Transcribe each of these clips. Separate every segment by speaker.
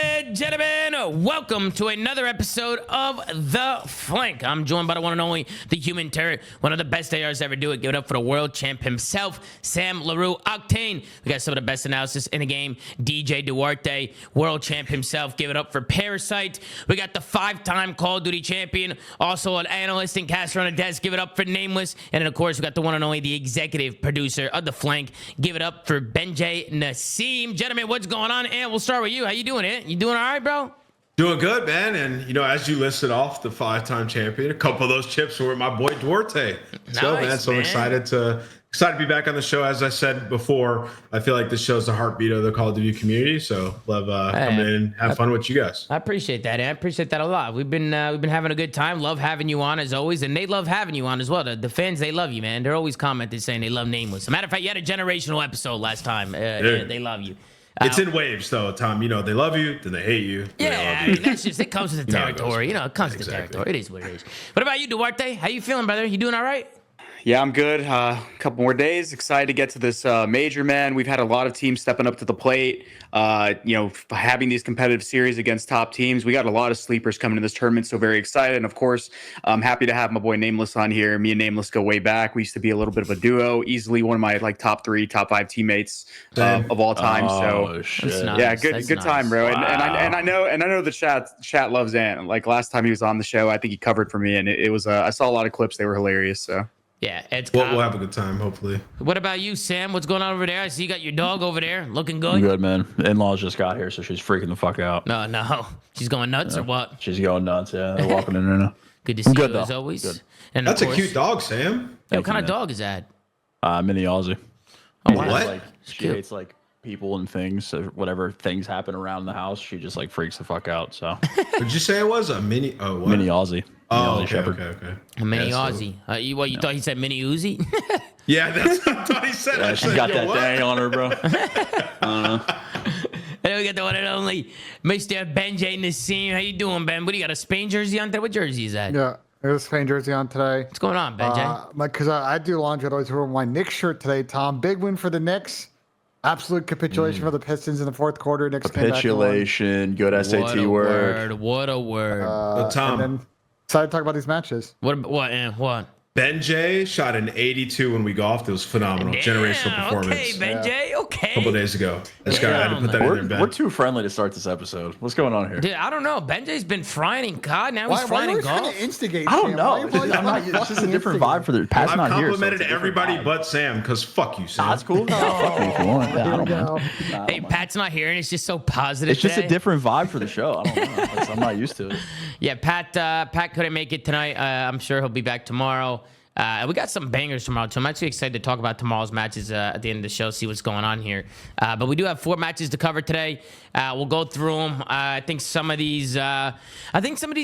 Speaker 1: and gentlemen, welcome to another episode of The Flank. I'm joined by the one and only, the human turret, one of the best ARs ever do it. Give it up for the world champ himself, Sam LaRue, Octane. We got some of the best analysis in the game, DJ Duarte, world champ himself. Give it up for Parasite. We got the 5-time Call of Duty champion, also an analyst and caster on the desk. Give it up for Nameless. And then, of course, we got the one and only, the executive producer of The Flank. Give it up for Benjay Nassim. Gentlemen, what's going on? And we'll start with you. How you doing, Ant? You doing all right, bro?
Speaker 2: Doing good, man. And, you know, as you listed off, the 5-time champion, a couple of those chips were my boy Duarte. So, man, I'm excited to be back on the show. As I said before, I feel like this show's the heartbeat of the Call of Duty community. So, love coming in and have fun with you guys.
Speaker 1: I appreciate that, Ant. I appreciate that a lot. We've been having a good time. Love having you on, as always. And they love having you on as well. The fans, they love you, man. They're always commenting saying they love Nameless. As a matter of fact, you had a generational episode last time. They love you.
Speaker 2: It's in waves, though, Tom. You know, they love you, then they hate you.
Speaker 1: Yeah, I mean, that's just, it comes with the territory. You know, it comes with the territory. It is what it is. What about you, Duarte? How you feeling, brother? You doing all right?
Speaker 3: Yeah, I'm good. A couple more days. Excited to get to this major, man. We've had a lot of teams stepping up to the plate. Having these competitive series against top teams. We got a lot of sleepers coming to this tournament, so very excited. And of course, I'm happy to have my boy Nameless on here. Me and Nameless go way back. We used to be a little bit of a duo. Easily one of my top 3, top 5 teammates of all time. Yeah, good time, bro. Wow. And I know the chat loves Ant. Like last time he was on the show, I think he covered for me, and it was I saw a lot of clips. They were hilarious. So.
Speaker 1: Yeah,
Speaker 2: we'll have a good time, hopefully.
Speaker 1: What about you, Sam? What's going on over there? I see you got your dog over there looking good.
Speaker 4: I'm good, man. In-laws just got here, so she's freaking the fuck out.
Speaker 1: No. She's going nuts or what?
Speaker 4: She's going nuts, yeah. They're walking in there now.
Speaker 1: Good to see you, as always.
Speaker 4: Good.
Speaker 1: And
Speaker 2: that's a cute dog, Sam.
Speaker 1: Yeah, what kind of dog is that?
Speaker 4: Mini Aussie.
Speaker 1: Oh, wow.
Speaker 2: What?
Speaker 4: She hates, people and things. So whatever things happen around the house, she just, freaks the fuck out, so.
Speaker 2: Did you say it was a mini? Oh, what?
Speaker 4: Mini Aussie.
Speaker 2: Oh, okay.
Speaker 1: A mini Aussie. You thought he said mini Uzi?
Speaker 2: Yeah, that's what I thought he said.
Speaker 4: Yeah, she's got that dang on her, bro. I don't know.
Speaker 1: And then we got the one and only Mr. Benjay Nassim. How you doing, Ben? What do you got, a Spain jersey on today? What jersey is that?
Speaker 5: Yeah, there's a Spain jersey on today.
Speaker 1: What's going on, Benjay?
Speaker 5: Because I do laundry. I always wear my Knicks shirt today, Tom. Big win for the Knicks. Absolute capitulation for the Pistons in the fourth quarter. Knicks
Speaker 4: capitulation. Good SAT word.
Speaker 1: What a word.
Speaker 2: Tom.
Speaker 5: And then excited to talk about these matches.
Speaker 1: What?
Speaker 2: Benjay shot an 82 when we golfed. It was phenomenal.
Speaker 1: Damn,
Speaker 2: generational performance.
Speaker 1: Okay, Benjay.
Speaker 2: A couple days ago. This guy had to put that in there, Ben.
Speaker 4: We're too friendly to start this episode. What's going on here?
Speaker 1: Dude, I don't know. Benjay's been frying in COD. Now he's frying in golf.
Speaker 5: Instigate,
Speaker 4: I don't know. It's just a different vibe for the past.
Speaker 2: I've
Speaker 4: not here.
Speaker 2: complimented everybody but Sam, because fuck you, Sam.
Speaker 4: That's cool. Fuck me if you want. Yeah, I don't know.
Speaker 1: Hey, Pat's not here, and it's just so positive.
Speaker 4: It's just a different vibe for the show. I don't know. I'm not used to it.
Speaker 1: Yeah, Pat couldn't make it tonight. I'm sure he'll be back tomorrow. We got some bangers tomorrow, too. I'm actually excited to talk about tomorrow's matches at the end of the show, see what's going on here. But we do have 4 matches to cover today. We'll go through them. I think some of these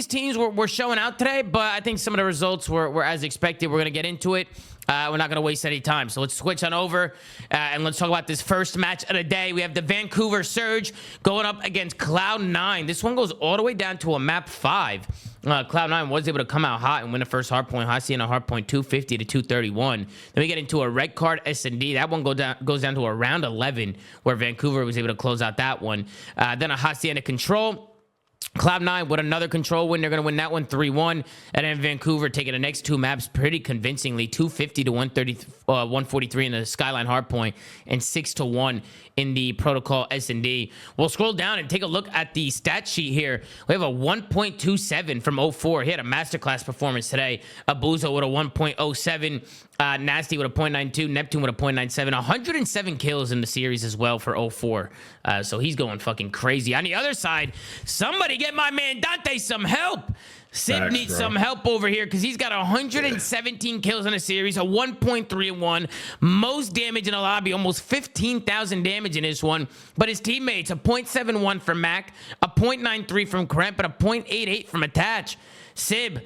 Speaker 1: teams were showing out today, but I think some of the results were as expected. We're going to get into it. We're not going to waste any time. So let's switch on over and let's talk about this first match of the day. We have the Vancouver Surge going up against Cloud9. This one goes all the way down to a map 5. Cloud9 was able to come out hot and win the first hardpoint. Hacienda hardpoint 250 to 231. Then we get into a red card S&D. That one goes down to around 11, where Vancouver was able to close out that one. Then a Hacienda control. Cloud9 with another control win. They're going to win that one 3-1. And then Vancouver taking the next 2 maps pretty convincingly. 250 to 143 in the Skyline hardpoint and 6-1 in the Protocol S&D. We'll scroll down and take a look at the stat sheet here. We have a 1.27 from 04. He had a masterclass performance today. Abuzo with a 1.07. Nasty with a 0.92. Neptune with a 0.97. 107 kills in the series as well for 04. So he's going fucking crazy. On the other side, somebody get my man Dante some help. Sid needs some help over here because he's got 117 kills in a series, a 1.31, most damage in a lobby, almost 15,000 damage in this one. But his teammates, a 0.71 from Mac, a 0.93 from Kremp, and a 0.88 from Attach. Sib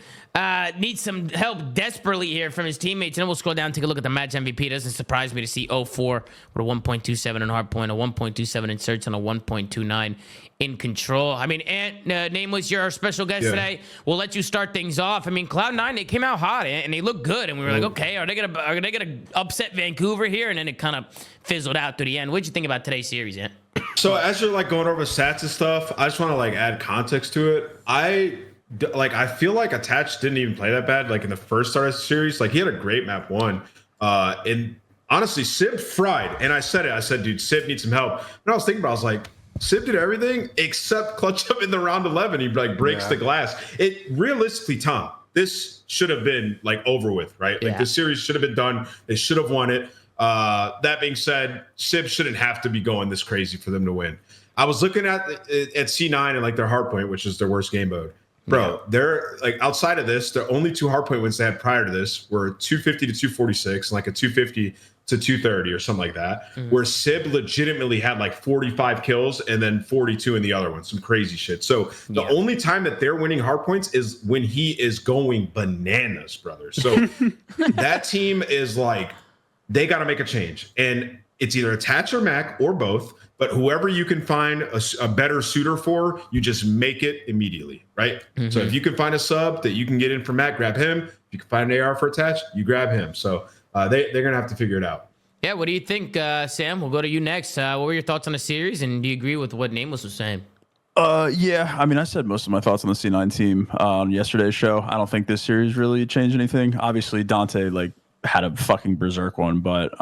Speaker 1: needs some help desperately here from his teammates. And then we'll scroll down and take a look at the match MVP. It doesn't surprise me to see 0-4 with a 1.27 in hardpoint, a 1.27 in search, and a 1.29 in control. I mean, Nameless, you're our special guest today. We'll let you start things off. I mean, Cloud9, they came out hot and they looked good, and we were like, okay, are they gonna upset Vancouver here? And then it kind of fizzled out to the end. What'd you think about today's series, Ant?
Speaker 2: So as you're like going over stats and stuff, I just want to like add context to it. I feel like Attach didn't even play that bad. Like in the first start of the series, like he had a great map one. And honestly, Sib fried. And I said, dude, Sib needs some help. And I was thinking about, I was like, Sib did everything except clutch up in the round 11. He like breaks the glass. It realistically, Tom, this should have been like over with, right? Like this series should have been done. They should have won it. That being said, Sib shouldn't have to be going this crazy for them to win. I was looking at C9 and like their hardpoint, which is their worst game mode. Bro, they're like outside of this, the only two hardpoint wins they had prior to this were 250 to 246 and like a 250 to 230 or something like that. Where Sib legitimately had like 45 kills and then 42 in the other one, some crazy shit. So the only time that they're winning hardpoints is when he is going bananas, brother. So that team is like, they got to make a change, and it's either Attach or Mac or both. But whoever you can find a better suitor for, you just make it immediately, right? So if you can find a sub that you can get in for Mac, grab him. If you can find an AR for Attach, you grab him. So they're gonna have to figure it out.
Speaker 1: Yeah, what do you think, Sam? We'll go to you next. What were your thoughts on the series, and do you agree with what Nameless was saying?
Speaker 4: Yeah, I mean, I said most of my thoughts on the C9 team on yesterday's show. I don't think this series really changed anything. Obviously, Dante like had a fucking berserk one, but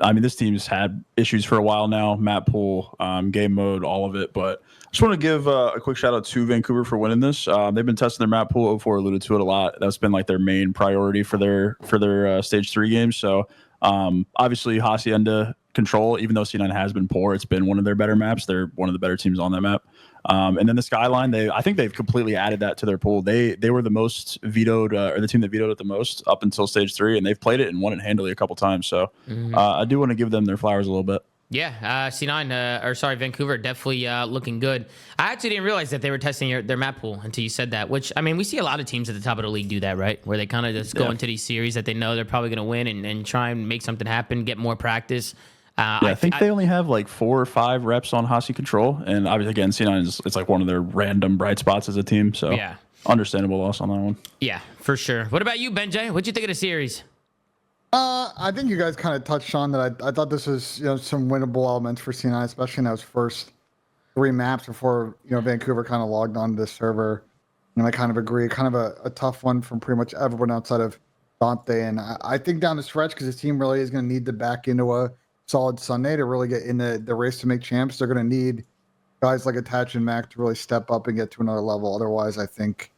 Speaker 4: I mean, this team's had issues for a while now. Map pool, game mode, all of it. But I just want to give a quick shout out to Vancouver for winning this. They've been testing their map pool. 04 alluded to it a lot. That's been like their main priority for their stage 3 games. So obviously Hacienda control, even though C9 has been poor, it's been one of their better maps. They're one of the better teams on that map. And then the Skyline, I think they've completely added that to their pool. They were the most vetoed, or the team that vetoed it the most up until stage 3, and they've played it and won it handily a couple times. So I do want to give them their flowers a little bit.
Speaker 1: Yeah, Vancouver definitely looking good. I actually didn't realize that they were testing their map pool until you said that, which, I mean, we see a lot of teams at the top of the league do that, right? Where they kind of just go into these series that they know they're probably going to win and try and make something happen, get more practice.
Speaker 4: I think they only have like 4 or 5 reps on Hasi control, and obviously again, C9 it's like one of their random bright spots as a team. So understandable loss on that one. Yeah,
Speaker 1: for sure. What about you, Benjay? What'd you think of the series?
Speaker 5: I think you guys kind of touched on that. I thought this was some winnable elements for C9, especially in those first 3 maps before Vancouver kind of logged onto the server. And I kind of agree, kind of a tough one from pretty much everyone outside of Dante. And I think down the stretch, because the team really is going to need to back into a solid Sunday to really get in the race to make champs. They're going to need guys like Attach and Mac to really step up and get to another level. Otherwise, I think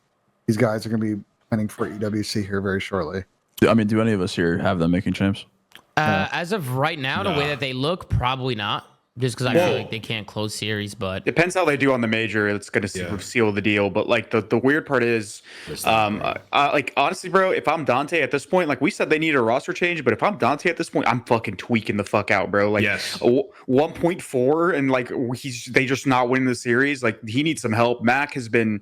Speaker 5: these guys are going to be planning for EWC here very shortly.
Speaker 4: I mean, do any of us here have them making champs?
Speaker 1: As of right now, the way that they look, probably not. Just because I feel like they can't close series, but
Speaker 3: depends how they do on the major. It's going to seal the deal. But like the weird part is, like honestly, bro, if I'm Dante at this point, like we said, they need a roster change. But if I'm Dante at this point, I'm fucking tweaking the fuck out, bro. Like 1.4 and like they just not winning the series. Like he needs some help. Mac has been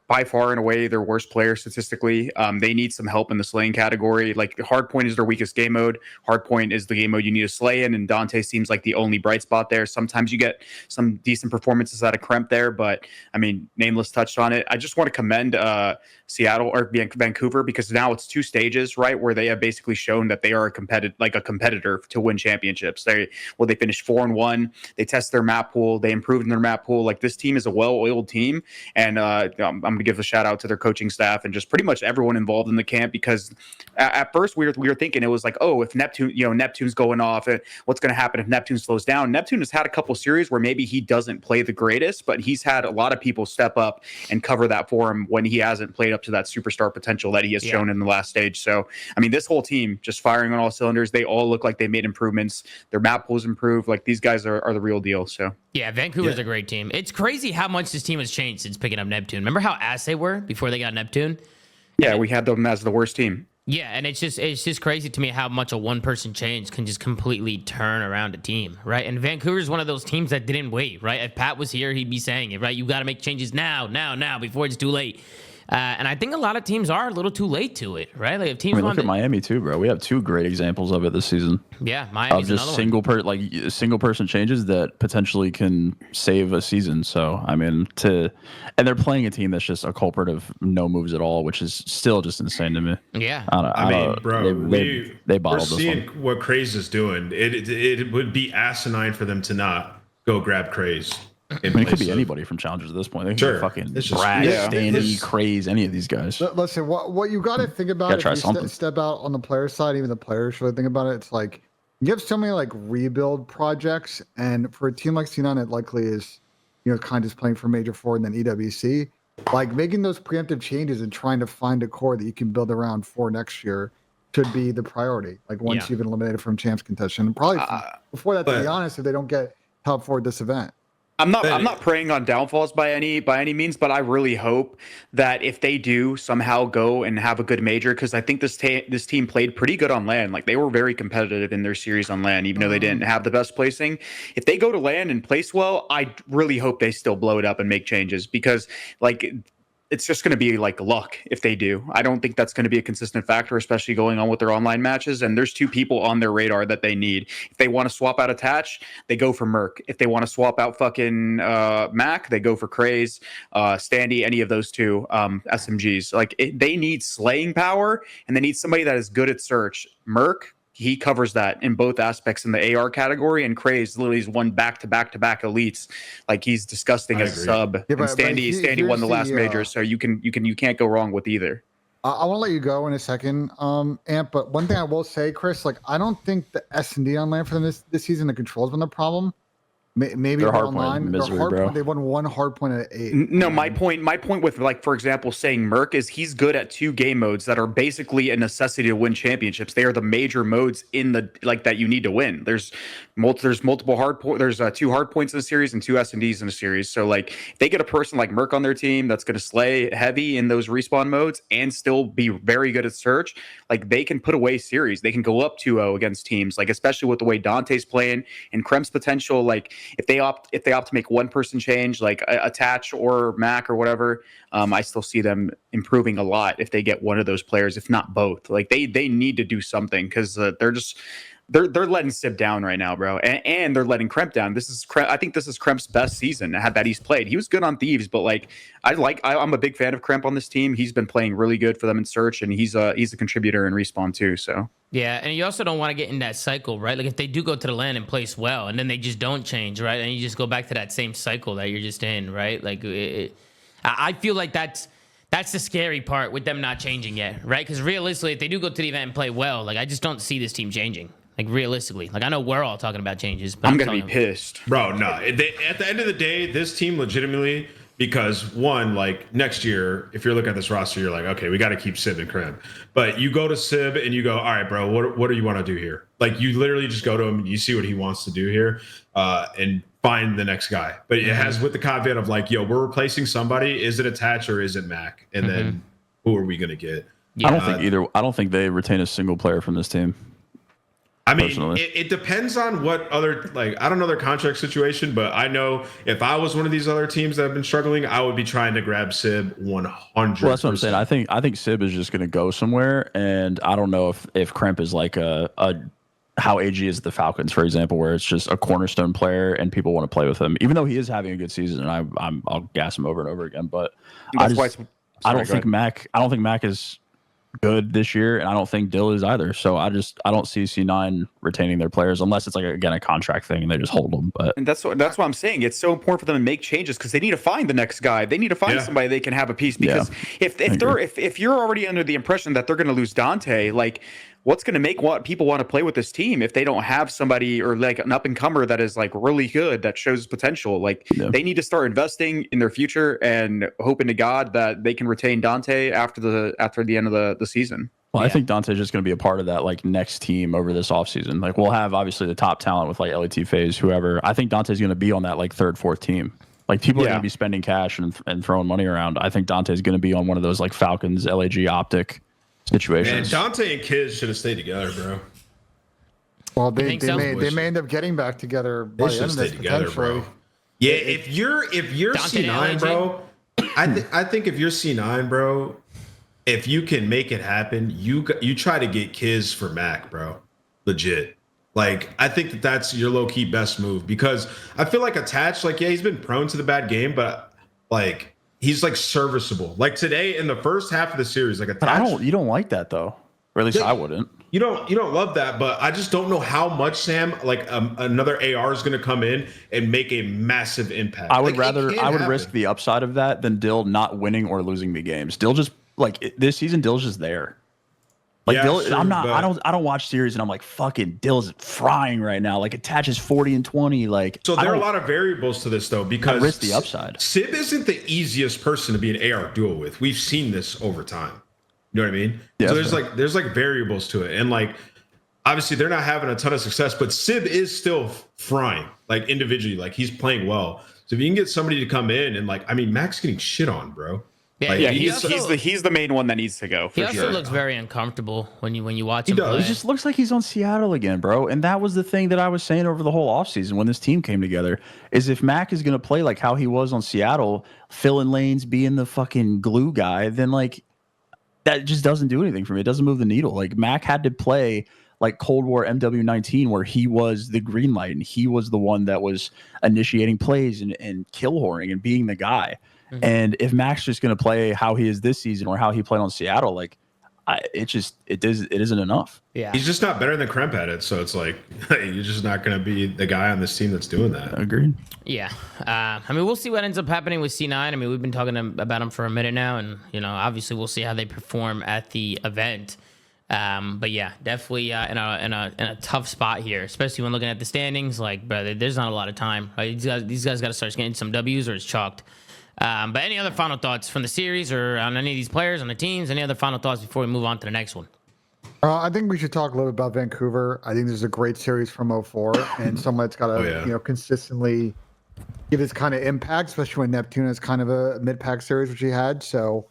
Speaker 3: by far and away their worst player statistically. They need some help in the slaying category. Like hardpoint is their weakest game mode. Hardpoint is the game mode you need to slay in, and Dante seems like the only bright spot there. Sometimes you get some decent performances out of Kremp there, but I mean, Nameless touched on it. I just want to commend Seattle or Vancouver, because now it's 2 stages, right, where they have basically shown that they are a competitor to win championships. They finished 4-1. They test their map pool. They improved in their map pool. Like this team is a well-oiled team, and I'm going to give a shout out to their coaching staff and just pretty much everyone involved in the camp, because at first we were thinking it was like, oh, if Neptune's going off, what's going to happen if Neptune slows down? Neptune has had a couple series where maybe he doesn't play the greatest, but he's had a lot of people step up and cover that for him when he hasn't played up to that superstar potential that he has shown in the last stage. So, I mean, this whole team just firing on all cylinders. They all look like they made improvements. Their map pools improved. Like these guys are the real deal. So
Speaker 1: yeah, Vancouver's a great team. It's crazy how much this team has changed since picking up Neptune. Remember how ass they were before they got Neptune?
Speaker 3: Yeah, we had them as the worst team.
Speaker 1: Yeah, and it's just crazy to me how much a one-person change can just completely turn around a team, right? And Vancouver's one of those teams that didn't wait, right? If Pat was here, he'd be saying it, right? You got to make changes now, before it's too late. And I think a lot of teams are a little too late to it, right? Like if teams
Speaker 4: look at Miami too, bro. We have 2 great example of it this season.
Speaker 1: Yeah, Miami's
Speaker 4: of just single person changes that potentially can save a season. So I mean, and they're playing a team that's just a culprit of no moves at all, which is still just insane to me.
Speaker 1: Yeah,
Speaker 2: I mean, bro,
Speaker 4: they bottled
Speaker 2: we're
Speaker 4: this
Speaker 2: seeing
Speaker 4: one.
Speaker 2: what Craze is doing. It would be asinine for them to not go grab Craze.
Speaker 4: I mean, it could be anybody from Challengers at this point. They could be fucking
Speaker 2: It's just-
Speaker 4: Brad,
Speaker 2: yeah.
Speaker 4: Stanley, Craze, any of these guys.
Speaker 5: Listen, what you got to think about if
Speaker 4: try
Speaker 5: you
Speaker 4: something.
Speaker 5: step out on the player side, even the players should think about it. It's like you have so many like rebuild projects, and for a team like C9, it likely is, kind of just playing for Major Four and then EWC. Like making those preemptive changes and trying to find a core that you can build around for next year should be the priority. Like once you've been eliminated from champs contention, and probably before that, to be honest, if they don't get top 4 at this event.
Speaker 3: I'm not preying on downfalls by any means, but I really hope that if they do somehow go and have a good major, because I think this team played pretty good on LAN. Like they were very competitive in their series on LAN, even though they didn't have the best placing. If they go to LAN and place well, I really hope they still blow it up and make changes, because like it's just going to be like luck if they do. I don't think that's going to be a consistent factor, especially going on with their online matches. And there's 2 people on their radar that they need. If they want to swap out Attach, they go for Merc. If they want to swap out fucking Mac, they go for Craze, Standy, any of those 2 SMGs. Like they need slaying power, and they need somebody that is good at search. Merc, he covers that in both aspects in the AR category, and Craze literally has won back-to-back elites. Like he's disgusting as a sub.
Speaker 5: Yeah,
Speaker 3: and Standy won the last major, so you can't go wrong with either.
Speaker 5: I want to let you go in a second, Amp. But one thing I will say, Chris, like I don't think the S&D on LAN for them this season, the control's been the problem. Maybe
Speaker 4: they're
Speaker 5: online.
Speaker 4: Misery, bro.
Speaker 5: They won 1 hard point at 8.
Speaker 3: No, my point with, like, for example, saying Merc is he's good at 2 game modes that are basically a necessity to win championships. They are the major modes in the that you need to win. There's multiple hard points. There's 2 hard points in a series and 2 S&Ds in a series. So like if they get a person like Merc on their team that's going to slay heavy in those respawn modes and still be very good at search, like they can put away series. They can go up 2-0 against teams, like especially with the way Dante's playing and Krem's potential. Like if they opt to make one person change, like Attach or Mac or whatever, I still see them improving a lot if they get one of those players, if not both. Like they need to do something, because they're letting Sib down right now, bro, and they're letting Kremp down. I think this is Kremp's best season that he's played. He was good on Thieves, but like I'm a big fan of Kremp on this team. He's been playing really good for them in Search, and he's a contributor in Respawn too. So
Speaker 1: yeah, and you also don't want to get in that cycle, right? Like if they do go to the LAN and place well, and then they just don't change, right? And you just go back to that same cycle that you're just in, right? Like I feel like that's the scary part with them not changing yet, right? Because realistically, if they do go to the event and play well, like I just don't see this team changing. Like realistically, like I know we're all talking about changes, but
Speaker 3: I'm gonna be pissed,
Speaker 2: bro. No, at the end of the day, this team legitimately, because one, like next year, if you're looking at this roster, you're like, okay, we got to keep Sib and Krem. But you go to Sib and you go, all right, bro, what do you want to do here? Like you literally just go to him, you see what he wants to do here, and find the next guy. But it has with the caveat of like, yo, we're replacing somebody. Is it Attach or is it Mac? And then who are we gonna get?
Speaker 4: Yeah. I don't think they retain a single player from this team.
Speaker 2: I mean, it depends on what other, like, I don't know their contract situation, but I know if I was one of these other teams that have been struggling, I would be trying to grab Sib 100%.
Speaker 4: Well, that's what I'm saying. I think Sib is just going to go somewhere, and I don't know if Kremp is like how AG is at the Falcons, for example, where it's just a cornerstone player and people want to play with him, even though he is having a good season, and I'll gas him over and over again. But I don't think Mac is good this year, and I don't think Dill is either. So I don't see C9 retaining their players unless it's like again a contract thing and they just hold them. But
Speaker 3: and that's what I'm saying. It's so important for them to make changes because they need to find the next guy. They need to find somebody they can have a piece. Because if you're already under the impression that they're going to lose Dante, like what's going to make people want to play with this team if they don't have somebody or like an up and comer that is like really good that shows potential? Like they need to start investing in their future and hoping to God that they can retain Dante after the end of the season.
Speaker 4: Well, I think Dante's just going to be a part of that like next team over this offseason. Like we'll have obviously the top talent with like LAT FaZe, whoever. I think Dante's going to be on that like third, fourth team. Like people are going to be spending cash and throwing money around. I think Dante's going to be on one of those like Falcons, LAG, Optic situations.
Speaker 2: Man, Dante and Kids should have stayed together, bro.
Speaker 5: Well, they may end up getting back together by the end of this, potentially.
Speaker 2: bro. Yeah, if you're
Speaker 1: Dante
Speaker 2: C9, bro, I think if you're C9, bro, if you can make it happen, you try to get Kiz for Mac, bro. Legit. Like, I think that's your low-key best move, because I feel like Attach, like, yeah, he's been prone to the bad game, but like he's like serviceable. Like today in the first half of the series, like Attach.
Speaker 4: But you don't like that though, or at least I wouldn't.
Speaker 2: You don't love that, but I just don't know how much, Sam, like another AR is going to come in and make a massive impact.
Speaker 4: I would
Speaker 2: like,
Speaker 4: risk the upside of that than Dill not winning or losing the games. Dill just this season, Dill's just there. Like
Speaker 2: yeah,
Speaker 4: Dill,
Speaker 2: sure,
Speaker 4: I don't watch series and I'm like, fucking Dill's frying right now. Like Attaches 40 and 20. Like,
Speaker 2: so there are a lot of variables to this though, because
Speaker 4: risk the upside.
Speaker 2: Sib isn't the easiest person to be an AR duo with. We've seen this over time. You know what I mean?
Speaker 4: Yeah,
Speaker 2: so there's like variables to it, and like obviously they're not having a ton of success, but Sib is still frying, like individually, like he's playing well. So if you can get somebody to come in and like, I mean, Mac's getting shit on, bro.
Speaker 1: Yeah,
Speaker 2: like,
Speaker 3: yeah, he's the main one that needs to go.
Speaker 1: He also looks very uncomfortable when you watch him
Speaker 2: does.
Speaker 1: play.
Speaker 4: It just looks like he's on Seattle again, bro. And that was the thing that I was saying over the whole offseason when this team came together, is if Mac is going to play like how he was on Seattle, filling lanes, being the fucking glue guy, then like that just doesn't do anything for me. It doesn't move the needle. Like Mac had to play like Cold War MW19, where he was the green light and he was the one that was initiating plays and kill whoring and being the guy. Mm-hmm. And if Mac's just going to play how he is this season or how he played on Seattle, like it isn't enough.
Speaker 1: Yeah,
Speaker 2: he's just not better than Kremp at it. So it's like you're just not going to be the guy on this team that's doing that.
Speaker 4: Agreed.
Speaker 1: Yeah, I mean, we'll see what ends up happening with C9. I mean, we've been talking about him for a minute now, and obviously we'll see how they perform at the event. But yeah, definitely in a tough spot here, especially when looking at the standings. Like, brother, there's not a lot of time. Right? These guys got to start getting some W's, or it's chalked. But any other final thoughts from the series or on any of these players on the teams? Any other final thoughts before we move on to the next one?
Speaker 5: I think we should talk a little bit about Vancouver. I think this is a great series from 04, and someone that's got to consistently give this kind of impact, especially when Neptune is kind of a mid-pack series, which he had. So,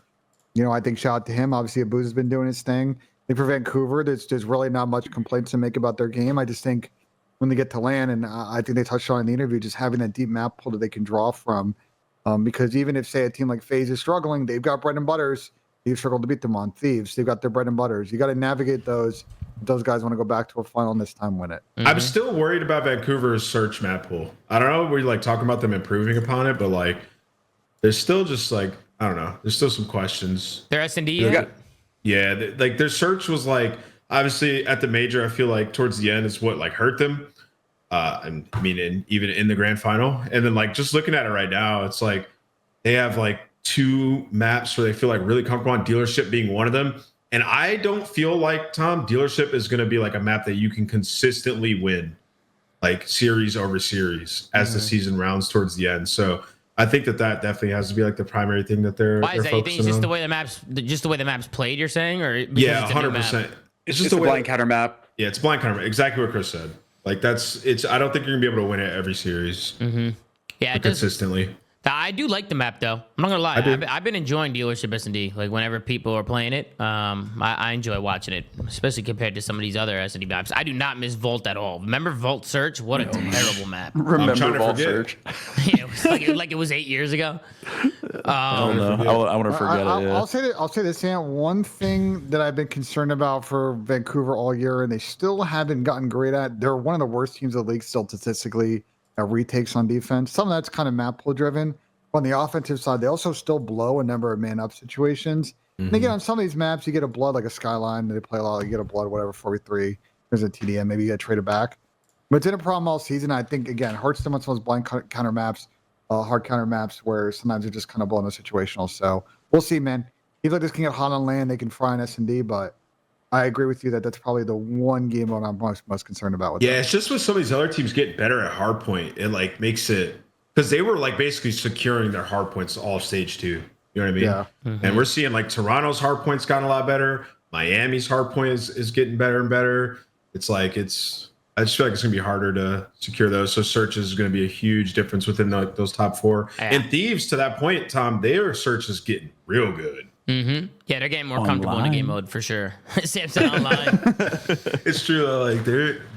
Speaker 5: I think shout out to him. Obviously, Abuz has been doing his thing. I think for Vancouver, there's really not much complaints to make about their game. I just think when they get to land, and I think they touched on in the interview, just having that deep map pool that they can draw from. Because even if, say, a team like FaZe is struggling, they've got bread and butters. They've struggled to beat them on Thieves. They've got their bread and butters. You got to navigate those. Those guys want to go back to a final and this time win it.
Speaker 2: Mm-hmm. I'm still worried about Vancouver's search map pool. I don't know. We're like talking about them improving upon it, but like there's still just like, I don't know. There's still some questions.
Speaker 1: Their S&D?
Speaker 2: Yeah. Like their search was like, obviously at the major, I feel like towards the end is what like hurt them. And I mean, even in the grand final, and then like just looking at it right now, it's like they have like 2 maps where they feel like really comfortable on, Dealership being one of them. And I don't feel like, Tom, Dealership is going to be like a map that you can consistently win, like series over series as the season rounds towards the end. So I think that definitely has to be like the primary thing that they're.
Speaker 1: Why is that? You think it's just the way the maps played? You're saying, or
Speaker 2: yeah, 100%. It's just
Speaker 3: a blind counter map.
Speaker 2: Yeah, it's a blind counter map. Exactly what Chris said. Like I don't think you're gonna be able to win it every series.
Speaker 1: Mm-hmm. Yeah, consistently. I do like the map though. I'm not gonna lie. I've been enjoying Dealership S&D. Like whenever people are playing it, I enjoy watching it, especially compared to some of these other S&D maps. I do not miss Vault at all. Remember Vault Search? What a terrible map.
Speaker 4: Remember Vault Search?
Speaker 1: Yeah, it was like it was 8 years ago.
Speaker 4: I don't know. I want to forget it. Yeah.
Speaker 5: I'll say this, Sam. One thing that I've been concerned about for Vancouver all year, and they still haven't gotten great at. They're one of the worst teams in the league still statistically. Retakes on defense. Some of that's kind of map pool driven. On the offensive side, they also still blow a number of man up situations. Mm-hmm. And again, on some of these maps, you get a blood like a Skyline. They play a lot. You get a blood, whatever, 43. There's a TDM. Maybe you get traded back. But it's been a problem all season. I think, again, hurts them on some of those blind counter maps, hard counter maps, where sometimes they're just kind of blowing a situational. So we'll see, man. Even though this can get hot on land, they can fry an S&D, but I agree with you that that's probably the one game mode I'm most concerned about. With
Speaker 2: it's just with some of these other teams getting better at hardpoint, it like makes it, because they were like basically securing their hardpoints all stage 2. You know what I mean?
Speaker 5: Yeah.
Speaker 2: Mm-hmm. And we're seeing like Toronto's hardpoint's gotten a lot better. Miami's hardpoint is getting better and better. It's like I just feel like it's gonna be harder to secure those. So search is gonna be a huge difference within those top 4. Yeah. And Thieves, to that point, Tom, their search is getting real good.
Speaker 1: Mm-hmm. Yeah, they're getting more comfortable in the game mode for sure. Samson online.
Speaker 2: It's true though. Like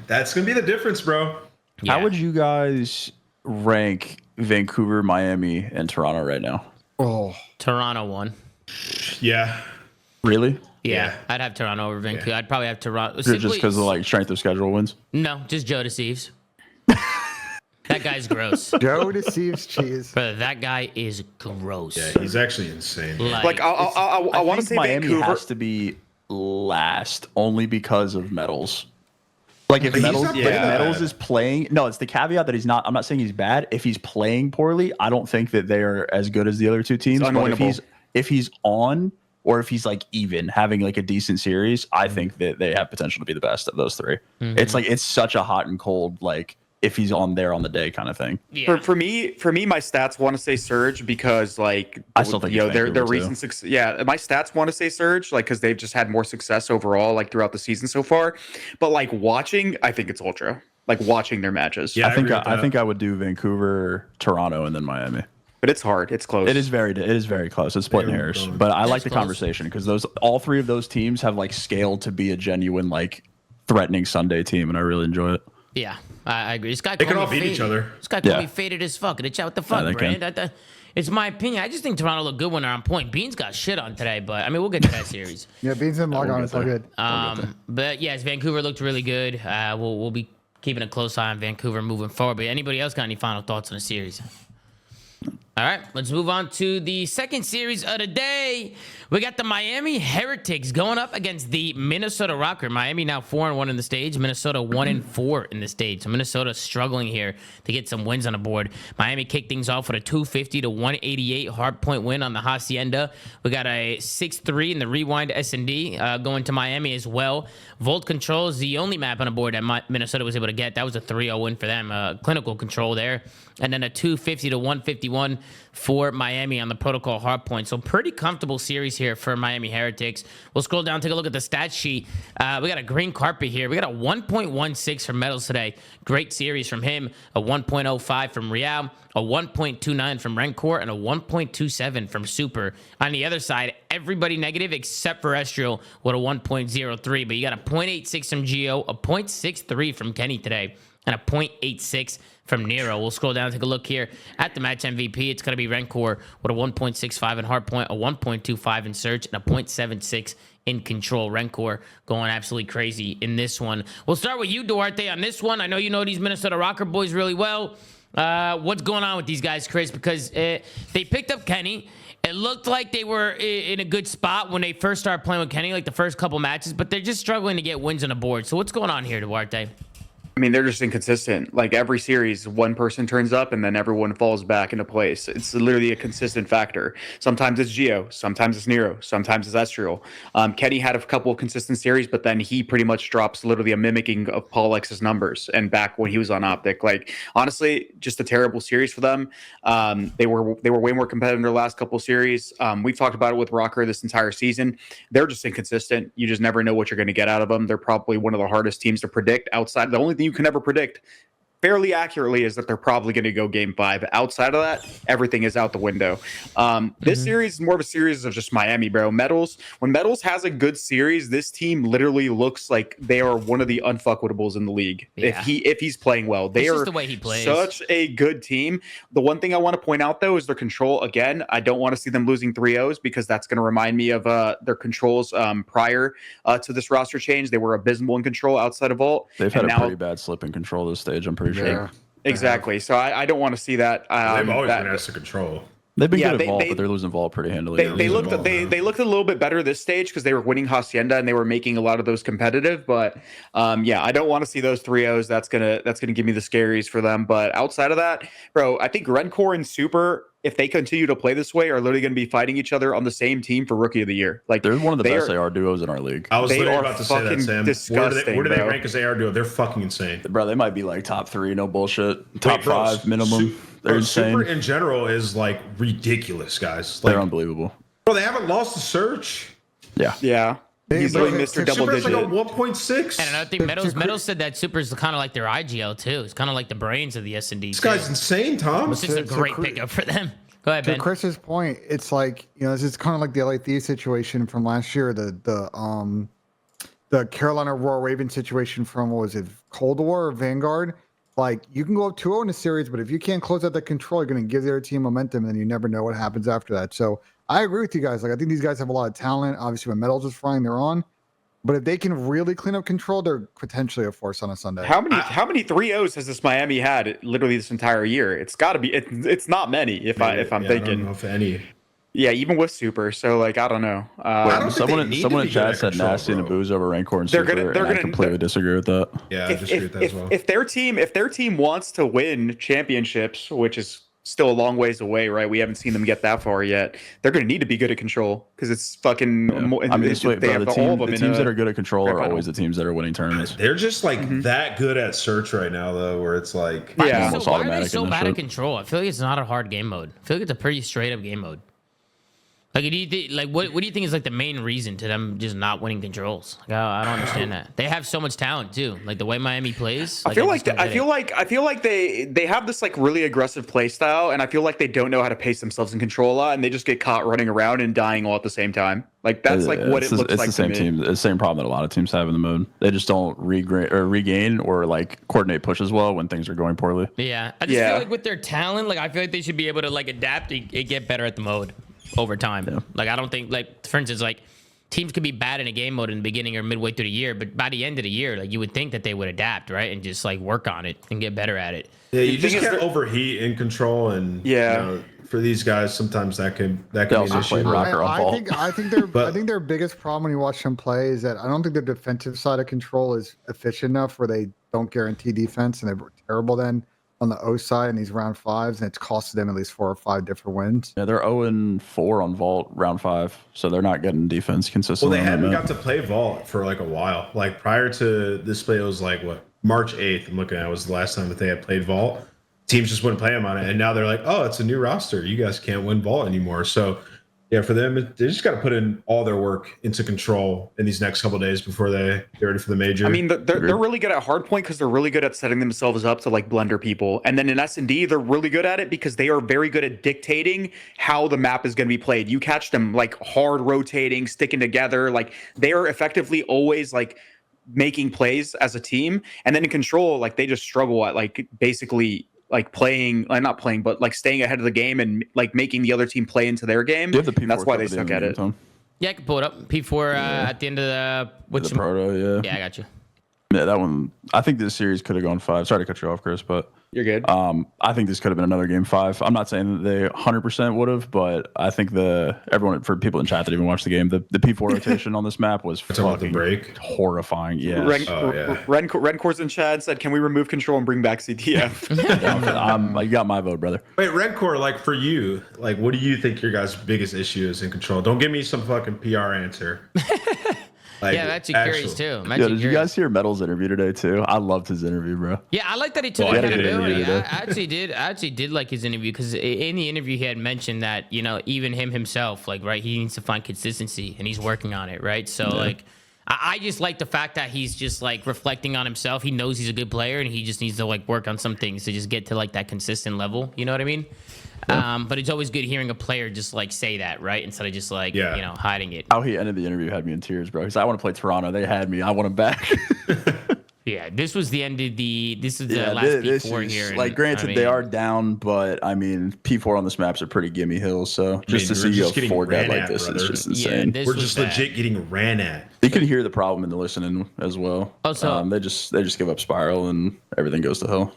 Speaker 2: that's gonna be the difference, bro.
Speaker 4: Yeah. How would you guys rank Vancouver, Miami, and Toronto right now?
Speaker 5: Oh,
Speaker 1: Toronto won.
Speaker 2: Yeah.
Speaker 4: Really?
Speaker 1: Yeah, I'd have Toronto over Vancouver. I'd probably have Toronto.
Speaker 4: Just because of like strength of schedule wins?
Speaker 1: No, just Joe deceives. That guy's gross.
Speaker 5: Joe deceives cheese.
Speaker 1: Brother, that guy is gross.
Speaker 2: Yeah, he's actually insane.
Speaker 3: Like I want to
Speaker 4: think
Speaker 3: say
Speaker 4: Miami
Speaker 3: Vancouver
Speaker 4: has to be last only because of medals. Like if
Speaker 2: But he's
Speaker 4: medals,
Speaker 2: not
Speaker 4: if
Speaker 2: playing
Speaker 4: medals
Speaker 2: bad.
Speaker 4: is playing, no, it's the caveat that he's not. I'm not saying he's bad. If he's playing poorly, I don't think that they are as good as the other two teams. But
Speaker 3: unwinnable.
Speaker 4: if he's on, or if he's like even having like a decent series, I think that they have potential to be the best of those three. It's like it's such a hot and cold, like if he's on there on the day kind of thing.
Speaker 1: Yeah.
Speaker 3: For me, my stats want to say Surge because like
Speaker 4: I still think it's
Speaker 3: their
Speaker 4: Vancouver,
Speaker 3: recent success. Yeah, my stats want to say Surge like because they've just had more success overall like throughout the season so far. But like watching, I think it's Ultra. Like watching their matches.
Speaker 2: Yeah.
Speaker 4: I think
Speaker 2: agree with
Speaker 4: I
Speaker 2: that.
Speaker 4: think I would do Vancouver, Toronto, and then Miami.
Speaker 3: But it's hard. It's close.
Speaker 4: It is very close. It's splitting hairs, but I like the
Speaker 1: close.
Speaker 4: conversation because all three of those teams have like scaled to be a genuine like threatening Sunday team, and I really enjoy it.
Speaker 1: Yeah, I agree. This guy
Speaker 2: They
Speaker 1: called
Speaker 2: can
Speaker 1: me
Speaker 2: all beat
Speaker 1: faded.
Speaker 2: each other.
Speaker 1: This guy called
Speaker 4: Yeah.
Speaker 1: me faded as fuck. In the chat, what the fuck,
Speaker 4: they can.
Speaker 1: Brand? It's my opinion. I just think Toronto looked good when they're on point. Beans got shit on today, but I mean, we'll get to that series.
Speaker 5: Yeah, Beans and log on. It's all good.
Speaker 1: But yes, Vancouver looked really good. We'll be keeping a close eye on Vancouver moving forward. But anybody else got any final thoughts on the series? All right, let's move on to the second series of the day. We got the Miami Heretics going up against the Minnesota ROKKR. Miami now 4-1 in the stage. Minnesota 1-4 in the stage. So Minnesota struggling here to get some wins on the board. Miami kicked things off with a 250 to 188 hard point win on the Hacienda. We got a 6-3 in the Rewind S&D going to Miami as well. Volt Control is the only map on the board that Minnesota was able to get. That was a 3-0 win for them. Clinical control there. And then a 250 to 151 for Miami on the protocol hardpoint. So pretty comfortable series here for Miami Heretics. We'll scroll down, take a look at the stat sheet. We got a green carpet here. We got a 1.16 for medals today. Great series from him. A 1.05 from Real, a 1.29 from ROKKR, and a 1.27 from Super. On the other side, everybody negative except for Estriel with a 1.03. But you got a 0.86 from Gio, a 0.63 from Kenny today, and a 0.86 from Nero. We'll scroll down and take a look here at the match MVP. It's going to be ROKKR with a 1.65 in hardpoint, a 1.25 in search, and a 0.76 in control. ROKKR going absolutely crazy in this one. We'll start with you, Duarte, on this one. I know you know these Minnesota ROKKR boys really well. What's going on with these guys, Chris? Because they picked up Kenny. It looked like they were in a good spot when they first started playing with Kenny, like the first couple matches, but they're just struggling to get wins on the board. So what's going on here, Duarte?
Speaker 3: I mean, they're just inconsistent. Like every series, one person turns up and then everyone falls back into place. It's literally a consistent factor. Sometimes it's Gio, sometimes it's Nero, sometimes it's Estriel. Kenny had a couple of consistent series, but then he pretty much drops literally a mimicking of Paul X's numbers. And back when he was on Optic, like honestly, just a terrible series for them. They were way more competitive in their last couple of series. We've talked about it with ROKKR this entire season. They're just inconsistent. You just never know what you're going to get out of them. They're probably one of the hardest teams to predict outside. The only thing you can never predict fairly accurately is that they're probably going to go game 5. Outside of that, everything is out the window. This series is more of a series of just Miami, bro. Medals, when Medals has a good series, this team literally looks like they are one of the unfuckwitables in the league.
Speaker 1: Yeah.
Speaker 3: If he's playing well, they
Speaker 1: It's
Speaker 3: are
Speaker 1: just the way he plays.
Speaker 3: such a good team. The one thing I want to point out though is their control. Again, I don't want to see them losing 3-0s because that's going to remind me of their controls prior to this roster change. They were abysmal in control outside of Vault.
Speaker 4: They've had
Speaker 3: and
Speaker 4: a
Speaker 3: now,
Speaker 4: pretty bad slip in control this stage, I'm pretty sure.
Speaker 5: Yeah.
Speaker 3: exactly. So I don't want to see that.
Speaker 2: They've always
Speaker 3: that-
Speaker 2: been asked to control.
Speaker 4: They've been
Speaker 3: Yeah,
Speaker 4: good at Vault,
Speaker 3: they-
Speaker 4: but they're losing Vault pretty handily.
Speaker 3: They looked
Speaker 2: Ball, man.
Speaker 3: they looked a little bit better this stage because they were winning Hacienda and they were making a lot of those competitive. But yeah, I don't want to see those 3-0s. That's gonna give me the scaries for them. But outside of that, bro, I think ROKKR and Super, if they continue to play this way, are literally going to be fighting each other on the same team for Rookie of the Year. Like
Speaker 4: They're one of the
Speaker 3: they
Speaker 4: best
Speaker 3: are-
Speaker 4: AR duos in our league.
Speaker 2: I was
Speaker 3: They
Speaker 2: literally
Speaker 3: are
Speaker 2: about to say that,
Speaker 3: fucking
Speaker 2: Sam.
Speaker 3: disgusting,
Speaker 2: where do they
Speaker 3: bro.
Speaker 2: rank as AR duo? They're fucking insane.
Speaker 4: Bro, they might be like top 3, no bullshit. Top
Speaker 2: Wait, bro,
Speaker 4: 5 minimum. They're
Speaker 2: bro,
Speaker 4: insane.
Speaker 2: Super in general is like ridiculous, guys. Like,
Speaker 4: They're unbelievable.
Speaker 2: bro, they haven't lost a search.
Speaker 4: Yeah.
Speaker 3: yeah. He's
Speaker 5: bro,
Speaker 3: really Mr. Double
Speaker 2: Super's
Speaker 3: Digit.
Speaker 2: like a 1.6.
Speaker 1: And another thing, Meadows said that Super's kind of like their IGL too. It's kind of like the brains of the S&D.
Speaker 2: This guy's insane, Tom.
Speaker 1: It's just a
Speaker 5: So
Speaker 1: great
Speaker 5: Chris-
Speaker 1: pickup for them. Go ahead,
Speaker 5: To
Speaker 1: Ben.
Speaker 5: Chris's point, it's like, you know, it's kind of like the LA Thieves situation from last year, the Carolina Royal Raven situation from, what was it, Cold War or Vanguard? like you can go up 2-0 in a series, but if you can't close out that control, you're going to give the other team momentum, and you never know what happens after that. So I agree with you guys. Like I think these guys have a lot of talent. Obviously, when Metals is flying, they're on. But if they can really clean up control, they're potentially a force on a Sunday.
Speaker 3: How many 3-0s has this Miami had literally this entire year? It's got to be. It's not many. If I'm thinking,
Speaker 2: I don't know if any.
Speaker 3: Yeah, even with Super. So like I don't know.
Speaker 4: Someone in chat said nasty and a booze over Rancor and Super. I completely disagree with that.
Speaker 2: Yeah, I disagree with that as well.
Speaker 3: If their team wants to win championships, which is still a long ways away, right? We haven't seen them get that far yet. They're going to need to be good at control because it's fucking.
Speaker 4: Yeah. I mean, the teams that are good at control are always the teams that are winning tournaments.
Speaker 2: They're just like that good at search right now, though, where it's like
Speaker 1: almost automatic. Why are they so bad at control? I feel like it's not a hard game mode. I feel like it's a pretty straight up game mode. Like, do you think, like, what do you think is like the main reason to them just not winning controls? Like, I don't understand that. They have so much talent too. Like the way Miami plays.
Speaker 3: I feel like they have this like really aggressive play style, and I feel like they don't know how to pace themselves in control a lot, and they just get caught running around and dying all at the same time. Like that's like what it looks like. It's the same team. It's the
Speaker 4: same problem that a lot of teams have in the mode. They just don't regain or like coordinate pushes well when things are going poorly.
Speaker 1: Yeah, I just feel like with their talent, like I feel like they should be able to like adapt and get better at the mode over time. Yeah. Like I don't think, like for instance, like teams could be bad in a game mode in the beginning or midway through the year, but by the end of the year, like you would think that they would adapt, right, and just like work on it and get better at it.
Speaker 2: Yeah, you just can't overheat in control, and you know, for these guys, sometimes that can be an issue.
Speaker 5: I think their biggest problem when you watch them play is that I don't think their defensive side of control is efficient enough where they don't guarantee defense, and they're terrible then on the O side in these round fives, and it's costed them at least 4 or 5 different wins.
Speaker 4: Yeah, they're 0-4 on Vault round 5, so they're not getting defense consistently.
Speaker 2: Well, they hadn't got to play Vault for like a while. Like prior to this play, it was like what, March 8th. I'm looking at was the last time that they had played Vault. Teams just wouldn't play them on it, and now they're like, oh, it's a new roster. You guys can't win Vault anymore. So yeah, for them, they just got to put in all their work into control in these next couple of days before they get ready for the major.
Speaker 3: I mean, they're really good at hardpoint because they're really good at setting themselves up to like blender people. And then in S&D, they're really good at it because they are very good at dictating how the map is going to be played. You catch them like hard rotating, sticking together. Like they are effectively always like making plays as a team. And then in control, like they just struggle at like basically like playing, not playing, but like staying ahead of the game and like making the other team play into their game. That's why they suck at it.
Speaker 1: Yeah, I can pull it up. P4 at the end of the
Speaker 4: proto,
Speaker 1: Yeah, I got you.
Speaker 4: Yeah, that one. I think this series could have gone 5. Sorry to cut you off, Chris, but
Speaker 3: you're good.
Speaker 4: I think this could have been another game 5. I'm not saying that they 100% would have, but I think everyone, for people in chat that even watched the game, the P4 rotation on this map was fucking horrifying. Yeah.
Speaker 3: Rencor's in chat said, "Can we remove control and bring back CTF?"
Speaker 4: You got my vote, brother.
Speaker 2: Wait, Rencor, like for you, like what do you think your guys' biggest issue is in control? Don't give me some fucking PR answer.
Speaker 1: Like, yeah, I'm actually curious too.
Speaker 4: Did you guys hear Metal's interview today too? I loved his interview, bro.
Speaker 1: Yeah, I like that he took accountability. I actually did like his interview because in the interview he had mentioned that, you know, even himself, like, right, he needs to find consistency and he's working on it, right? So like, I just like the fact that he's just like reflecting on himself. He knows he's a good player and he just needs to like work on some things to just get to like that consistent level. You know what I mean? Yeah. But it's always good hearing a player just like say that, right? Instead of just like, you know, hiding it.
Speaker 4: How he ended the interview had me in tears, bro. Because I want to play Toronto. They had me. I want them back.
Speaker 1: Yeah, this was the end of the last P4 here.
Speaker 4: Like, granted, they are down, but I mean, P4 on this map's a pretty gimme hill. So just to see you have 4 dead like this is just insane.
Speaker 2: We're just legit getting ran at.
Speaker 4: You can hear the problem in the listening as well.
Speaker 1: Also,
Speaker 4: they just give up Spiral and everything goes to hell.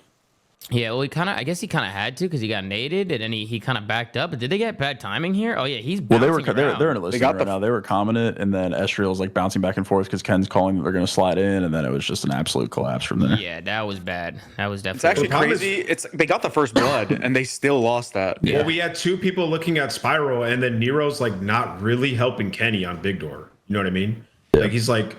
Speaker 1: Yeah, well, I guess he kind of had to because he got naded and then he kind of backed up. But did they get bad timing here? Oh yeah, he's bouncing around.
Speaker 4: They're in a list right now. They were commenting, and then Estriel's like bouncing back and forth because Ken's calling that they're going to slide in, and then it was just an absolute collapse from there.
Speaker 1: Yeah, that was bad. That was definitely.
Speaker 3: It's actually crazy. They got the first blood and they still lost that.
Speaker 2: Yeah. Well, we had 2 people looking at Spiral, and then Nero's like not really helping Kenny on Big Door. You know what I mean? Yeah. Like he's like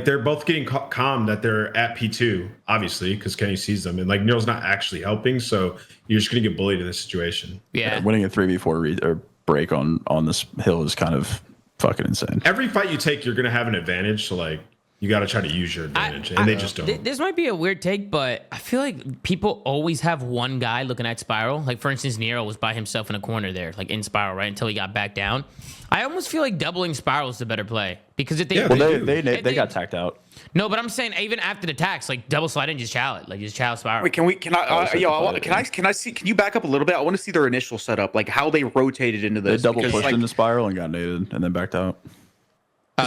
Speaker 2: they're both getting calm that they're at P2, obviously, because Kenny sees them. And like Nero's not actually helping. So you're just going to get bullied in this situation.
Speaker 1: Yeah.
Speaker 4: Winning a 3v4 break on this hill is kind of fucking insane.
Speaker 2: Every fight you take, you're going to have an advantage. So like, you got to try to use your advantage, and they just don't.
Speaker 1: This might be a weird take, but I feel like people always have one guy looking at Spiral. Like, for instance, Nero was by himself in a corner there, like in Spiral, right, until he got back down. I almost feel like doubling Spiral is the better play because if they
Speaker 4: they got tacked out.
Speaker 1: No, but I'm saying even after the tax, like double slide and just chow it, like just chow Spiral.
Speaker 3: Wait, can you back up a little bit? I want to see their initial setup, like how they rotated into this.
Speaker 4: They double pushed into Spiral and got naded and then backed out.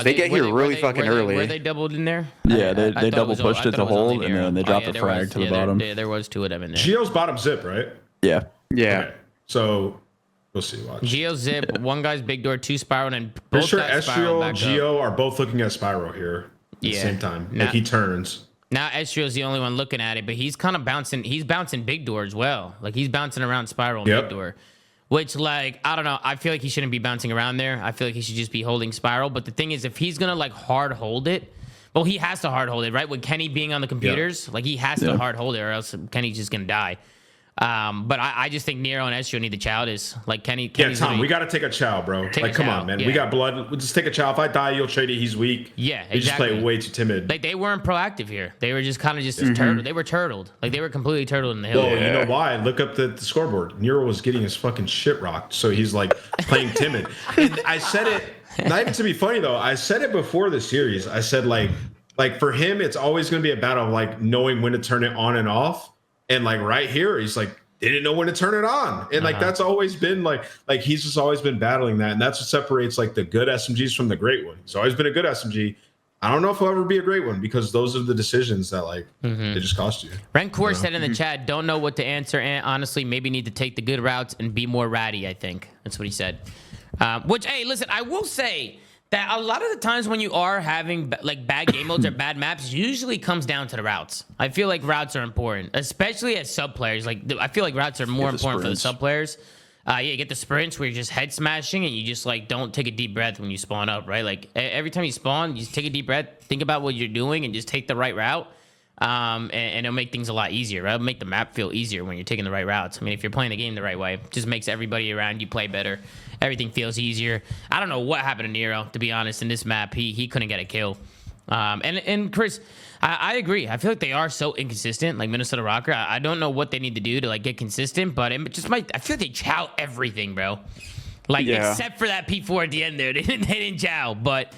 Speaker 3: They get here really fucking early.
Speaker 1: Were they doubled in there?
Speaker 4: Yeah, they double pushed it to hold, and then they dropped the frag to the bottom.
Speaker 1: There was two of them in there.
Speaker 2: Geo's bottom zip, right?
Speaker 4: Yeah.
Speaker 3: Yeah.
Speaker 2: Okay. So we'll see. Watch.
Speaker 1: Geo zip, one guy's big door, two Spiral, and
Speaker 2: For
Speaker 1: both
Speaker 2: sure,
Speaker 1: guys Spiral
Speaker 2: Estriel,
Speaker 1: back
Speaker 2: Geo are both looking at Spiral here at the same time. Like he turns.
Speaker 1: Now Estriel's the only one looking at it, but he's kind of bouncing. He's bouncing big door as well. Like he's bouncing around Spiral and big door. Which, like, I don't know. I feel like he shouldn't be bouncing around there. I feel like he should just be holding Spiral. But the thing is, if he's going to, like, hard hold it, well, he has to hard hold it, right? With Kenny being on the computers, like, he has to hard hold it or else Kenny's just going to die. But I just think Nero and Estrio need to chow this. Like, Kenny's
Speaker 2: Tom, we got to take a chow, bro. Like, come on, man. We got blood. We'll just take a chow. If I die, you'll trade it. He's weak.
Speaker 1: Yeah, exactly.
Speaker 2: They just play way too timid.
Speaker 1: Like, they weren't proactive here. They were just kind of just turtled. They were turtled. Like, they were completely turtled in the hill.
Speaker 2: Well, you know why? Look up the scoreboard. Nero was getting his fucking shit rocked, so he's, like, playing timid. And I said it, not even to be funny, though. I said it before the series. I said, like for him, it's always going to be a battle of, like, knowing when to turn it on and off. And, like, right here, he's, like, didn't know when to turn it on. And like that's always been like he's just always been battling that. And that's what separates like the good SMGs from the great one. He's always been a good SMG. I don't know if he'll ever be a great one because those are the decisions that like they just cost you.
Speaker 1: ROKKR said in the chat, don't know what to answer, and honestly, maybe need to take the good routes and be more ratty, I think. That's what he said. Which, hey, listen, I will say that a lot of the times when you are having like bad game modes or bad maps, usually comes down to the routes. I feel like routes are important, especially as sub players. Like I feel like routes are more important for the sub players. You get the sprints where you're just head smashing and you just like don't take a deep breath when you spawn up, right? Like every time you spawn, you just take a deep breath, think about what you're doing, and just take the right route. And it'll make things a lot easier, right? It'll make the map feel easier when you're taking the right routes. I mean, if you're playing the game the right way, it just makes everybody around you play better. Everything feels easier. I don't know what happened to Nero, to be honest, in this map. He couldn't get a kill. And Chris, I agree. I feel like they are so inconsistent, like Minnesota ROKKR. I don't know what they need to do to like get consistent, but it just might. I feel like they chow everything, bro. Like except for that P4 at the end there, they didn't chow, but.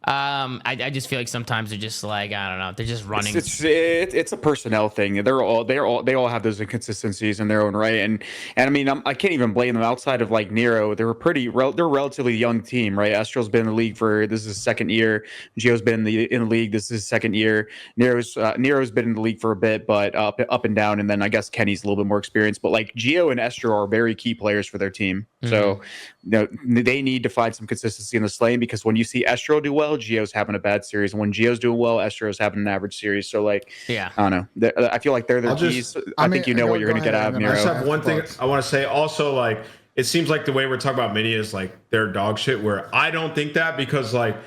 Speaker 1: I just feel like sometimes they're just like, I don't know, they're just running.
Speaker 3: It's a personnel thing. They all have those inconsistencies in their own right, and I mean I can't even blame them outside of like Nero. They're a relatively young team, right? Astral's been in the league this is his second year. Geo's been in the league. This is his second year. Nero's been in the league for a bit, but up and down. And then I guess Kenny's a little bit more experienced. But like Geo and Estro are very key players for their team. So they need to find some consistency in this lane because when you see Estro do well, Geo's having a bad series, and when Geo's doing well, Estro's having an average series. So like, I don't know. I feel like they're the keys. I think you know what you're going to get out of Nero.
Speaker 2: I just have one thing I want to say. Also, like, it seems like the way we're talking about Mini is like they're dog shit. Where I don't think that because like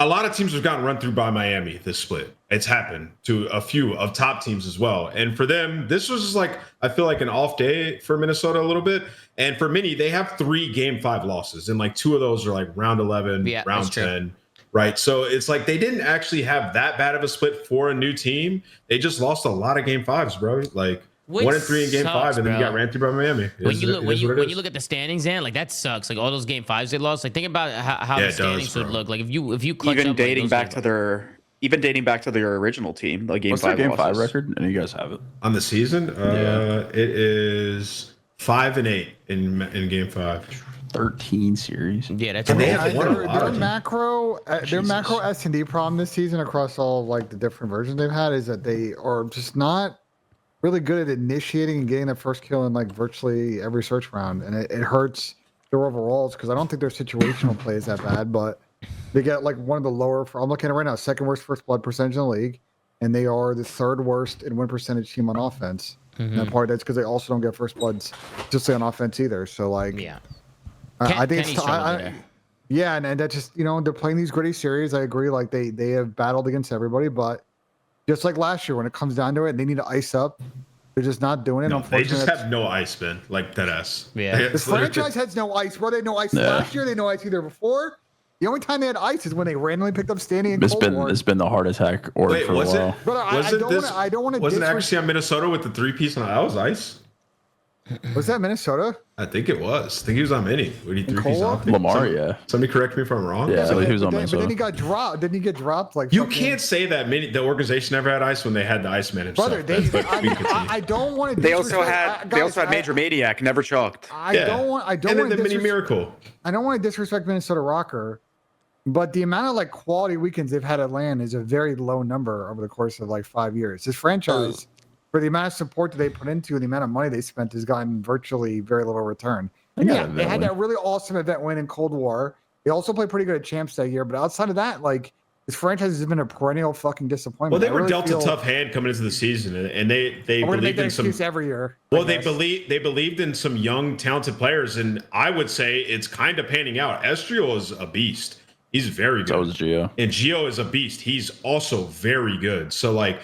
Speaker 2: a lot of teams have gotten run through by Miami this split. It's happened to a few of top teams as well. And for them, this was just like, I feel like an off day for Minnesota a little bit. And for Mini, they have 3 Game 5 losses. And like 2 of those are like round 11, round 10. Right. So it's like they didn't actually have that bad of a split for a new team. They just lost a lot of Game 5s, bro. Like 1-3 in Game 5, and then you got ran through by Miami.
Speaker 1: When you look at the standings, and like that sucks. Like all those Game 5s they lost. Like think about how the standings would look. Like if you clutch
Speaker 3: even
Speaker 1: up,
Speaker 3: dating back to their original team, like Game 5.
Speaker 4: What's their Game 5 record? And you guys have it
Speaker 2: on the season. It is 5-8 in Game 5.
Speaker 4: 13 series.
Speaker 1: Yeah, that's
Speaker 5: their macro S&D problem this season across all like the different versions they've had is that they are just not really good at initiating and getting that first kill in like virtually every search round, and it hurts their overalls because I don't think their situational play is that bad, but they get like one of the lower. I'm looking at it right now, second worst first blood percentage in the league, and they are the 3rd worst in win percentage team on offense. And part of that's because they also don't get first bloods just on offense either. So like, I think it's and that just they're playing these gritty series. I agree. Like they have battled against everybody, but just like last year, when it comes down to it, they need to ice up. They're just not doing it.
Speaker 2: No, they just have no ice, man. Like that ass.
Speaker 1: Yeah.
Speaker 5: This franchise has no ice, bro. They had no ice last year. They had no ice either before. The only time they had ice is when they randomly picked up Standing and Cold War.
Speaker 4: It's been the heart attack org
Speaker 2: Wait,
Speaker 4: for a
Speaker 2: was
Speaker 4: while.
Speaker 2: it?
Speaker 5: But I don't want to.
Speaker 2: Wasn't actually on Minnesota with the 3-piece on that was ice?
Speaker 5: Was that Minnesota?
Speaker 2: I think it was. I think he was on Mini. When he 3-piece
Speaker 5: Cole?
Speaker 2: on.
Speaker 4: Lamar, yeah.
Speaker 2: Somebody correct me if I'm wrong.
Speaker 4: Yeah, he was on
Speaker 5: but
Speaker 4: Minnesota.
Speaker 5: then he got dropped. Didn't he get dropped? Like
Speaker 2: You
Speaker 5: fucking-
Speaker 2: can't say that the organization never had ice when they had the Iceman himself.
Speaker 5: Brother,
Speaker 2: I
Speaker 5: I don't want to.
Speaker 3: They also had Major Maniac, never chalked.
Speaker 5: I don't want. I don't
Speaker 2: and
Speaker 5: want
Speaker 2: then
Speaker 5: to
Speaker 2: the Mini Miracle.
Speaker 5: I don't want to disrespect Minnesota ROKKR, but the amount of like quality weekends they've had at LAN is a very low number over the course of like 5 years. This franchise, for the amount of support that they put into and the amount of money they spent, has gotten virtually very little return. And yeah, they had that really awesome event win in Cold War. They also played pretty good at Champs that year, but outside of that, like this franchise has been a perennial fucking disappointment.
Speaker 2: Well, they were dealt a tough hand coming into the season, and they believed in some
Speaker 5: every year.
Speaker 2: Well, they believed in some young, talented players, and I would say it's kind of panning out. Estriel is a beast. He's very good.
Speaker 4: So is Gio.
Speaker 2: And Gio is a beast. He's also very good. So, like,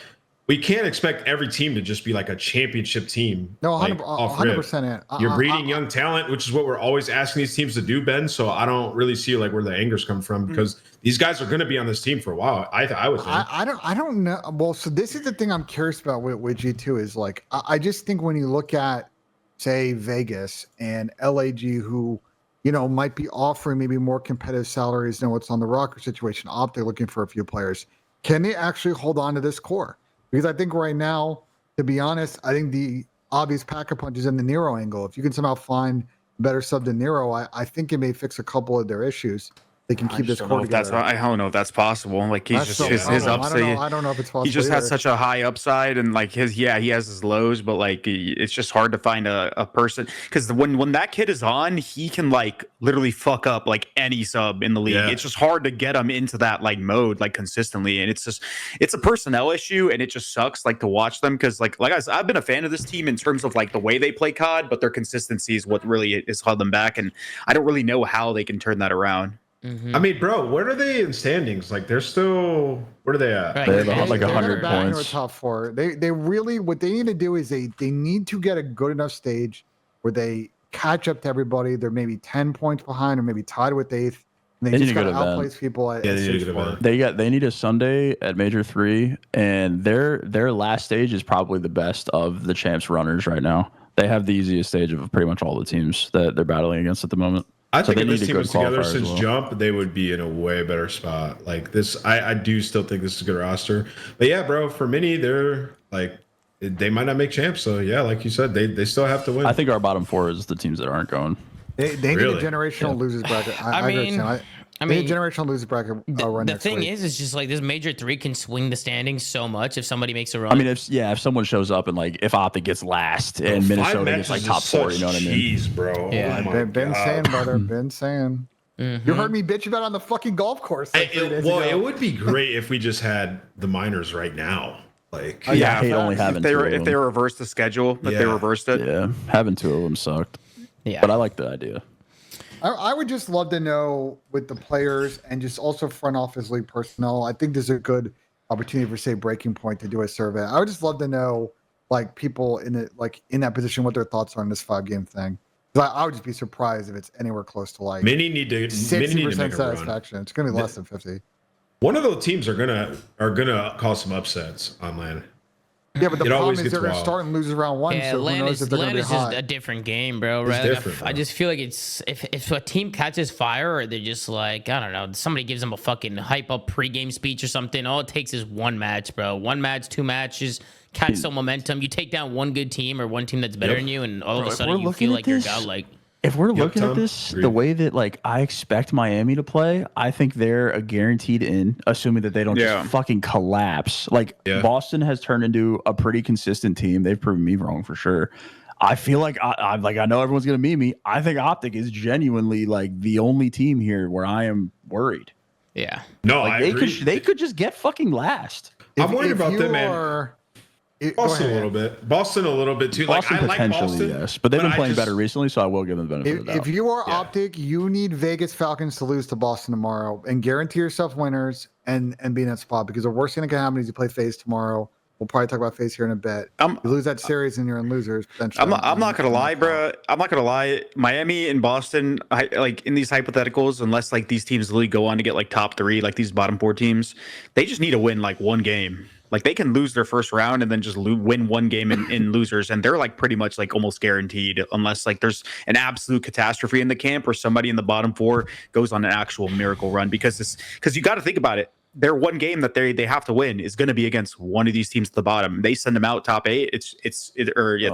Speaker 2: we can't expect every team to just be like a championship team.
Speaker 5: No,
Speaker 2: like,
Speaker 5: 100%.
Speaker 2: You're breeding young talent, which is what we're always asking these teams to do, Ben. So I don't really see like where the anger's come from because these guys are going to be on this team for a while. I would think.
Speaker 5: I don't know. Well, so this is the thing I'm curious about with G2 is like I just think when you look at say Vegas and LAG, who might be offering maybe more competitive salaries than what's on the ROKKR situation. They're looking for a few players. Can they actually hold on to this core? Because I think right now, to be honest, I think the obvious pack-a-punch is in the Nero angle. If you can somehow find a better sub than Nero, I think it may fix a couple of their issues. They can keep this core together.
Speaker 3: I don't know if that's possible. Like he's just his upside.
Speaker 5: I don't know if it's possible.
Speaker 3: He just has such a high upside, and like he has his lows, but like it's just hard to find a person because when that kid is on, he can like literally fuck up like any sub in the league. Yeah. It's just hard to get him into that like mode like consistently, and it's a personnel issue, and it just sucks like to watch them because like I said, I've been a fan of this team in terms of like the way they play COD, but their consistency is what really has held them back, and I don't really know how they can turn that around.
Speaker 1: Mm-hmm.
Speaker 2: I mean, bro, where are they in standings? Like, they're still. Where are they at?
Speaker 4: Right. They have like 100 points.
Speaker 5: Top four. They really what they need to do is they need to get a good enough stage where they catch up to everybody. They're maybe 10 points behind or maybe tied with eighth. And they just got to outplace people at stage 4.
Speaker 4: They need a Sunday at Major 3, and their last stage is probably the best of the champs runners right now. They have the easiest stage of pretty much all the teams that they're battling against at the moment.
Speaker 2: I think if this team was together since jump, they would be in a way better spot. Like this, I do still think this is a good roster. But yeah, bro, for Mini, they're like they might not make champs. So yeah, like you said, they still have to win.
Speaker 4: I think our bottom 4 is the teams that aren't going.
Speaker 5: They need a generational losers bracket. I mean, generational losers bracket.
Speaker 1: The thing is just like this Major 3 can swing the standings so much if somebody makes a run.
Speaker 4: I mean, if someone shows up and like if Optic gets last and Minnesota gets like top 4, you know what I mean?
Speaker 2: Jeez, bro.
Speaker 1: Yeah,
Speaker 5: been saying, brother. Been saying. Mm-hmm. You heard me bitch about it on the fucking golf course. Like
Speaker 2: it would be great if we just had the minors right now. Like,
Speaker 4: I hate only having
Speaker 3: if they reversed the schedule, if they reversed it.
Speaker 4: Yeah, having 2 of them sucked.
Speaker 1: Yeah,
Speaker 4: but I like the idea.
Speaker 5: I would just love to know with the players and just also front office league personnel. I think there's a good opportunity for say Breaking Point to do a survey. I would just love to know like people in that position what their thoughts are on this 5-game thing. I would just be surprised if it's anywhere close to like 60% satisfaction. It's going to be less than 50.
Speaker 2: One of those teams are gonna cause some upsets on LAN.
Speaker 5: Yeah, but the problem is they're going to start and lose round 1.
Speaker 1: Yeah,
Speaker 5: so
Speaker 1: LAN
Speaker 5: is
Speaker 1: just a different game, bro. Right? I just feel like it's if a team catches fire or they're just like, I don't know, somebody gives them a fucking hype up pregame speech or something. All it takes is one match, bro. 1 match, 2 matches, catch some momentum. You take down one good team or one team that's better than you, and all of a sudden you feel like you're godlike.
Speaker 4: If we're looking at this the way that like I expect Miami to play, I think they're a guaranteed in, assuming that they don't just fucking collapse. Like Boston has turned into a pretty consistent team. They've proven me wrong for sure. I feel like I know everyone's gonna meme me. I think Optic is genuinely like the only team here where I am worried.
Speaker 1: Yeah.
Speaker 2: No,
Speaker 4: like,
Speaker 2: I agree.
Speaker 4: They could just get fucking last.
Speaker 2: I'm worried about them, man. Boston a little bit too.
Speaker 4: Boston
Speaker 2: like,
Speaker 4: potentially,
Speaker 2: I like Boston,
Speaker 4: yes, but they've been playing better recently, so I will give them the benefit of the doubt.
Speaker 5: If you are Optic, you need Vegas Falcons to lose to Boston tomorrow and guarantee yourself winners and be in that spot because the worst thing that can happen is you play FaZe tomorrow. We'll probably talk about FaZe here in a bit. You lose that series and you're in losers potentially.
Speaker 3: I'm not gonna lie, bro. I'm not gonna lie. Miami and Boston, like in these hypotheticals, unless like these teams really go on to get like top 3, like these bottom 4 teams, they just need to win like one game. Like they can lose their first round and then just win one game in losers, and they're like pretty much like almost guaranteed, unless like there's an absolute catastrophe in the camp or somebody in the bottom 4 goes on an actual miracle run. Because you got to think about it. Their one game that they have to win is going to be against one of these teams at the bottom. They send them out top 8.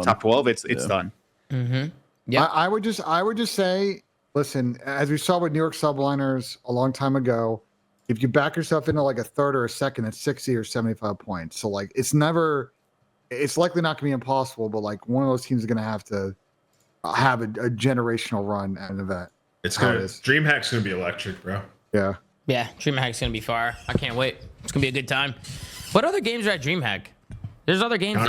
Speaker 3: Top 12. It's done.
Speaker 1: Mm-hmm. Yeah.
Speaker 5: I would just say, listen, as we saw with New York Subliners a long time ago, if you back yourself into like a third or a second, it's 60 or 75 points. So like it's likely not gonna be impossible, but like one of those teams is gonna have to have a generational run at an event.
Speaker 2: It's gonna DreamHack's gonna be electric, bro.
Speaker 5: Yeah.
Speaker 1: Yeah, DreamHack's gonna be fire. I can't wait. It's gonna be a good time. What other games are at DreamHack? There's other games.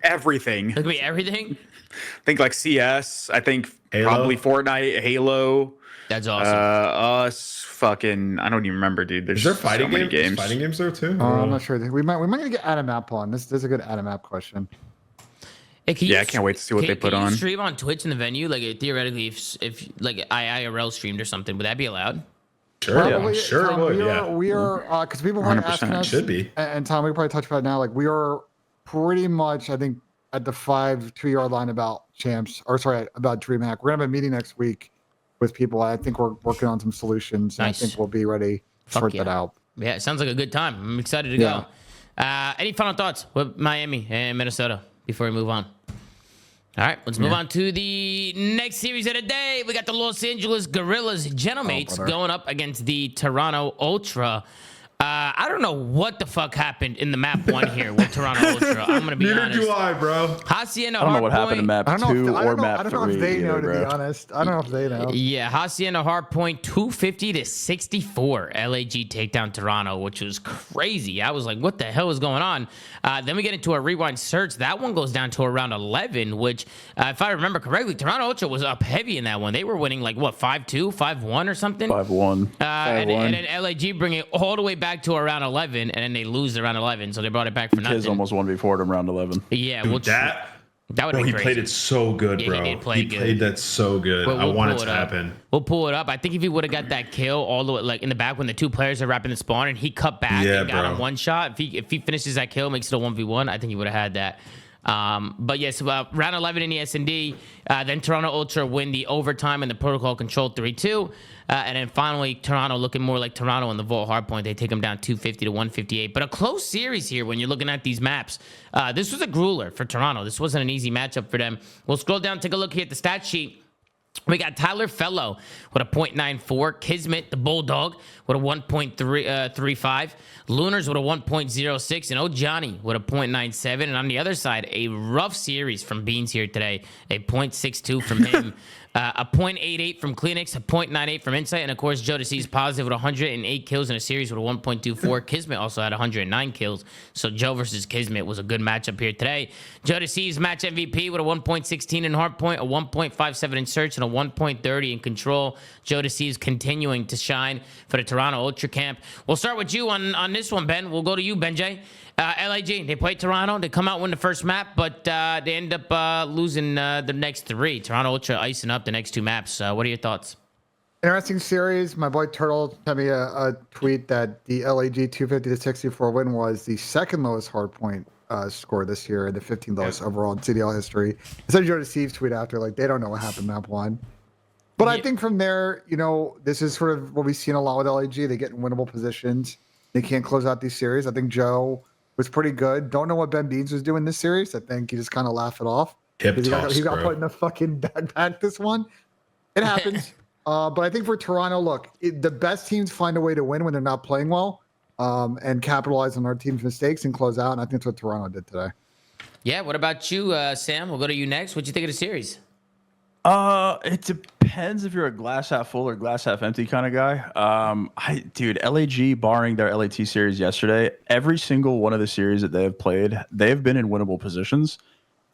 Speaker 3: Everything.
Speaker 1: It could be everything.
Speaker 3: I think like CS. I think
Speaker 2: Halo.
Speaker 3: Probably Fortnite, Halo.
Speaker 1: That's awesome.
Speaker 3: Us fucking. I don't even remember, dude.
Speaker 2: Is there fighting games? Fighting games there too?
Speaker 5: I'm not sure. We might get Adam App on. This is a good Adam App question.
Speaker 1: Hey,
Speaker 3: I can't wait to see what they put on.
Speaker 1: Stream on Twitch in the venue, like theoretically, if like IRL streamed or something, would that be allowed?
Speaker 2: Sure,
Speaker 5: Probably,
Speaker 2: yeah, sure
Speaker 5: Tom,
Speaker 2: it would.
Speaker 5: We are because people are asking us.
Speaker 2: Should be.
Speaker 5: And Tom, we probably touch about it now. Like we are pretty much, I think, at the 2-yard line about about DreamHack. We're gonna have a meeting next week with people. I think we're working on some solutions.
Speaker 1: Nice.
Speaker 5: And I think we'll be ready to sort that out.
Speaker 1: Yeah, it sounds like a good time. I'm excited to go. Any final thoughts with Miami and Minnesota before we move on? All right, let's move on to the next series of the day. We got the Los Angeles Guerrillas Genomates going up against the Toronto Ultra. I don't know what the fuck happened in the map 1 here with Toronto Ultra. I'm going to be honest.
Speaker 2: Neither do I, bro.
Speaker 1: Hacienda
Speaker 4: I don't know what happened in map 2 or map 3.
Speaker 5: I don't know if they know, to be honest. I don't know if they know.
Speaker 1: Yeah, Hacienda Hardpoint 250 to 64. LAG takedown Toronto, which was crazy. I was like, what the hell is going on? Then we get into a rewind search. That one goes down to around 11, which, if I remember correctly, Toronto Ultra was up heavy in that one. They were winning like, what, 5-2, 5-1 or something?
Speaker 4: 5-1.
Speaker 1: And then LAG bring it all the way back to around 11, and then they lose around 11, so they brought it back for nothing.
Speaker 4: Kiz almost won before him around 11.
Speaker 1: Yeah,
Speaker 2: Dude, that would
Speaker 1: be
Speaker 2: he
Speaker 1: crazy.
Speaker 2: played it so good, bro.
Speaker 1: He did play good.
Speaker 2: Played that so good. I want it to happen.
Speaker 1: We'll pull it up. I think if he would have got that kill all the way like in the back when the 2 players are wrapping the spawn and he cut back and got him one shot, if he finishes that kill, makes it a 1v1, I think he would have had that. But yes, round 11 in the S&D, then Toronto Ultra win the overtime and the protocol control 3-2. And then finally, Toronto looking more like Toronto in the Vault Hardpoint. They take them down 250 to 158. But a close series here when you're looking at these maps. This was a grueler for Toronto. This wasn't an easy matchup for them. We'll scroll down, take a look here at the stat sheet. We got Tyler Fellow with a 0.94, Kismet, the Bulldog, with a 1.35, Lunars with a 1.06, and Johnny with a 0.97. And on the other side, a rough series from Beans here today, a 0.62 from him. A 0.88 from Kleenex, a 0.98 from Insight, and of course, Joe DeC's positive with 108 kills in a series with a 1.24. Kismet also had 109 kills, so Joe versus Kismet was a good matchup here today. Joe DeC's match MVP with a 1.16 in Hardpoint, a 1.57 in Search, and a 1.30 in Control. Joe DeC's continuing to shine for the Toronto Ultra Camp. We'll start with you on this one, Ben. We'll go to you, Benjay. LAG, they played Toronto. They come out, win the first map, but they end up losing the next 3. Toronto Ultra icing up the next 2 maps. What are your thoughts?
Speaker 5: Interesting series. My boy Turtle sent me a tweet that the LAG 250 to 64 win was the second lowest hardpoint score this year and the 15th lowest overall in CDL history. I said Joe DeC's tweet after, like, they don't know what happened map 1. But I think from there, this is sort of what we've seen a lot with LAG. They get in winnable positions. They can't close out these series. I think Joe was pretty good. Don't know what Ben Beans was doing this series. I think he just kind of laughed it off.
Speaker 2: He
Speaker 5: got put in a fucking backpack this one. It happens. But I think for Toronto, look, the best teams find a way to win when they're not playing well and capitalize on our team's mistakes and close out. And I think that's what Toronto did today. Yeah.
Speaker 1: What about you, Sam? We'll go to you next. What'd you think of the series?
Speaker 4: It depends if you're a glass half full or glass half empty kind of guy. Dude, LAG barring their LAT series yesterday, every single one of the series that they have played, they've been in winnable positions,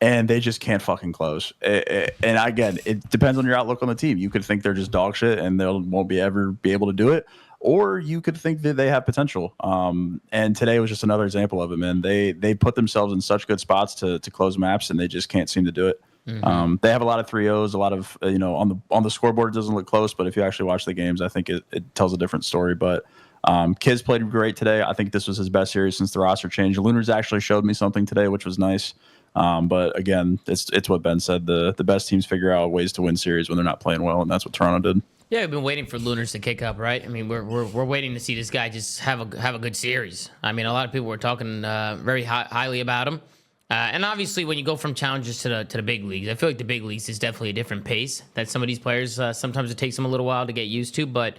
Speaker 4: and they just can't fucking close. And again, it depends on your outlook on the team. You could think they're just dog shit and they won't ever be able to do it, or you could think that they have potential. And today was just another example of it, man. They put themselves in such good spots to close maps, and they just can't seem to do it. They have a lot of 3-0s, a lot of on the scoreboard it doesn't look close, but if you actually watch the games, I think it tells a different story. But Kiz played great today. I think this was his best series since the roster change. Lunars actually showed me something today, which was nice. But again, it's what Ben said. The best teams figure out ways to win series when they're not playing well, and that's what Toronto did.
Speaker 1: Yeah, we've been waiting for Lunars to kick up, right? I mean, we're waiting to see this guy just have a good series. I mean, a lot of people were talking very highly about him, and obviously, when you go from challenges to the big leagues, I feel like the big leagues is definitely a different pace that some of these players sometimes it takes them a little while to get used to. But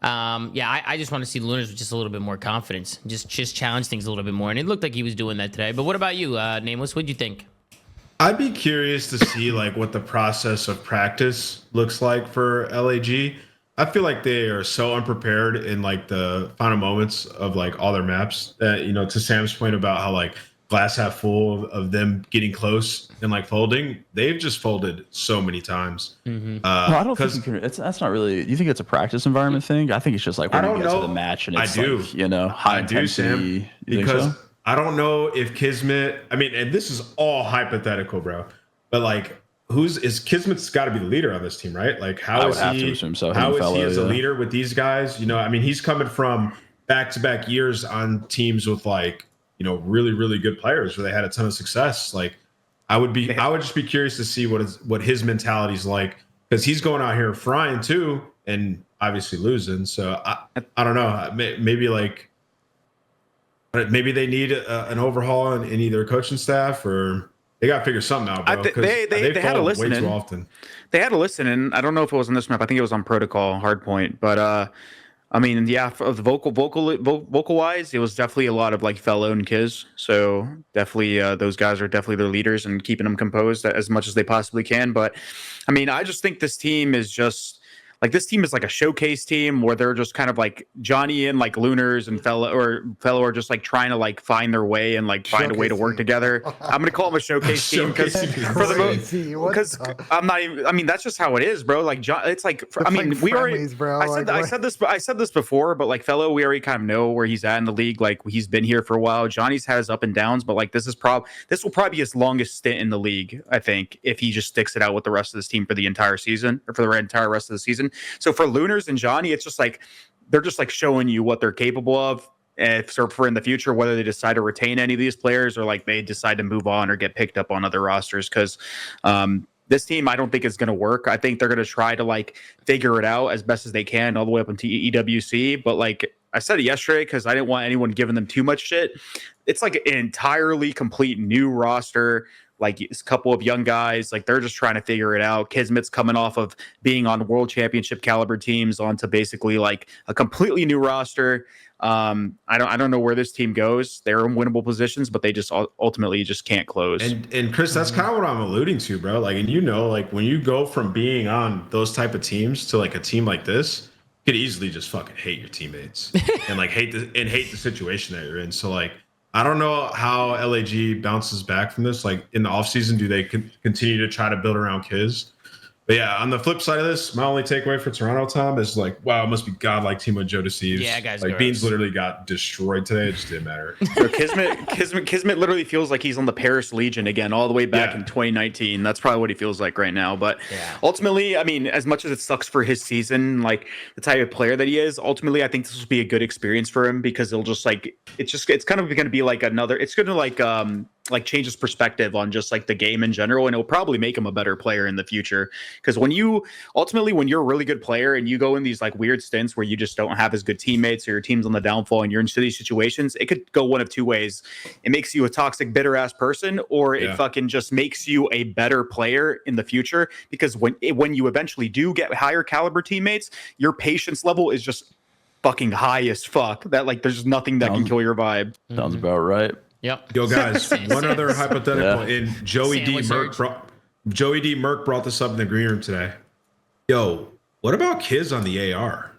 Speaker 1: I just want to see Lunars with just a little bit more confidence, just challenge things a little bit more, and it looked like he was doing that today. But what about you, Nameless? What'd you think?
Speaker 2: I'd be curious to see like what the process of practice looks like for LAG. I feel like they are so unprepared in like the final moments of like all their maps that, to Sam's point about how like glass half full of them getting close and like folding, they've just folded so many times.
Speaker 4: No, I don't think that's not really. You think it's a practice environment thing? I think it's just like when you get to the match and it's high intensity.
Speaker 2: Sam, because I don't know if Kismet. I mean, and this is all hypothetical, bro. But like, Kismet's got to be the leader on this team, right? Like, how is he as a leader with these guys? I mean, he's coming from back-to-back years on teams with like, really, really good players where they had a ton of success. Like, I would just be curious to see what his mentality's like, because he's going out here frying too, and obviously losing. So I don't know. Maybe they need an overhaul in either coaching staff, or they got to figure something out, bro.
Speaker 3: They had to listen
Speaker 2: way
Speaker 3: in.
Speaker 2: Too often.
Speaker 3: They had to listen, and I don't know if it was on this map. I think it was on Protocol Hardpoint. But I mean, yeah, of the vocal wise, it was definitely a lot of like Fellow and Kiz. So definitely, those guys are definitely their leaders and keeping them composed as much as they possibly can. But I mean, I just think this team is just. Like, this team is like a showcase team where they're just kind of like Johnny and like Lunars and Fellow are just like trying to like find their way and like find a way to work together. I'm gonna call them a showcase team because I'm not even. I mean, that's just how it is, bro. Like it's like I mean, we already. I said this before, but like Fellow, we already kind of know where he's at in the league. Like, he's been here for a while. Johnny's had his up and downs, but like this will probably be his longest stint in the league. I think if he just sticks it out with the rest of this team for the entire season or for the entire rest of the season. So for Lunars and Johnny, it's just like they're just like showing you what they're capable of. For in the future, whether they decide to retain any of these players or like they decide to move on or get picked up on other rosters, because this team I don't think is going to work. I think they're going to try to like figure it out as best as they can all the way up into EWC. But like I said it yesterday, because I didn't want anyone giving them too much shit. It's like an entirely complete new roster. Like, it's a couple of young guys, like they're just trying to figure it out. Kismet's coming off of being on world championship caliber teams onto basically like a completely new roster. I don't know where this team goes. They're in winnable positions, but they just ultimately just can't close.
Speaker 2: And Chris, that's kind of what I'm alluding to, bro. Like, and like when you go from being on those type of teams to like a team like this, you could easily just fucking hate your teammates and like hate the situation that you're in. So like, I don't know how LAG bounces back from this. Like, in the offseason, do they continue to try to build around Kiz? But yeah, on the flip side of this, my only takeaway for Toronto, Tom, is like, wow, it must be godlike team with Joe Deceives.
Speaker 1: Yeah, guys,
Speaker 2: like, Beans literally got destroyed today. It just didn't matter.
Speaker 3: So Kismet literally feels like he's on the Paris Legion again, all the way back in 2019. That's probably what he feels like right now. But ultimately, I mean, as much as it sucks for his season, like the type of player that he is, ultimately, I think this will be a good experience for him, because it'll just like it's kind of going to be like it's going to like change his perspective on just like the game in general, and it'll probably make him a better player in the future. Because when you're a really good player and you go in these like weird stints where you just don't have as good teammates or your team's on the downfall and you're into these situations, it could go one of two ways. It makes you a toxic, bitter ass person, or it fucking just makes you a better player in the future. Because when you eventually do get higher caliber teammates, your patience level is just fucking high as fuck. That like there's nothing that can kill your vibe.
Speaker 4: Sounds about right.
Speaker 1: Yep.
Speaker 2: Yo, guys, one other hypothetical. In Joey D. Merck brought this up in the green room today. Yo, what about Kiz on the AR?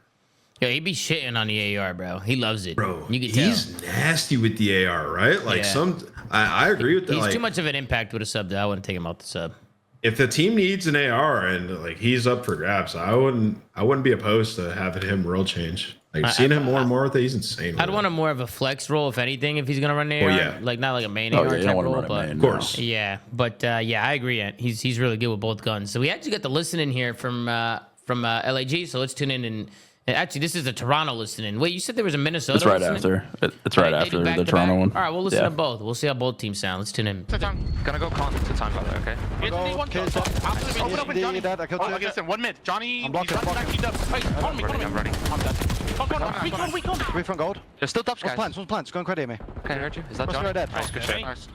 Speaker 1: Yo, he be shitting on the AR, bro. He loves it,
Speaker 2: bro.
Speaker 1: You can tell.
Speaker 2: He's nasty with the AR, right? Like I agree with that.
Speaker 1: He's
Speaker 2: like,
Speaker 1: too much of an impact with a sub. Though I wouldn't take him out the sub.
Speaker 2: if the team needs an AR and like he's up for grabs, I wouldn't be opposed to having him role change. Like seeing him more and more with it, he's insane.
Speaker 1: I'd want him more of a flex role, if anything, if he's gonna run the AR.
Speaker 2: yeah.
Speaker 1: Like not like a main
Speaker 4: Oh,
Speaker 1: AR
Speaker 4: yeah, you
Speaker 1: type
Speaker 4: don't want to
Speaker 1: role,
Speaker 4: run a
Speaker 1: but
Speaker 4: main,
Speaker 2: of course.
Speaker 1: yeah. But yeah, I agree. He's really good with both guns. So we actually got the listening here from LAG. So let's tune in and actually this is the Toronto listening. Wait, you said there was a Minnesota.
Speaker 4: It's right
Speaker 1: listening?
Speaker 4: after. It's right
Speaker 1: They do
Speaker 4: after
Speaker 1: back
Speaker 4: the
Speaker 1: to
Speaker 4: Toronto
Speaker 1: back?
Speaker 4: one.
Speaker 1: All right, we'll listen
Speaker 4: Yeah.
Speaker 1: to both. We'll see how both teams sound. Let's tune in.
Speaker 6: Gonna go con to time, brother, okay?
Speaker 7: Open up with Johnny. Listen, 1 minute. Johnny.
Speaker 6: I'm blocking. I'm ready.
Speaker 7: Three front gold.
Speaker 6: There's still dubs, guys.
Speaker 7: One's plants. Go and credit me.
Speaker 6: Okay, I heard you. Is that
Speaker 7: What's
Speaker 6: Johnny?
Speaker 7: right there?
Speaker 6: Nice, good shit.
Speaker 7: Nice.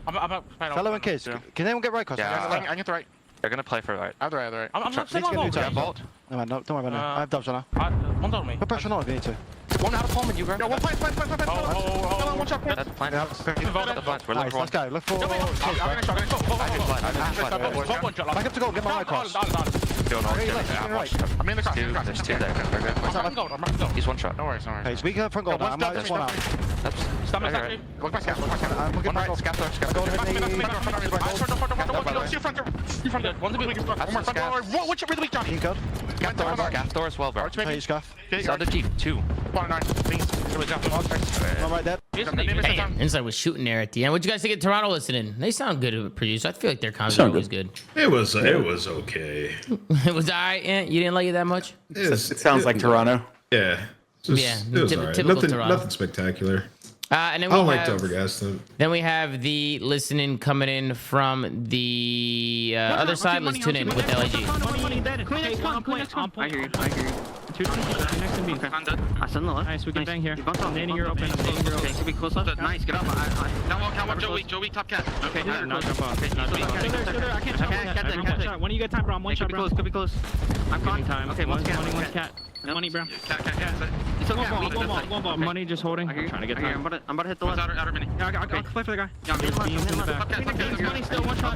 Speaker 7: Fellow and kids. Can anyone get right cross?
Speaker 6: Yeah.
Speaker 7: I can get the right.
Speaker 6: They're gonna play for right.
Speaker 7: I have the right. I'm
Speaker 6: Need
Speaker 7: to get
Speaker 6: Yeah, vault.
Speaker 7: No, man, don't worry about it. I have dubs on her.
Speaker 8: One on me.
Speaker 7: Put pressure on if you need to.
Speaker 6: One out of home and you grab.
Speaker 7: Yo, one plant.
Speaker 8: One shot.
Speaker 6: That's plant.
Speaker 7: Yeah,
Speaker 6: The plant. We're
Speaker 7: nice,
Speaker 6: looking for
Speaker 7: let's
Speaker 6: one.
Speaker 7: go. Look for.
Speaker 6: I did blood.
Speaker 8: One shot.
Speaker 7: Back up to goal. Get my right cross.
Speaker 6: Doing all
Speaker 7: Right, left, right.
Speaker 8: I'm in the cross.
Speaker 6: There's two there. They're good.
Speaker 8: I'm back gold. I'm back gold.
Speaker 6: He's one shot.
Speaker 8: No worries.
Speaker 7: Okay, so we can front goal. I'm like one out.
Speaker 6: That's
Speaker 8: Stop me.
Speaker 6: okay, right.
Speaker 8: Look my scat.
Speaker 7: I'm looking
Speaker 6: One
Speaker 7: back.
Speaker 6: right. Scatter.
Speaker 7: Goal
Speaker 6: Scatter.
Speaker 7: in the.
Speaker 8: One's a big one. What's your really weak, Johnny?
Speaker 7: Team code.
Speaker 6: Scaff door as well, bro.
Speaker 7: Okay, scuff.
Speaker 6: He's on the Jeep. 2.
Speaker 7: I'm right there.
Speaker 1: Damn, Inside was shooting there at the end. What you guys think of Toronto listening? They sound good to produce. I feel like their comms are
Speaker 4: Sound
Speaker 1: always good.
Speaker 2: It was okay.
Speaker 1: It was all right. Yeah, you didn't like it that much.
Speaker 3: It sounds like Toronto.
Speaker 2: Yeah.
Speaker 1: Yeah,
Speaker 2: It was
Speaker 1: typical
Speaker 2: all right.
Speaker 1: Toronto.
Speaker 2: Nothing spectacular.
Speaker 1: And then
Speaker 2: I
Speaker 1: we
Speaker 2: don't like
Speaker 1: have,
Speaker 2: to overgas them.
Speaker 1: Then we have the listening coming in from the other side. Let's tune in with LAG.
Speaker 8: I hear you. Two next to me. I'm dead. I send the left. Nice, we can bang here. Nading your open. Okay, can be close up. Nice, get up. Now Joey, top cat. Okay, not jump off. Okay, not jump off. Still there, I can't catch. When you get time, bro, I'm one shot, bro. Could be close. I'm giving time. Okay, one's cat. Money, bro. Cat. It's okay. One ball. Money just holding. I'm trying to get time. I'm about to hit the left. Outer mini. Yeah, I'll play for the guy. Yeah, money still one shot.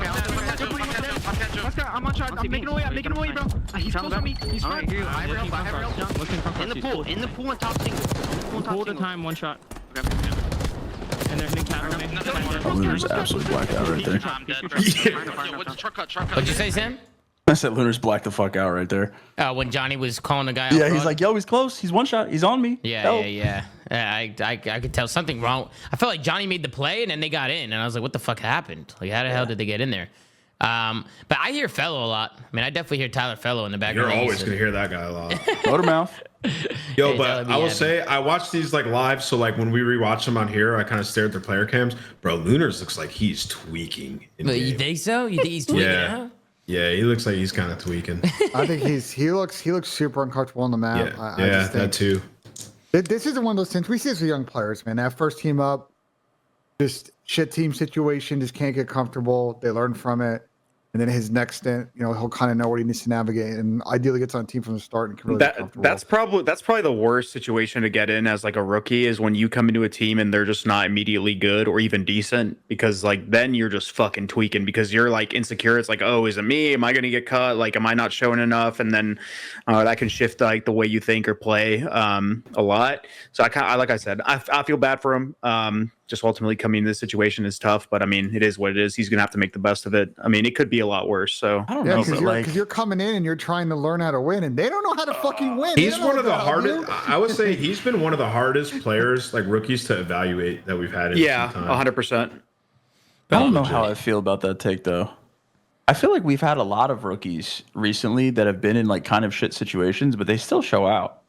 Speaker 8: Let's go. I'm one shot. I'm making away, bro. He's close on me. He's front. In the pool and top single. Pull the time, one shot. And there's Nick cat.
Speaker 4: Lunar's absolutely blacked out right there.
Speaker 8: What's truck cut?
Speaker 1: What'd you say, Sam?
Speaker 4: I said Lunar's blacked the fuck out right there.
Speaker 1: When Johnny was calling the guy out.
Speaker 4: Yeah, he's
Speaker 1: front?
Speaker 4: like, yo, he's close. He's one shot. He's on me.
Speaker 1: Yeah. I could tell something wrong. I felt like Johnny made the play and then they got in, and I was like, what the fuck happened? Like, how the hell did they get in there? But I hear Fellow a lot. I mean, I definitely hear Tyler Fellow in the background.
Speaker 2: You're always gonna hear that guy a lot.
Speaker 4: Motor mouth.
Speaker 2: Yo,
Speaker 1: Hey,
Speaker 2: but I will say I watch these like live, so like when we rewatch them on here, I kind of stare at their player cams. Bro, Lunars looks like he's tweaking.
Speaker 1: But you think so? You think he's tweaking out?
Speaker 2: Yeah, he looks like he's kind of tweaking.
Speaker 5: I think he looks super uncomfortable on the map.
Speaker 2: Yeah,
Speaker 5: I just think
Speaker 2: that too.
Speaker 5: This isn't one of those things we see this with young players, man. That first team up, just shit team situation, just can't get comfortable. They learn from it. And then his next stint, he'll kind of know what he needs to navigate, and ideally gets on team from the start and can really get comfortable.
Speaker 3: That's probably the worst situation to get in as like a rookie is when you come into a team and they're just not immediately good or even decent, because like then you're just fucking tweaking because you're like insecure. It's like, oh, is it me? Am I going to get cut? Like, am I not showing enough? And then that can shift like the way you think or play a lot. So I like I said, I feel bad for him. Just ultimately coming into this situation is tough, but I mean, it is what it is. He's gonna have to make the best of it. I mean, it could be a lot worse. So
Speaker 4: I don't know, but like,
Speaker 5: because you're coming in and you're trying to learn how to win, and they don't know how to fucking win.
Speaker 2: He's one of the hardest. I would say he's been one of the hardest players, like rookies, to evaluate that we've had.
Speaker 3: 100%.
Speaker 4: I don't know how I feel about that take though. I feel like we've had a lot of rookies recently that have been in like kind of shit situations, but they still show out.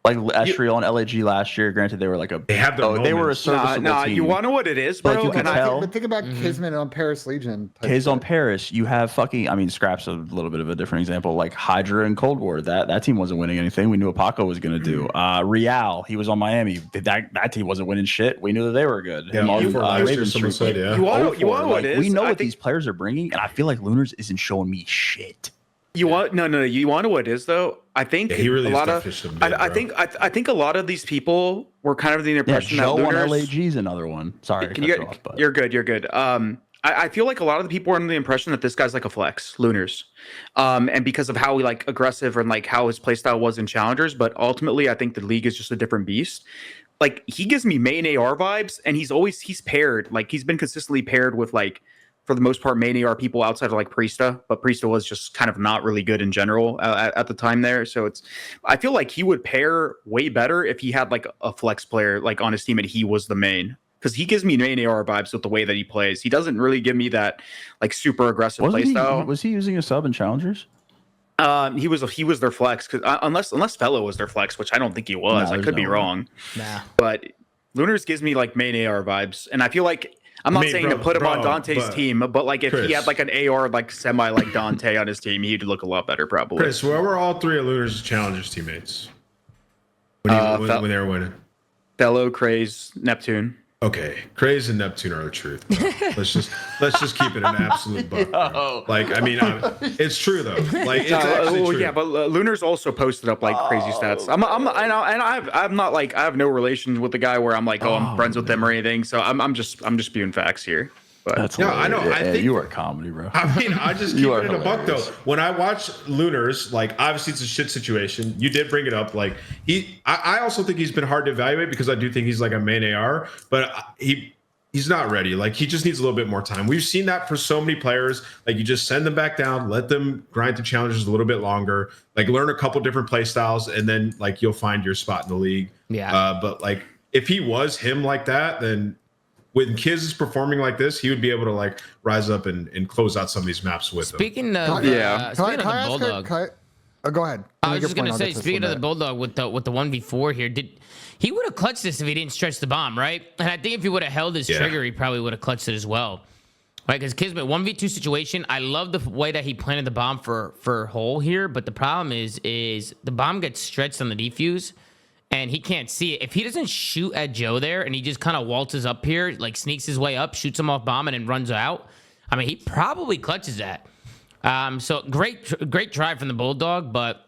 Speaker 4: Like Estriel and LAG last year, granted they were like
Speaker 2: They have their
Speaker 4: they were a
Speaker 2: moments.
Speaker 4: serviceable team.
Speaker 3: You want to know what it is, bro?
Speaker 4: Like, you can tell.
Speaker 5: But think about Kismet on Paris Legion.
Speaker 4: Kiz on Paris, you have fucking. I mean, Scrap's a little bit of a different example. Like Hydra and Cold War, that team wasn't winning anything. We knew what Paco was going to do. Real, he was on Miami. That team wasn't winning shit. We knew that they were good.
Speaker 2: Yeah, someone said, yeah.
Speaker 3: You want to know what it is?
Speaker 4: We know what these players are bringing, and I feel like Lunars isn't showing me shit.
Speaker 3: You want no. You want to know what it is though? I think
Speaker 2: he really
Speaker 3: a lot of.
Speaker 2: is big,
Speaker 3: I think a lot of these people were kind of the impression that
Speaker 4: Joe on
Speaker 3: Lunars.
Speaker 4: LAG is another one. Sorry,
Speaker 3: You're good. You're good. I feel like a lot of the people were under the impression that this guy's like a flex, Lunars, and because of how like aggressive and like how his playstyle was in challengers. But ultimately, I think the league is just a different beast. Like he gives me main AR vibes, and he's paired. Like he's been consistently paired with like for the most part, mainly are people outside of like Priesta, but Priesta was just kind of not really good in general at the time there. So I feel like he would pair way better if he had like a flex player like on his team and he was the main. Because he gives me main AR vibes with the way that he plays. He doesn't really give me that like super aggressive play style.
Speaker 4: Was he using a sub in challengers?
Speaker 3: He was their flex, because unless Fellow was their flex, which I don't think he was. I could be wrong.
Speaker 1: Nah.
Speaker 3: But Lunars gives me like main AR vibes, and I feel like I'm not saying to put him on Dante's team, but like if
Speaker 2: Chris,
Speaker 3: he had like an AR like semi like Dante on his team, he'd look a lot better probably.
Speaker 2: Chris, where were all three of Lunar's challengers teammates when they were winning?
Speaker 3: Fellow, Craze, Neptune.
Speaker 2: Okay, Craze and Neptune are the truth. Bro. let's just keep it an absolute buck. Bro. Like, I mean, it's true though. Like, it's actually true.
Speaker 3: Yeah, but Lunar's also posted up like crazy stats. I have no relation with the guy where I'm like, I'm friends with him or anything. So I'm just spewing facts here. But
Speaker 4: That's
Speaker 2: I know. I think
Speaker 4: you are comedy, bro.
Speaker 2: I mean, I just keep it in a buck though.
Speaker 4: hilarious.
Speaker 2: When I watch Lunars, like obviously it's a shit situation. You did bring it up. Like I also think he's been hard to evaluate because I do think he's like a main AR, but he's not ready. Like he just needs a little bit more time. We've seen that for so many players. Like you just send them back down, let them grind through challenges a little bit longer, like learn a couple different play styles, and then like you'll find your spot in the league.
Speaker 1: Yeah.
Speaker 2: But like if he was him like that, then when Kiz is performing like this, he would be able to like rise up and close out some of these maps with them.
Speaker 1: Speaking of
Speaker 5: Can
Speaker 1: the
Speaker 5: I
Speaker 1: Bulldog,
Speaker 5: go ahead.
Speaker 1: I was just gonna say, speaking of the Bulldog with the 1v4 here, he would have clutched this if he didn't stretch the bomb, right? And I think if he would have held his trigger, he probably would have clutched it as well, right? Because Kismet 1v2 situation, I love the way that he planted the bomb for hole here, but the problem is the bomb gets stretched on the defuse. And he can't see it. If he doesn't shoot at Joe there and he just kind of waltzes up here, like sneaks his way up, shoots him off bomb, and then runs out, I mean, he probably clutches that. So great try from the Bulldog, but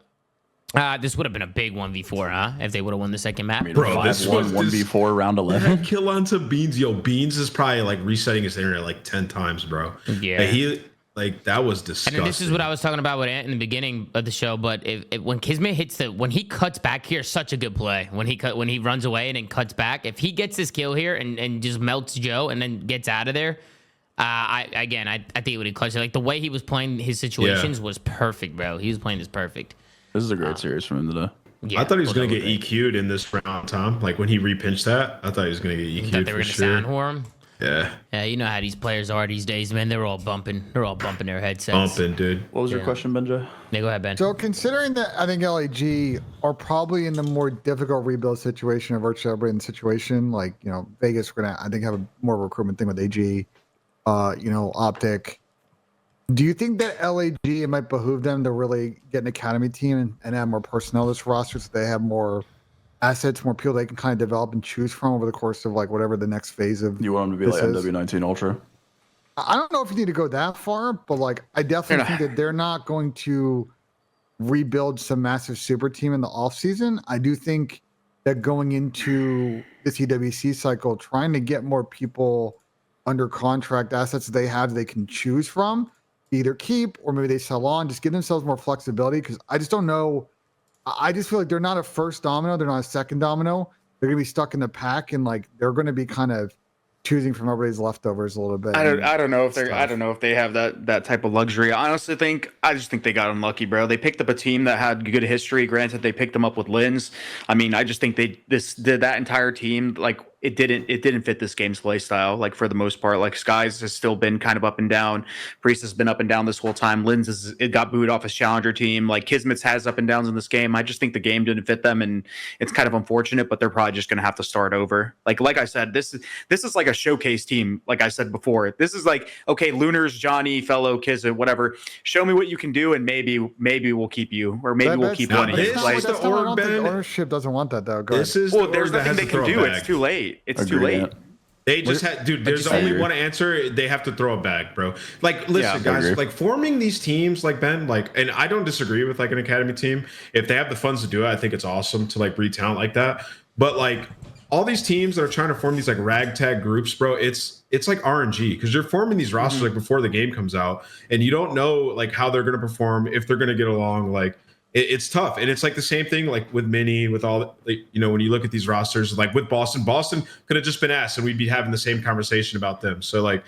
Speaker 1: this would have been a big 1v4, huh? If they would have won the second map.
Speaker 2: Bro, this was
Speaker 4: 1v4 round 11.
Speaker 2: Kill onto Beans. Yo, Beans is probably like resetting his internet like 10 times, bro.
Speaker 1: Yeah.
Speaker 2: Like that was disgusting.
Speaker 1: And this is what I was talking about with Ant in the beginning of the show. But when Kismet hits when he cuts back here, such a good play. When he runs away and then cuts back, if he gets this kill here and just melts Joe and then gets out of there, I think it would have clutched it. Like the way he was playing his situations was perfect, bro. He was playing this perfect.
Speaker 4: This is a great series from him today.
Speaker 1: Yeah,
Speaker 2: I thought he was going to get EQ'd in this round, Tom. Like when he repinched that, I thought he was going to get EQ'd.
Speaker 1: Thought they were going to sound for him.
Speaker 2: Yeah.
Speaker 1: Yeah, you know how these players are these days, man. They're all bumping their headsets.
Speaker 2: Bumping, dude.
Speaker 4: What was your question, Benja?
Speaker 1: Yeah, go ahead, Ben.
Speaker 5: So considering that, I think LAG are probably in the more difficult rebuild situation of virtually everybody in the situation. Like, Vegas, we're going to, I think, have a more recruitment thing with AG, Optic. Do you think that LAG, it might behoove them to really get an academy team and have more personnel this roster so they have more assets, more people they can kind of develop and choose from over the course of like whatever the next phase of
Speaker 4: You want him to be like MW19 Ultra?
Speaker 5: I don't know if you need to go that far, but like I definitely think that they're not going to rebuild some massive super team in the offseason. I do think that going into the CWC cycle, trying to get more people under contract assets they have they can choose from, either keep or maybe they sell on, just give themselves more flexibility, because I just don't know. I just feel like they're not a first domino. They're not a second domino. They're going to be stuck in the pack, and like they're going to be kind of choosing from everybody's leftovers a little bit.
Speaker 3: I don't know if they have that type of luxury. I just think they got unlucky, bro. They picked up a team that had good history. Granted, they picked them up with Lins. I mean, I just think that entire team, like it didn't fit this game's play style. Like for the most part, like Skies has still been kind of up and down. Priest has been up and down this whole time. It got booed off his challenger team. Like Kismet's has up and downs in this game. I just think the game didn't fit them, and it's kind of unfortunate. But they're probably just gonna have to start over. Like I said, this is like a showcase team. Like I said before, this is like, okay, Lunars, Johnny, Fellow, Kismet, whatever. Show me what you can do, and maybe we'll keep you, or maybe we'll keep one of you.
Speaker 2: Like,
Speaker 5: the ownership doesn't want that though.
Speaker 2: This is
Speaker 3: there's nothing they can do. It's too late. It's too late.
Speaker 2: They just had, dude. There's only one answer. They have to throw a bag, bro. Like, listen, guys. Like forming these teams, like Ben, like, and I don't disagree with like an academy team. If they have the funds to do it, I think it's awesome to like breed talent like that. But like all these teams that are trying to form these like ragtag groups, bro, it's like RNG, because you're forming these rosters like before the game comes out, and you don't know like how they're gonna perform, if they're gonna get along. Like it's tough, and it's like the same thing like with Mini, with all like, when you look at these rosters, like with Boston could have just been asked, and we'd be having the same conversation about them. So like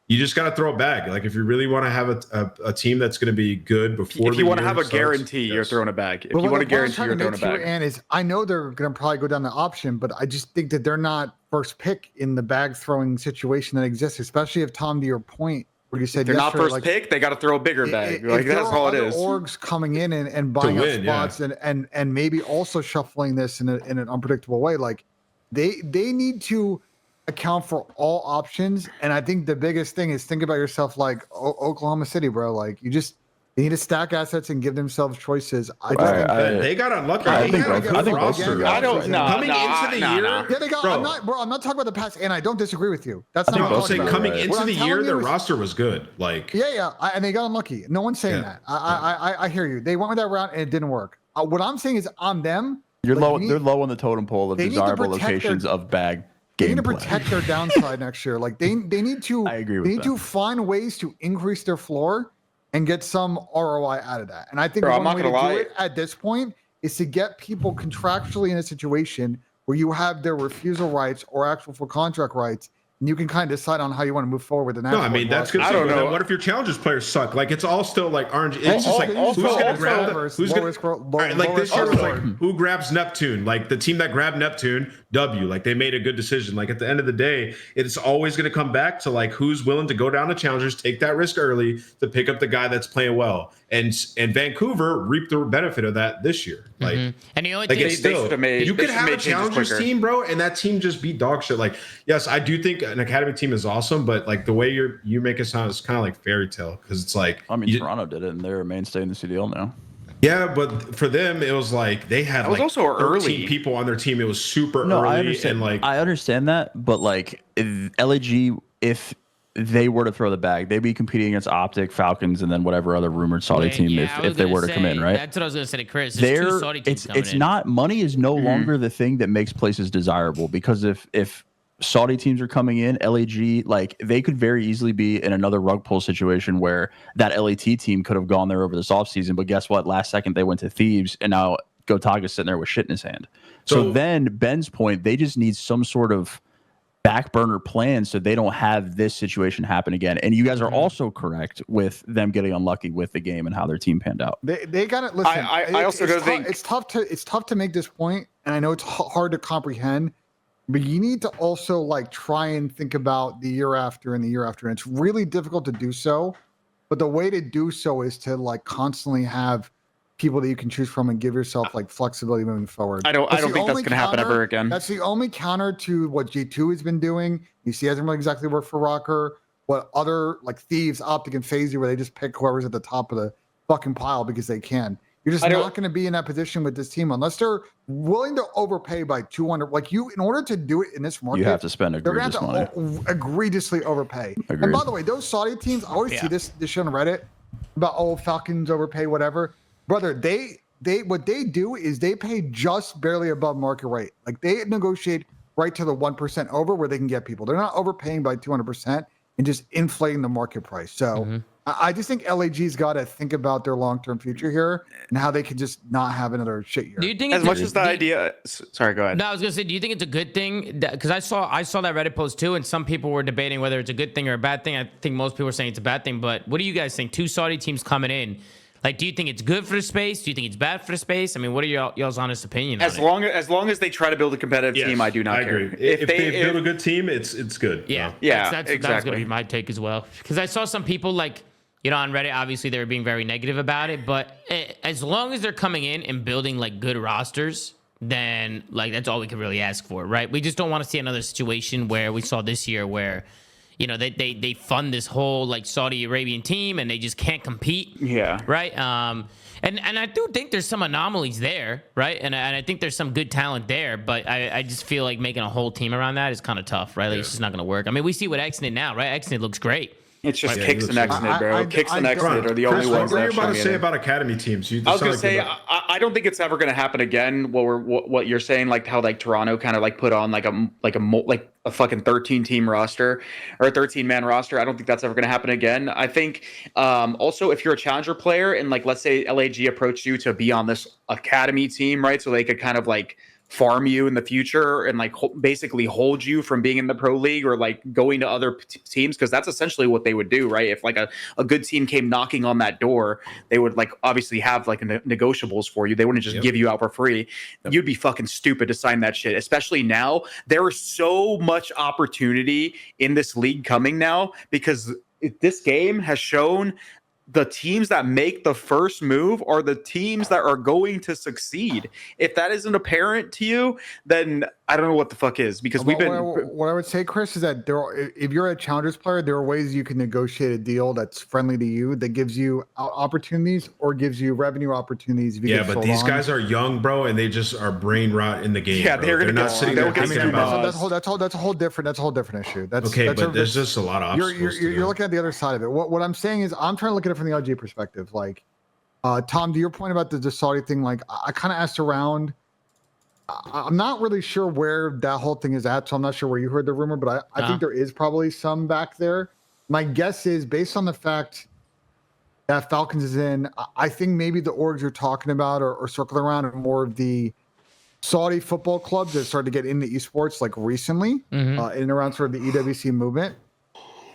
Speaker 2: you just got to throw a bag. Like if you really want to have a team that's going to be good before,
Speaker 3: If you want to have a
Speaker 2: starts,
Speaker 3: guarantee, you're throwing a bag. If you want to guarantee, you're throwing a bag.
Speaker 5: And is I know they're going to probably go down the option, but I just think that they're not first pick in the bag throwing situation that exists, especially if Tom, to your point, where you said
Speaker 3: They're not first pick. They got to throw a bigger bag. Like that's all it is.
Speaker 5: Orgs coming in and buying up spots and maybe also shuffling this in an unpredictable way. Like they need to account for all options. And I think the biggest thing is think about yourself like Oklahoma City, bro. Like they need to stack assets and give themselves choices. I just think
Speaker 2: they got unlucky.
Speaker 4: I think
Speaker 2: roster.
Speaker 3: I don't know.
Speaker 2: Coming into the year,
Speaker 5: yeah, they got.
Speaker 2: bro,
Speaker 5: I'm not talking about the past, and I don't disagree with you. That's not
Speaker 2: I'm
Speaker 5: what I'm
Speaker 2: saying
Speaker 5: talking
Speaker 2: coming
Speaker 5: about.
Speaker 2: into the year, their roster was good. Like
Speaker 5: And they got unlucky. No one's saying that. I hear you. They went with that route and it didn't work. What I'm saying is on them.
Speaker 4: They're low on the totem pole of desirable locations of bag.
Speaker 5: They need to protect their downside next year. Like they need to.
Speaker 4: I agree with
Speaker 5: They need to find ways to increase their floor and get some ROI out of that. And I think one way to do it at this point is to get people contractually in a situation where you have their refusal rights or actual full contract rights, and you can kind of decide on how you want to move forward with the next.
Speaker 2: No, I mean that's good. I don't know. What if your challengers players suck? Like it's all still like orange. It's just like who's gonna grab who's gonna like this year was like who grabs Neptune? Like the team that grabbed Neptune, W. Like they made a good decision. Like at the end of the day, it's always going to come back to like who's willing to go down to challengers, take that risk early to pick up the guy that's playing well. And Vancouver reaped the benefit of that this year. Like
Speaker 1: and the only
Speaker 2: thing you could have a challengers team, bro, and that team just beat dog shit. Like yes, I do think an academy team is awesome, but like the way you make it sound is kind of like fairy tale because it's like
Speaker 4: Toronto did it and they're a mainstay in the CDL now.
Speaker 2: Yeah, but for them it was like they had like
Speaker 3: also
Speaker 2: 13
Speaker 3: early
Speaker 2: people on their team. It was super early.
Speaker 4: I understand.
Speaker 2: And like
Speaker 4: I understand that, but like LAG, if they were to throw the bag, they'd be competing against Optic, Falcons, and then whatever other rumored Saudi team if they were to come in, right?
Speaker 1: That's what I was going to say to Chris. There's two Saudi teams coming in.
Speaker 4: Not money is no longer the thing that makes places desirable because if Saudi teams are coming in, LAG, like they could very easily be in another rug pull situation where that LAT team could have gone there over this offseason, but guess what? Last second they went to Thieves and now Gotaga's sitting there with shit in his hand. So then Ben's point, they just need some sort of back burner plan so they don't have this situation happen again. And you guys are also correct with them getting unlucky with the game and how their team panned out.
Speaker 5: They got it. Listen,
Speaker 3: I also don't think
Speaker 5: it's tough to make this point, and I know it's hard to comprehend, but you need to also like try and think about the year after and the year after. And it's really difficult to do so, but the way to do so is to like constantly have people that you can choose from and give yourself like flexibility moving forward.
Speaker 3: I don't think that's going to happen ever again.
Speaker 5: That's the only counter to what G2 has been doing. You see, it hasn't really exactly worked for ROKKR. What other like Thieves, Optic, and FaZe, where they just pick whoever's at the top of the fucking pile because they can. You're just not going to be in that position with this team unless they're willing to overpay by 200. Like in order to do it in this market,
Speaker 4: you have to spend egregious money.
Speaker 5: Egregiously overpay.
Speaker 4: Agreed.
Speaker 5: And by the way, those Saudi teams, I always see this shit on Reddit about Falcons overpay, whatever. Brother, they what they do is they pay just barely above market rate. Like they negotiate right to the 1% over where they can get people. They're not overpaying by 200% and just inflating the market price. So I just think LAG's got to think about their long-term future here and how they can just not have another shit year.
Speaker 1: Do you think
Speaker 3: as much as the idea? Sorry, go ahead.
Speaker 1: No, I was gonna say, do you think it's a good thing? Because I saw that Reddit post too, and some people were debating whether it's a good thing or a bad thing. I think most people are saying it's a bad thing. But what do you guys think? Two Saudi teams coming in. Like, do you think it's good for the space? Do you think it's bad for the space? I mean, what are y'all's honest opinion on it?
Speaker 3: As long as they try to build a competitive team, I do not care.
Speaker 2: Agree. If they build a good team, it's good.
Speaker 1: Yeah,
Speaker 3: that's exactly.
Speaker 1: That's gonna be my take as well. Because I saw some people like, on Reddit, obviously they were being very negative about it. But as long as they're coming in and building like good rosters, then like that's all we can really ask for, right? We just don't want to see another situation where we saw this year where, they fund this whole like Saudi Arabian team and they just can't compete.
Speaker 3: Yeah.
Speaker 1: Right. And I do think there's some anomalies there, right? And I think there's some good talent there, but I just feel like making a whole team around that is kind of tough, right? Like it's just not going to work. I mean, we see what Exnit now, right? Exnit looks great.
Speaker 3: It's just Kicks and Exnit, bro. Kicks and Exnit are the only ones.
Speaker 2: What are you about to say about academy teams?
Speaker 3: I was going to say, I don't think it's ever going to happen again. What you're saying, like how like Toronto kind of like put on like a fucking 13-team roster or a 13-man roster. I don't think that's ever going to happen again. I think also if you're a challenger player and like let's say LAG approached you to be on this academy team, right? So they could kind of like farm you in the future and like basically hold you from being in the pro league or like going to other teams, because that's essentially what they would do, right? If like a good team came knocking on that door, they would like obviously have like negotiables for you. They wouldn't just give you out for free. You'd be fucking stupid to sign that shit, especially now. There is so much opportunity in this league coming now, because this game has shown the teams that make the first move are the teams that are going to succeed. If that isn't apparent to you, then I don't know what the fuck is, because we've been.
Speaker 5: What I would say, Chris, is that if you're a Challengers player, there are ways you can negotiate a deal that's friendly to you, that gives you opportunities or gives you revenue opportunities.
Speaker 2: Yeah, but these guys are young, bro, and they just are brain rot in the game.
Speaker 3: Yeah,
Speaker 2: they're not sitting there thinking about.
Speaker 5: That's a whole different issue. That's
Speaker 2: okay,
Speaker 5: that's
Speaker 2: but there's just a lot of obstacles.
Speaker 5: You're looking at the other side of it. What I'm saying is, I'm trying to look at it from the LG perspective. Like, Tom, to your point about the Saudi thing, like I kind of asked around. I'm not really sure where that whole thing is at, so I'm not sure where you heard the rumor, but I think there is probably some back there. My guess is, based on the fact that Falcons is in, I think maybe the orgs you're talking about or circling around are more of the Saudi football clubs that started to get into esports like recently, in and around sort of the EWC movement.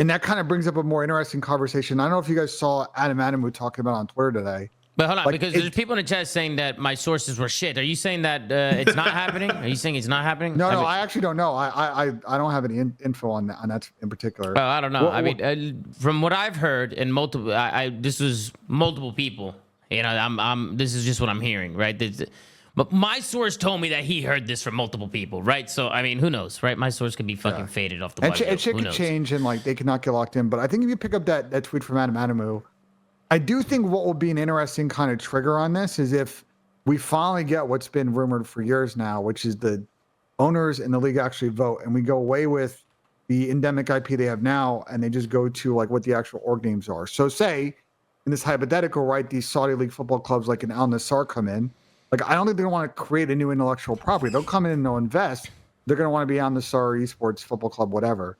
Speaker 5: And that kind of brings up a more interesting conversation. I don't know if you guys saw Adam Adamu talking about on Twitter today.
Speaker 1: But hold on, because there's people in the chat saying that my sources were shit. Are you saying that it's not happening? Are you saying it's not happening?
Speaker 5: No, I actually don't know. I don't have any info on that in particular.
Speaker 1: Oh, I don't know. From what I've heard, and multiple, this was multiple people. You know, this is just what I'm hearing, right? But my source told me that he heard this from multiple people, right? So I mean, who knows, right? My source could be fucking faded off the web.
Speaker 5: And shit could change, and like they could not get locked in. But I think if you pick up that tweet from Adam Adamu, I do think what will be an interesting kind of trigger on this is if we finally get what's been rumored for years now, which is the owners in the league actually vote, and we go away with the endemic IP they have now, and they just go to like what the actual org names are. So say in this hypothetical, right, these Saudi League football clubs like an Al Nassr come in. Like, I don't think they want to create a new intellectual property. They'll come in and they'll invest. They're going to want to be Al Nassr Esports Football Club, whatever.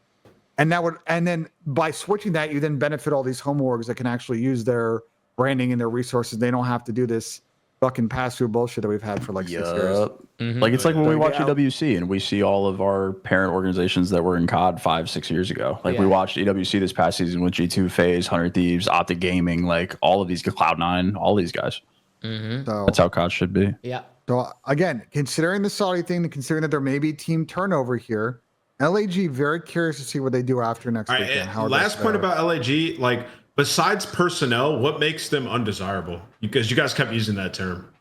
Speaker 5: And then by switching that, you then benefit all these home orgs that can actually use their branding and their resources. They don't have to do this fucking pass-through bullshit that we've had for like 6 years.
Speaker 4: Like, it's like when we watch EWC and we see all of our parent organizations that were in COD 5-6 years ago. Like, we watched EWC this past season with G2, FaZe, 100 Thieves, Optic Gaming, like all of these, Cloud9, all these guys. So that's how COD should be.
Speaker 1: Yeah.
Speaker 5: So again, considering the Saudi thing, and considering that there may be team turnover here, LAG, very curious to see what they do after next weekend.
Speaker 2: Last point about LAG, like, besides personnel, what makes them undesirable? Because you guys kept using that term.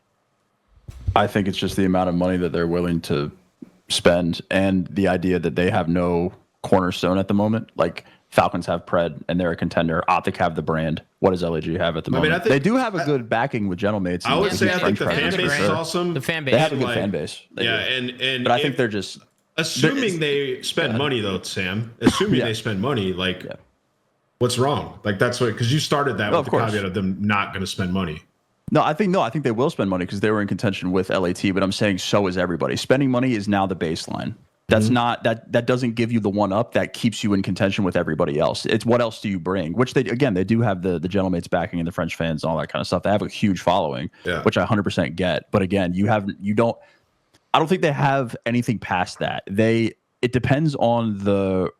Speaker 4: I think it's just the amount of money that they're willing to spend, and the idea that they have no cornerstone at the moment. Like, Falcons have Pred, and they're a contender. Optic have the brand. What does LAG have at the moment? I think, they do have a good backing with Gentlemates.
Speaker 2: I would say I think the fan base is awesome.
Speaker 1: The fan base.
Speaker 4: They have a good fan base. But I think they're just...
Speaker 2: Assuming they spend money, though, Sam. Assuming they spend money, like, what's wrong? Like, that's what, because you started that with the caveat of them not going to spend money.
Speaker 4: No, I think they will spend money because they were in contention with LAT, but I'm saying so is everybody. Spending money is now the baseline. That's not that doesn't give you the one up that keeps you in contention with everybody else. It's what else do you bring? Which they do have the Gentlemates backing and the French fans and all that kind of stuff. They have a huge following, which I 100% get. But again, I don't think they have anything past that. It depends on the,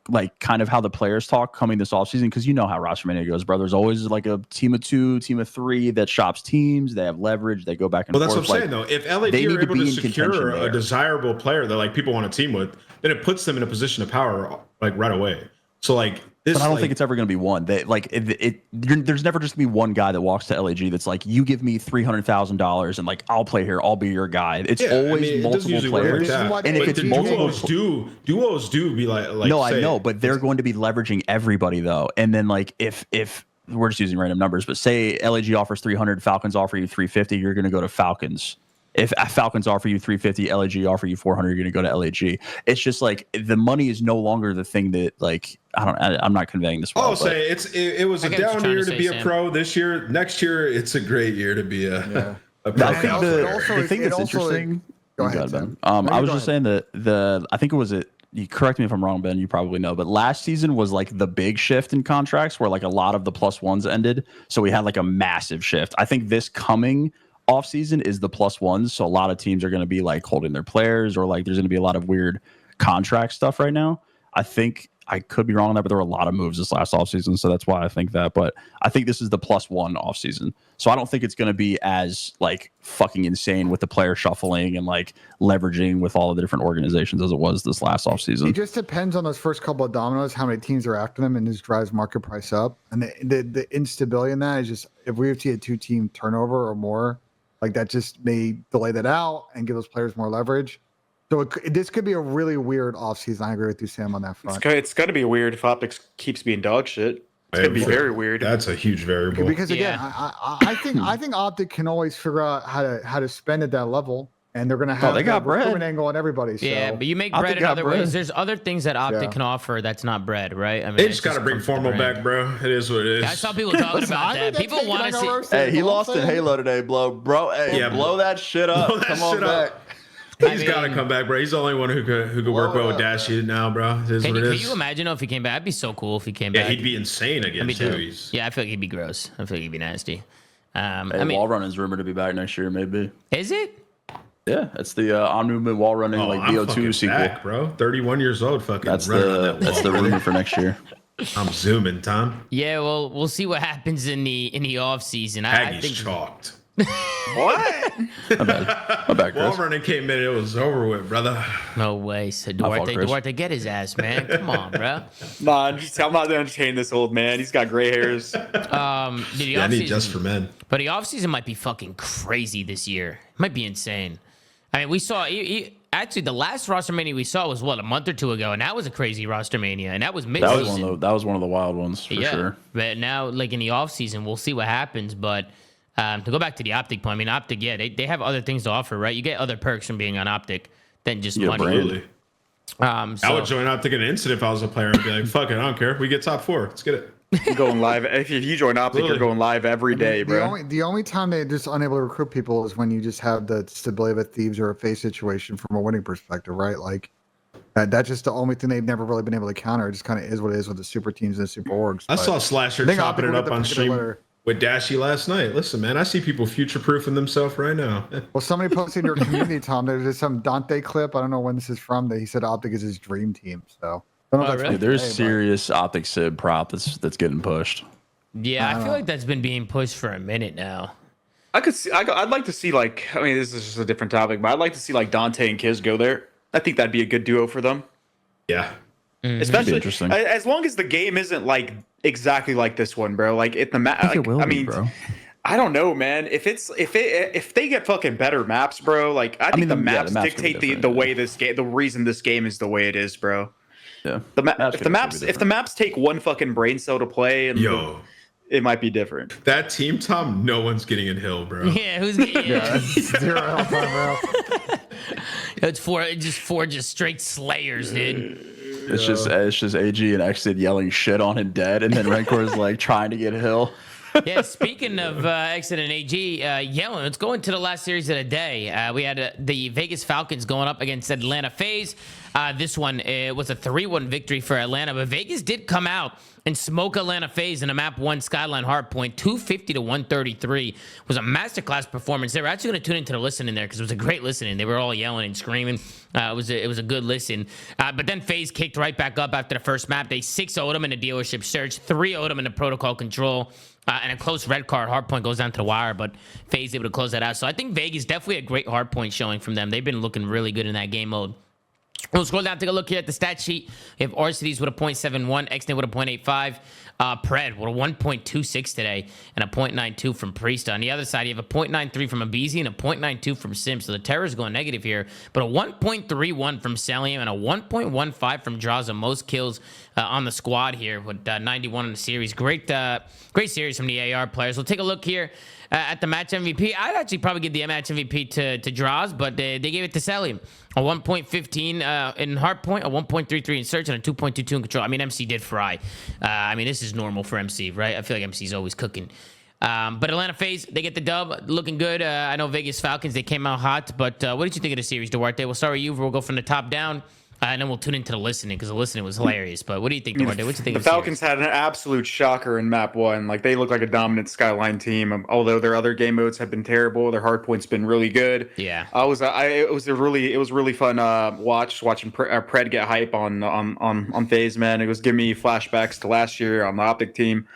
Speaker 4: like, kind of how the players talk coming this offseason, because you know how roster mania goes, bro. There's always like a team of 2, team of 3 that shops teams. They have leverage. They go back and forth.
Speaker 2: Well, that's what I'm saying, though. If LAG are able to secure a desirable player that, like, people want to team with, then it puts them in a position of power, like, right away. So, like, this,
Speaker 4: but I don't think it's ever going to be one. There's never just going to be one guy that walks to LAG that's like, you give me $300,000 and, like, I'll play here. I'll be your guy. It's always multiple players.
Speaker 2: Like,
Speaker 4: and if it's multiple
Speaker 2: duos do be like
Speaker 4: no, I know, but they're going to be leveraging everybody though. And then, like, if we're just using random numbers, but say LAG offers 300, Falcons offer you 350, you're going to go to Falcons. If Falcons offer you 350, LAG offer you 400, you're going to go to LAG. It's just like the money is no longer the thing that, like, I'm not conveying this well.
Speaker 2: I'll say it was a down year to be a pro this year. Next year, it's a great year to be a pro.
Speaker 4: I think the thing that's interesting.
Speaker 5: Go ahead, Ben.
Speaker 4: I was just saying that I think it was you correct me if I'm wrong, Ben, you probably know, but last season was like the big shift in contracts where, like, a lot of the +1s ended. So we had like a massive shift. I think this coming offseason is the +1s. So a lot of teams are going to be like holding their players, or like there's going to be a lot of weird contract stuff right now. I think I could be wrong on that, but there were a lot of moves this last offseason. So that's why I think that. But I think this is the +1 offseason. So I don't think it's going to be as like fucking insane with the player shuffling and like leveraging with all of the different organizations as it was this last offseason.
Speaker 5: It just depends on those first couple of dominoes, how many teams are after them, and this drives market price up. And the instability in that is just, if we have to a 2-team turnover or more, like that just may delay that out and give those players more leverage. So this could be a really weird offseason. I agree with you, Sam, on that front.
Speaker 3: It's going to be weird if Optics keeps being dog shit. It's going to be very weird.
Speaker 2: That's a huge variable.
Speaker 5: Because again, I think Optic can always figure out how to spend at that level, and they're going to have
Speaker 4: they got bread.
Speaker 5: recruitment angle on everybody. So.
Speaker 1: Yeah, but you make
Speaker 4: Optic
Speaker 1: bread in
Speaker 4: got
Speaker 1: other
Speaker 4: bread.
Speaker 1: ways. There's other things that Optic can offer that's not bread, right? I mean,
Speaker 2: They just got to bring formal back, bro. It is what it is.
Speaker 1: I saw people talking about that. People want to see.
Speaker 4: Hey, he lost in Halo today, bro. Hey,
Speaker 2: Yeah,
Speaker 4: blow that shit up.
Speaker 2: Blow that
Speaker 4: Come on
Speaker 2: shit
Speaker 4: back.
Speaker 2: up. He's got to come back, bro. He's the only one who could work well with Dashy now, bro. It is what it
Speaker 1: Can
Speaker 2: is.
Speaker 1: you imagine if he came back? That'd be so cool if he came
Speaker 2: Yeah,
Speaker 1: back.
Speaker 2: he'd be insane again,
Speaker 1: Me
Speaker 2: too.
Speaker 1: too. Yeah, I feel like he'd be gross. I feel like he'd be nasty.
Speaker 4: Hey,
Speaker 1: I mean,
Speaker 4: wall running is rumored to be back next year, maybe.
Speaker 1: is it?
Speaker 4: Yeah, it's the on movement wall running like
Speaker 2: I'm
Speaker 4: BO2
Speaker 2: fucking
Speaker 4: sequel.
Speaker 2: back, bro. 31 years old, fucking.
Speaker 4: That's
Speaker 2: running on that
Speaker 4: the
Speaker 2: wall.
Speaker 4: rumor for next year.
Speaker 2: I'm zooming, Tom.
Speaker 1: Yeah, well, we'll see what happens in the off season. I
Speaker 2: Aggies
Speaker 1: think
Speaker 2: chalked.
Speaker 3: What?
Speaker 4: My bad,
Speaker 2: Wall
Speaker 4: Chris.
Speaker 2: running came in, it was over with, brother.
Speaker 1: no way. So
Speaker 4: fault, Chris.
Speaker 1: Duarte, get his ass, man. Come on, bro.
Speaker 3: Nah, I'm not going to entertain this old man. He's got gray hairs.
Speaker 2: Yeah, I need just for men.
Speaker 1: But the offseason might be fucking crazy this year. It might be insane. I mean, we saw actually the last roster mania we saw was what, a month or two ago, and that was a crazy roster mania, and that was mid-season.
Speaker 4: That was one of the wild ones for sure.
Speaker 1: But now, like in the offseason, we'll see what happens. But to go back to the Optic point, I mean, Optic, yeah, they have other things to offer, right? You get other perks from being on Optic than just money.
Speaker 2: Absolutely. I
Speaker 1: So,
Speaker 2: would join Optic in an instant if I was a player. I'd be like, fuck it, I don't care. We get top 4. Let's get it.
Speaker 3: You're going live. If you join Optic, you're going live every day, bro.
Speaker 5: The only time they're just unable to recruit people is when you just have the stability of a Thieves or a FaZe situation from a winning perspective, right? Like that's just the only thing they've never really been able to counter. It just kind of is what it is with the super teams and the super orgs.
Speaker 2: I saw Slasher
Speaker 5: think
Speaker 2: chopping
Speaker 5: Optic
Speaker 2: it
Speaker 5: would
Speaker 2: up
Speaker 5: have
Speaker 2: on
Speaker 5: the
Speaker 2: stream
Speaker 5: letter.
Speaker 2: with Dashy last night. Listen, man, I see people future-proofing themselves right now.
Speaker 5: Well, somebody posted in your community, Tom. There's just some Dante clip. I don't know when this is from. That he said Optic is his dream team. So I don't know if that's
Speaker 1: really?
Speaker 5: from
Speaker 4: There's
Speaker 5: today, but-
Speaker 4: serious Optic Sib prop that's getting pushed.
Speaker 1: yeah, I feel like that's been being pushed for a minute now.
Speaker 3: I'd like to see, like, I mean, this is just a different topic, but I'd like to see like Dante and Kiz go there. I think that'd be a good duo for them.
Speaker 2: Yeah.
Speaker 3: Especially
Speaker 4: interesting.
Speaker 3: as long as the game isn't like exactly like this one, bro. Like if the map,
Speaker 4: it will be, bro.
Speaker 3: I don't know, man. If they get fucking better maps, bro. Like I think
Speaker 4: mean,
Speaker 3: the
Speaker 4: the
Speaker 3: maps
Speaker 4: maps could be
Speaker 3: dictate
Speaker 4: different,
Speaker 3: the
Speaker 4: yeah.
Speaker 3: way this game, the reason this game is the way it is, bro.
Speaker 4: Yeah.
Speaker 3: If the maps take one fucking brain cell to play, and
Speaker 2: Yo,
Speaker 3: it might be different.
Speaker 2: that team, Tom, no one's getting in Hill, bro.
Speaker 1: Yeah, who's yeah.
Speaker 5: Zero help time, bro.
Speaker 1: It's four straight slayers, dude.
Speaker 4: It's just AG and Exit yelling shit on him dead, and then Rancor's like trying to get Hill.
Speaker 1: Yeah, speaking of Exit and AG, yelling, let's go into the last series of the day. We had the Vegas Falcons going up against Atlanta FaZe. This one was a 3-1 victory for Atlanta, but Vegas did come out and smoke Atlanta FaZe in a map 1 Skyline Hardpoint, 250 to 133. It was a masterclass performance. They were actually going to tune into the listen in there because it was a great listening. They were all yelling and screaming. It was a good listen. But then FaZe kicked right back up after the first map. They 6-0'd them in the dealership search, 3-0'd them in the protocol control. And a close red card hardpoint goes down to the wire, but FaZe able to close that out. So I think Vegas definitely a great hardpoint showing from them. They've been looking really good in that game mode. We'll scroll down, take a look here at the stat sheet. We have Arcides with a .71, Xnet with a .85, Pred with a 1.26 today, and a .92 from Priest. On the other side, you have a .93 from Abizi and a .92 from Sim. So the Terror's going negative here, but a 1.31 from Celium and a 1.15 from Draza. Most kills on the squad here with 91 in the series. Great series from the AR players. We'll take a look here at the match MVP. I'd actually probably give the match MVP to Draws, but they gave it to Celium. A 1.15 in hardpoint, a 1.33 in search, and a 2.22 in control. I mean, MC did fry. I mean, this is normal for MC, right? I feel like MC's always cooking. But Atlanta FaZe, they get the dub, looking good. I know Vegas Falcons, they came out hot, but what did you think of the series, Duarte? We'll start with you. We'll go from the top down. And then we'll tune into the listening because the listening was hilarious. But what do you think, Duarte? What do you think
Speaker 3: The
Speaker 1: of the
Speaker 3: Falcons
Speaker 1: series?
Speaker 3: had an absolute shocker in map 1. Like, they look like a dominant Skyline team. Although their other game modes have been terrible, their hardpoint's been really good.
Speaker 1: Yeah.
Speaker 3: It was really fun watching Pred get hype on FaZe, man. It was giving me flashbacks to last year on the Optic team.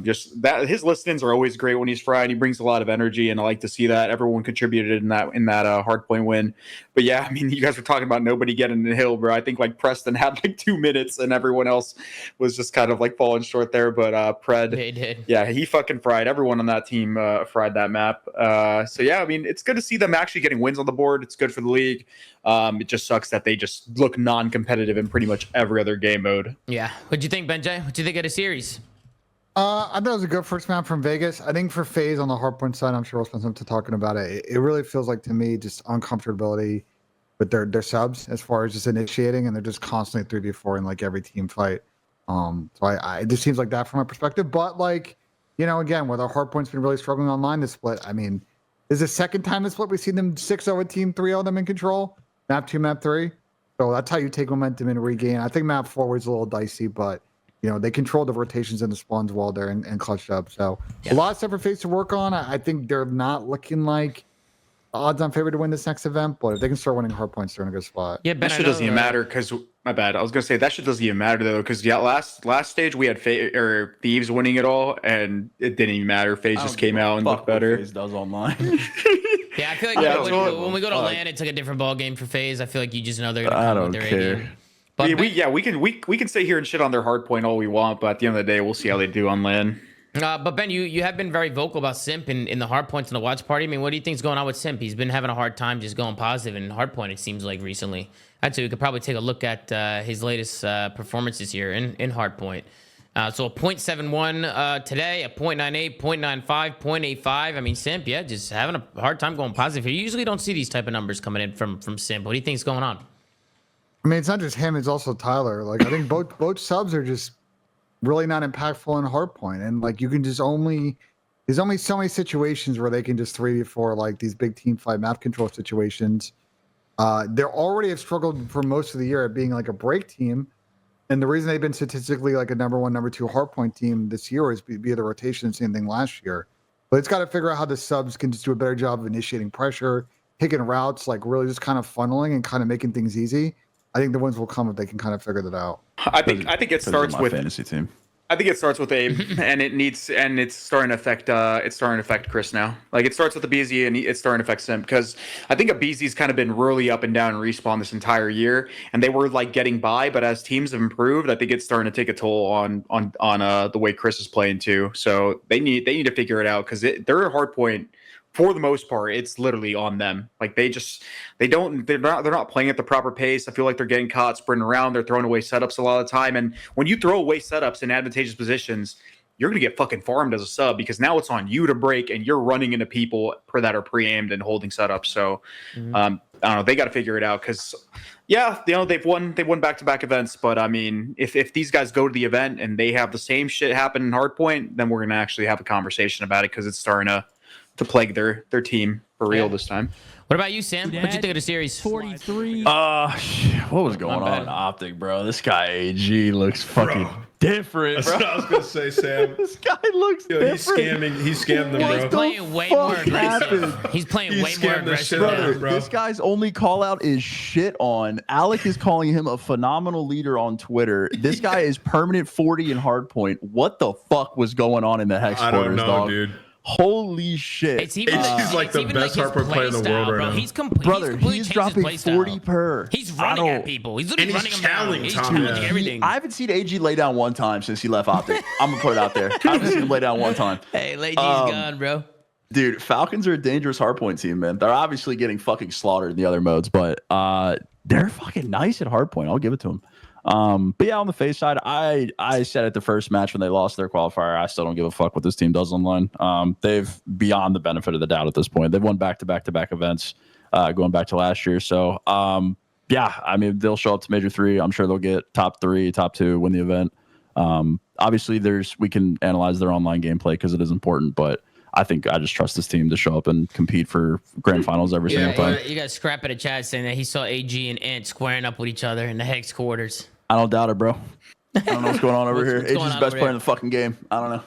Speaker 3: Just that his listings are always great when he's fried. He brings a lot of energy, and I like to see that. Everyone contributed in that hardpoint win. But yeah, I mean, you guys were talking about nobody getting the hill, bro. I think like Preston had like 2 minutes, and everyone else was just kind of like falling short there. But Pred,
Speaker 1: They did.
Speaker 3: yeah, he fucking fried. Everyone on that team fried that map. So yeah, I mean, it's good to see them actually getting wins on the board. It's good for the league. It just sucks that they just look non-competitive in pretty much every other game mode.
Speaker 1: Yeah. What'd you think, Benjay? What'd you think of the series?
Speaker 5: I thought it was a good first map from Vegas. I think for FaZe on the hardpoint side, I'm sure we'll spend some time talking about it. It really feels like to me just uncomfortability with their subs as far as just initiating, and they're just constantly 3v4 in like every team fight. So it just seems like that from my perspective. But like, you know, again, where their hardpoint's been really struggling online this split. I mean, this is the second time this split we've seen them 6-0 a team, 3-0 them in control. Map 2, map 3. So that's how you take momentum and regain. I think map 4 was a little dicey, but you know, they control the rotations and the spawns well there and clutched up. So a lot of stuff for FaZe to work on. I think they're not looking like odds-on favorite to win this next event, but if they can start winning hard points, they're in a good spot.
Speaker 1: Yeah, Ben,
Speaker 3: That shit doesn't even matter because my bad. I was gonna say that shit doesn't even matter though because yeah, last stage we had Thieves winning it all and it didn't even matter. FaZe just came out and looked better.
Speaker 4: FaZe does online.
Speaker 1: Yeah, I feel like when we go to LAN, it's like a different ball game for FaZe. I feel like you just know they're gonna
Speaker 4: I
Speaker 1: come with
Speaker 4: don't
Speaker 1: their
Speaker 4: care.
Speaker 1: A game. But
Speaker 3: we can sit here and shit on their hard point all we want, but at the end of the day, we'll see how they do on LAN.
Speaker 1: But Ben, you have been very vocal about Simp in the hard points in the watch party. I mean, what do you think's going on with Simp? He's been having a hard time just going positive in hard point, it seems like, recently. Actually, we could probably take a look at his latest performances here in hard point. So a 0.71 today, a 0.98, 0.95, 0.85. I mean, Simp, yeah, just having a hard time going positive here. You usually don't see these type of numbers coming in from Simp. What do you think's going on?
Speaker 5: I mean, it's not just him; it's also Tyler. Like, I think both subs are just really not impactful in hardpoint, and like you can just there's only so many situations where they can just 3v4 like these big team fight map control situations. They already have struggled for most of the year at being like a break team, and the reason they've been statistically like a number 1, number 2 hardpoint team this year is via the rotation. Same thing last year, but it's got to figure out how the subs can just do a better job of initiating pressure, picking routes, like really just kind of funneling and kind of making things easy. I think the wins will come if they can kind of figure that out.
Speaker 3: I think it starts with
Speaker 4: fantasy team.
Speaker 3: I think it starts with Abe, and it's starting to affect Chris now. Like it starts with the BZ and it's starting to affect Simp because I think a BZ's kind of been really up and down in respawn this entire year, and they were like getting by, but as teams have improved, I think it's starting to take a toll on the way Chris is playing too. So they need to figure it out because they're a hard point. For the most part, it's literally on them. Like they're not playing at the proper pace. I feel like they're getting caught sprinting around. They're throwing away setups a lot of the time. And when you throw away setups in advantageous positions, you're going to get fucking farmed as a sub because now it's on you to break and you're running into people that are pre-aimed and holding setups. So I don't know. They got to figure it out because yeah, you know, they've won back-to-back events. But I mean, if these guys go to the event and they have the same shit happen in hardpoint, then we're going to actually have a conversation about it because it's starting to plague their team for real this time.
Speaker 1: What about you, Sam? What'd you think of the series?
Speaker 8: 43.
Speaker 4: What was going on in Optic, bro? This guy AG looks fucking different,
Speaker 2: That's
Speaker 4: bro.
Speaker 2: what I was gonna say, Sam.
Speaker 4: This guy looks different.
Speaker 2: He scammed them,
Speaker 1: He's
Speaker 2: bro.
Speaker 1: playing way more
Speaker 4: fuck
Speaker 1: aggressive.
Speaker 4: happened?
Speaker 1: He's playing
Speaker 2: He
Speaker 1: way more
Speaker 2: scammed the
Speaker 1: aggressive
Speaker 2: shit out
Speaker 1: now.
Speaker 2: of it, bro.
Speaker 4: This guy's only call out is shit on. Alec is calling him a phenomenal leader on Twitter. This guy is permanent 40 in hardpoint. What the fuck was going on in the hex
Speaker 2: I
Speaker 4: quarters,
Speaker 2: don't know,
Speaker 4: dog?
Speaker 2: dude.
Speaker 4: Holy shit.
Speaker 1: It's even
Speaker 2: He's like the best
Speaker 1: his
Speaker 2: hardcore player in the
Speaker 1: play
Speaker 2: world
Speaker 1: style,
Speaker 2: right
Speaker 1: bro.
Speaker 2: now.
Speaker 1: He's
Speaker 4: Brother,
Speaker 1: completely
Speaker 4: he's
Speaker 1: changed his
Speaker 4: dropping
Speaker 1: play style.
Speaker 4: 40 per.
Speaker 1: He's
Speaker 4: I
Speaker 1: running
Speaker 4: don't-
Speaker 1: at people. He's literally
Speaker 2: And he's
Speaker 1: running them down.
Speaker 2: challenging
Speaker 1: He's
Speaker 2: Tom,
Speaker 1: challenging
Speaker 2: yeah.
Speaker 1: everything.
Speaker 4: I haven't seen AG lay down one time since he left Optic. I'm gonna put it out there. I haven't seen him lay down one time.
Speaker 1: Hey, Lady's gone, bro.
Speaker 4: Dude, Falcons are a dangerous hardpoint team, man. They're obviously getting fucking slaughtered in the other modes, but they're fucking nice at hardpoint. I'll give it to them. But yeah, on the FaZe side, I said at the first match when they lost their qualifier, I still don't give a fuck what this team does online. They've beyond the benefit of the doubt at this point. They've won back-to-back events, going back to last year. So yeah, I mean they'll show up to Major 3. I'm sure they'll get top 3, top 2, win the event. Obviously, we can analyze their online gameplay because it is important, but I think I just trust this team to show up and compete for grand finals every single time.
Speaker 1: You got Scrap at a chat saying that he saw AG and Ant squaring up with each other in the Hex quarters.
Speaker 4: I don't doubt it, bro. I don't know what's going on over here.
Speaker 1: what's going
Speaker 4: AG's
Speaker 1: on
Speaker 4: the best
Speaker 1: over
Speaker 4: player
Speaker 1: there?
Speaker 4: in the fucking game. I don't know.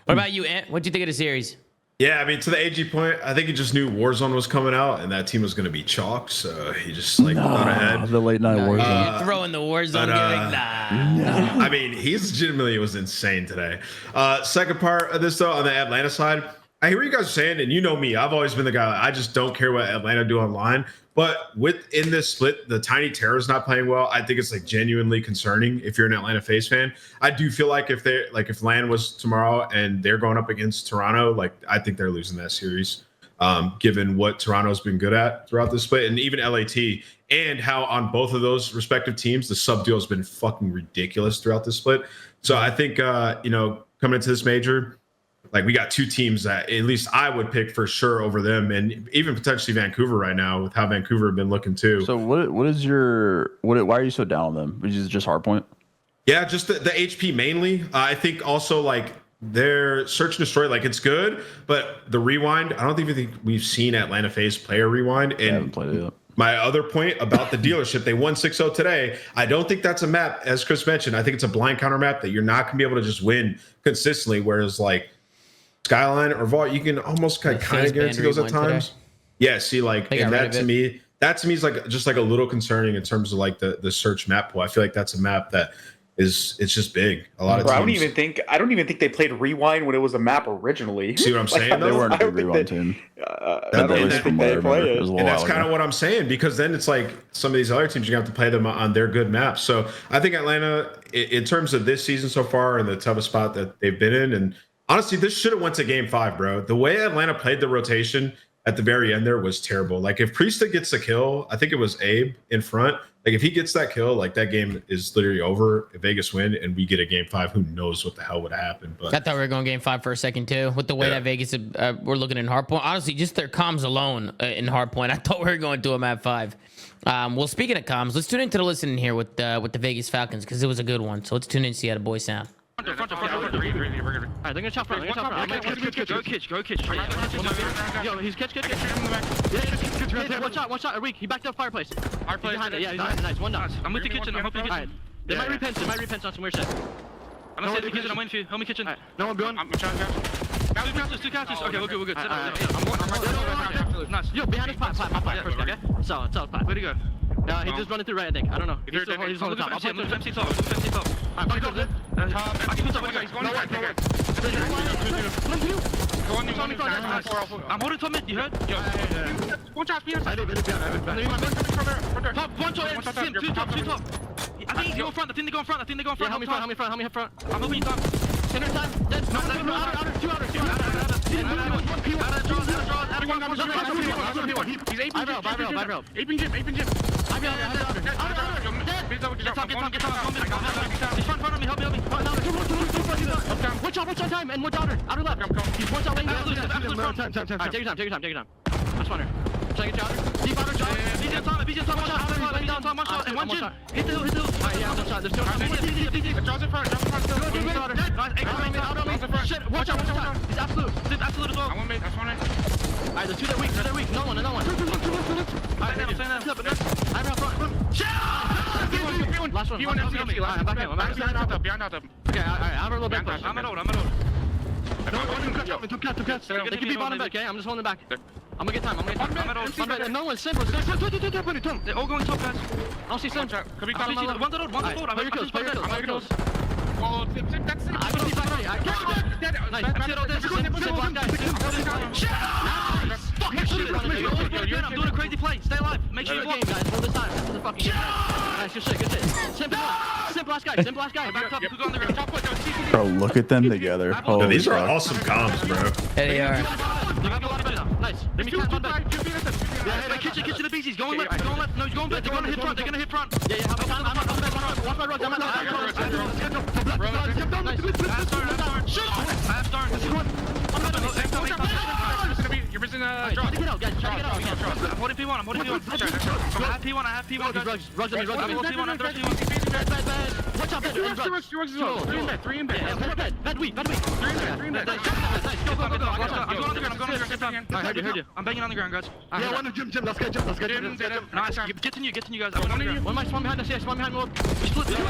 Speaker 1: What about you, Ant? What'd you think of the series?
Speaker 2: Yeah, I mean, to the AG point, I think he just knew Warzone was coming out and that team was going to be chalk, so he just like thought ahead.
Speaker 4: The late night wars.
Speaker 1: You're throwing the Warzone gimmick? Nah.
Speaker 2: I mean, he's legitimately was insane today. Second part of this though, on the Atlanta side, I hear what you guys are saying, and you know me, I've always been the guy. I just don't care what Atlanta do online. But within this split, the Tiny Terror's not playing well. I think it's like genuinely concerning if you're an Atlanta FaZe fan. I do feel like if LAN was tomorrow and they're going up against Toronto, like I think they're losing that series, given what Toronto's been good at throughout this split, and even LAT, and how on both of those respective teams the sub deal has been fucking ridiculous throughout this split. So I think coming into this major, like we got two teams that at least I would pick for sure over them, and even potentially Vancouver right now with how Vancouver have been looking too.
Speaker 4: So why are you so down on them? Is it just hardpoint?
Speaker 2: Yeah, just the HP mainly. I think also like their search and destroy, like it's good, but the rewind, I don't even think we've seen Atlanta FaZe play a rewind. And
Speaker 4: I haven't played it yet.
Speaker 2: My other point about the dealership, they won 6-0 today. I don't think that's a map, as Chris mentioned. I think it's a blind counter map that you're not going to be able to just win consistently, whereas like Skyline or Vault, you can almost kind of guarantee those at times. Today. Yeah, see, like, and that to me is like just like a little concerning in terms of like the search map pool. I feel like that's a map that it's just big. A lot of teams.
Speaker 3: I don't even think they played Rewind when it was a map originally.
Speaker 2: See what I'm saying?
Speaker 4: They weren't a big Rewind team.
Speaker 3: I don't think they play it.
Speaker 2: And that's kind of what I'm saying, because then it's like some of these other teams, you have to play them on their good maps. So I think Atlanta, in terms of this season so far and the toughest spot that they've been in, and honestly, this should have went to game 5, bro. The way Atlanta played the rotation at the very end there was terrible. Like if Priesta gets the kill, I think it was Abe in front. Like if he gets that kill, like that game is literally over. If Vegas win and we get a game 5, who knows what the hell would happen? But
Speaker 1: I thought we were going game 5 for a second too. With the way that Vegas we're looking in hardpoint, honestly, just their comms alone in hardpoint, I thought we were going to a map 5. Well, speaking of comms, let's tune into the listening here with the Vegas Falcons because it was a good one. So let's tune in and see how the boys sound.
Speaker 8: Alright, they're gonna chop front. Go kitch. Yo, he's kitch. Yeah, one shot. A weak. He backed up fireplace. Fireplace. Yeah, he's nice. One down.
Speaker 6: I'm with the kitchen. I'm hoping
Speaker 8: Alright. They might repent on some weird shit.
Speaker 6: I'm gonna say the kitchen. I'm waiting for you. Help me kitchen.
Speaker 8: No one beyond.
Speaker 6: I'm trying to grab. Two couches. Okay, we're good.
Speaker 8: I'm nice. Yo, behind us, plat. First guy, okay? Solid plat.
Speaker 6: Where'd he go?
Speaker 8: He's just running through right, I think. I don't know. He's on the top. I'll
Speaker 6: move MC top.
Speaker 8: Alright, back up there.
Speaker 6: I can put somebody. He's going right. I'm holding top mid. You heard? One shot. Top. One shot. Two top. I think they go in front. I think they go in front.
Speaker 8: Yeah, help me front.
Speaker 6: I'm moving top.
Speaker 8: Center time. Outer. Two outer.
Speaker 6: He's aping gym.
Speaker 8: Get He's front of me. Help me. Watch out time. And watch outer left. He's one shot laying down. Alright, take your time. That's funner. Trying to get you outer. Deep outer shot. BJ top. One shot. And one shot. Hit the hill. Alright, yeah, one shot. There's two shots.
Speaker 6: Draws in front.
Speaker 8: Shit, watch out. He's absolute as well.
Speaker 6: I want mid. That's one.
Speaker 8: Alright, there's two that weak. No one. Alright, I'm front. Shit! Last one. I'm back in.
Speaker 6: Behind out.
Speaker 8: Okay, alright, I have a little bit push.
Speaker 6: I'm at old.
Speaker 8: Two cats. They can be bottom back, okay? I'm just holding back. I'm gonna get time. No one's simple.
Speaker 6: They're all going top, guys.
Speaker 8: I don't see simple.
Speaker 6: Could be one to load.
Speaker 8: Play your kills.
Speaker 6: Well, that's it.
Speaker 8: I can see five. Nice. I'm doing a crazy play. Stay alive. Make sure you walk. Guys, hold this time. This is the fucking game. Nice, good shit. Simple last guy. Back up. Who's on the ground?
Speaker 4: Bro, look at them together.
Speaker 2: Yo, these are awesome comms, bro.
Speaker 1: There they are.
Speaker 8: Nice. Let me catch one back. Yeah, kitchen the BC's going left. No, he's going back. They're gonna hit front. Yeah. Watch my road.
Speaker 6: There's an
Speaker 8: Try to get out, guys. Try to get out.
Speaker 6: I'm holding P1. I'm holding P1. I have P1. I have P1.
Speaker 8: Rugs on me.
Speaker 6: I'm holding P1. I'm holding P1.
Speaker 8: Watch out, bed.
Speaker 6: Rugs as well. 3 in bed. 3 in bed.
Speaker 8: Bed weak. 3 in bed.
Speaker 6: Nice. Go. I'm going on the ground. I heard you. I'm banging on the ground, guys.
Speaker 7: Yeah, one in gym. Let's get gym.
Speaker 6: Nice. Get to you, guys.
Speaker 8: One might spawn behind us. Yeah, spawn behind more. We split.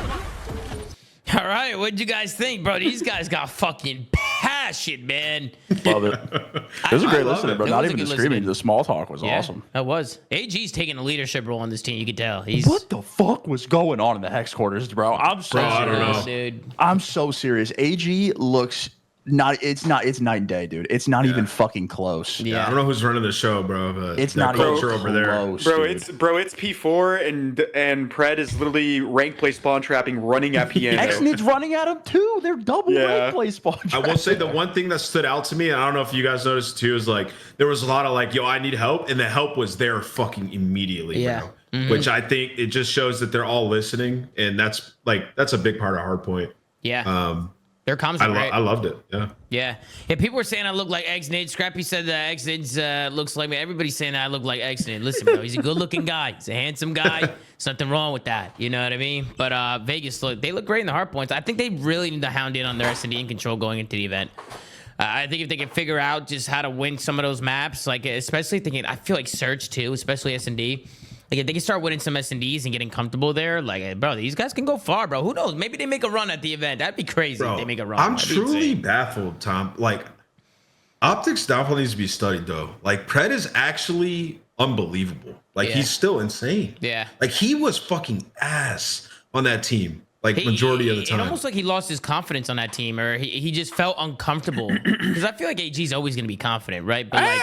Speaker 1: All right, what'd you guys think, bro? These guys got fucking passion, man.
Speaker 4: Love it. It was a great listening, bro.
Speaker 1: It
Speaker 4: Not
Speaker 1: was a
Speaker 4: even the
Speaker 1: good
Speaker 4: screaming,
Speaker 1: listening.
Speaker 4: the small talk was awesome.
Speaker 1: That was. AG's taking a leadership role on this team. You can tell. He's
Speaker 4: What the fuck was going on in the hex quarters, bro? I'm so
Speaker 2: I don't
Speaker 4: serious.
Speaker 2: know.
Speaker 1: dude.
Speaker 4: I'm so serious. AG looks it's night and day, dude. It's not even fucking close.
Speaker 2: Yeah, I don't know who's running the show, bro, but
Speaker 4: It's
Speaker 2: that
Speaker 4: not even
Speaker 2: culture over there.
Speaker 4: close,
Speaker 3: Bro,
Speaker 4: dude.
Speaker 3: it's P4 and Pred is literally rank play spawn trapping, running at piano.
Speaker 4: X-Nid's running at him too. They're double
Speaker 3: Yeah.
Speaker 4: rank play spawn.
Speaker 2: I will say the one thing that stood out to me, and I don't know if you guys noticed too, is like there was a lot of like, yo, I need help, and the help was there fucking immediately,
Speaker 1: Yeah.
Speaker 2: bro. Which I think it just shows that they're all listening, and that's a big part of Hardpoint.
Speaker 1: Yeah. Their comms are great.
Speaker 2: I loved it. Yeah.
Speaker 1: Yeah. People were saying I look like X-Nid. Scrappy said that X-Nid's looks like me. Everybody's saying I look like X-Nid. Listen, bro, he's a good-looking guy. He's a handsome guy. There's nothing wrong with that. You know what I mean? But Vegas, they look great in the hard points. I think they really need to hound in on their S&D and control going into the event. I think if they can figure out just how to win some of those maps, like especially thinking, I feel like Surge too, especially S&D. Like if they can start winning some S&Ds and getting comfortable there, like, bro, these guys can go far, bro. Who knows? Maybe they make a run at the event. That'd be crazy
Speaker 2: Bro,
Speaker 1: if they make a run.
Speaker 2: I'm
Speaker 1: That'd be
Speaker 2: truly
Speaker 1: insane.
Speaker 2: baffled, Tom. Like, Optics downfall needs to be studied, though. Like, Pred is actually unbelievable. Like,
Speaker 1: Yeah.
Speaker 2: he's still insane.
Speaker 1: Yeah.
Speaker 2: Like, he was fucking ass on that team. Like, majority of the time.
Speaker 1: It almost like he lost his confidence on that team, or he just felt uncomfortable. Because I feel like AG's always going to be confident, right? But like,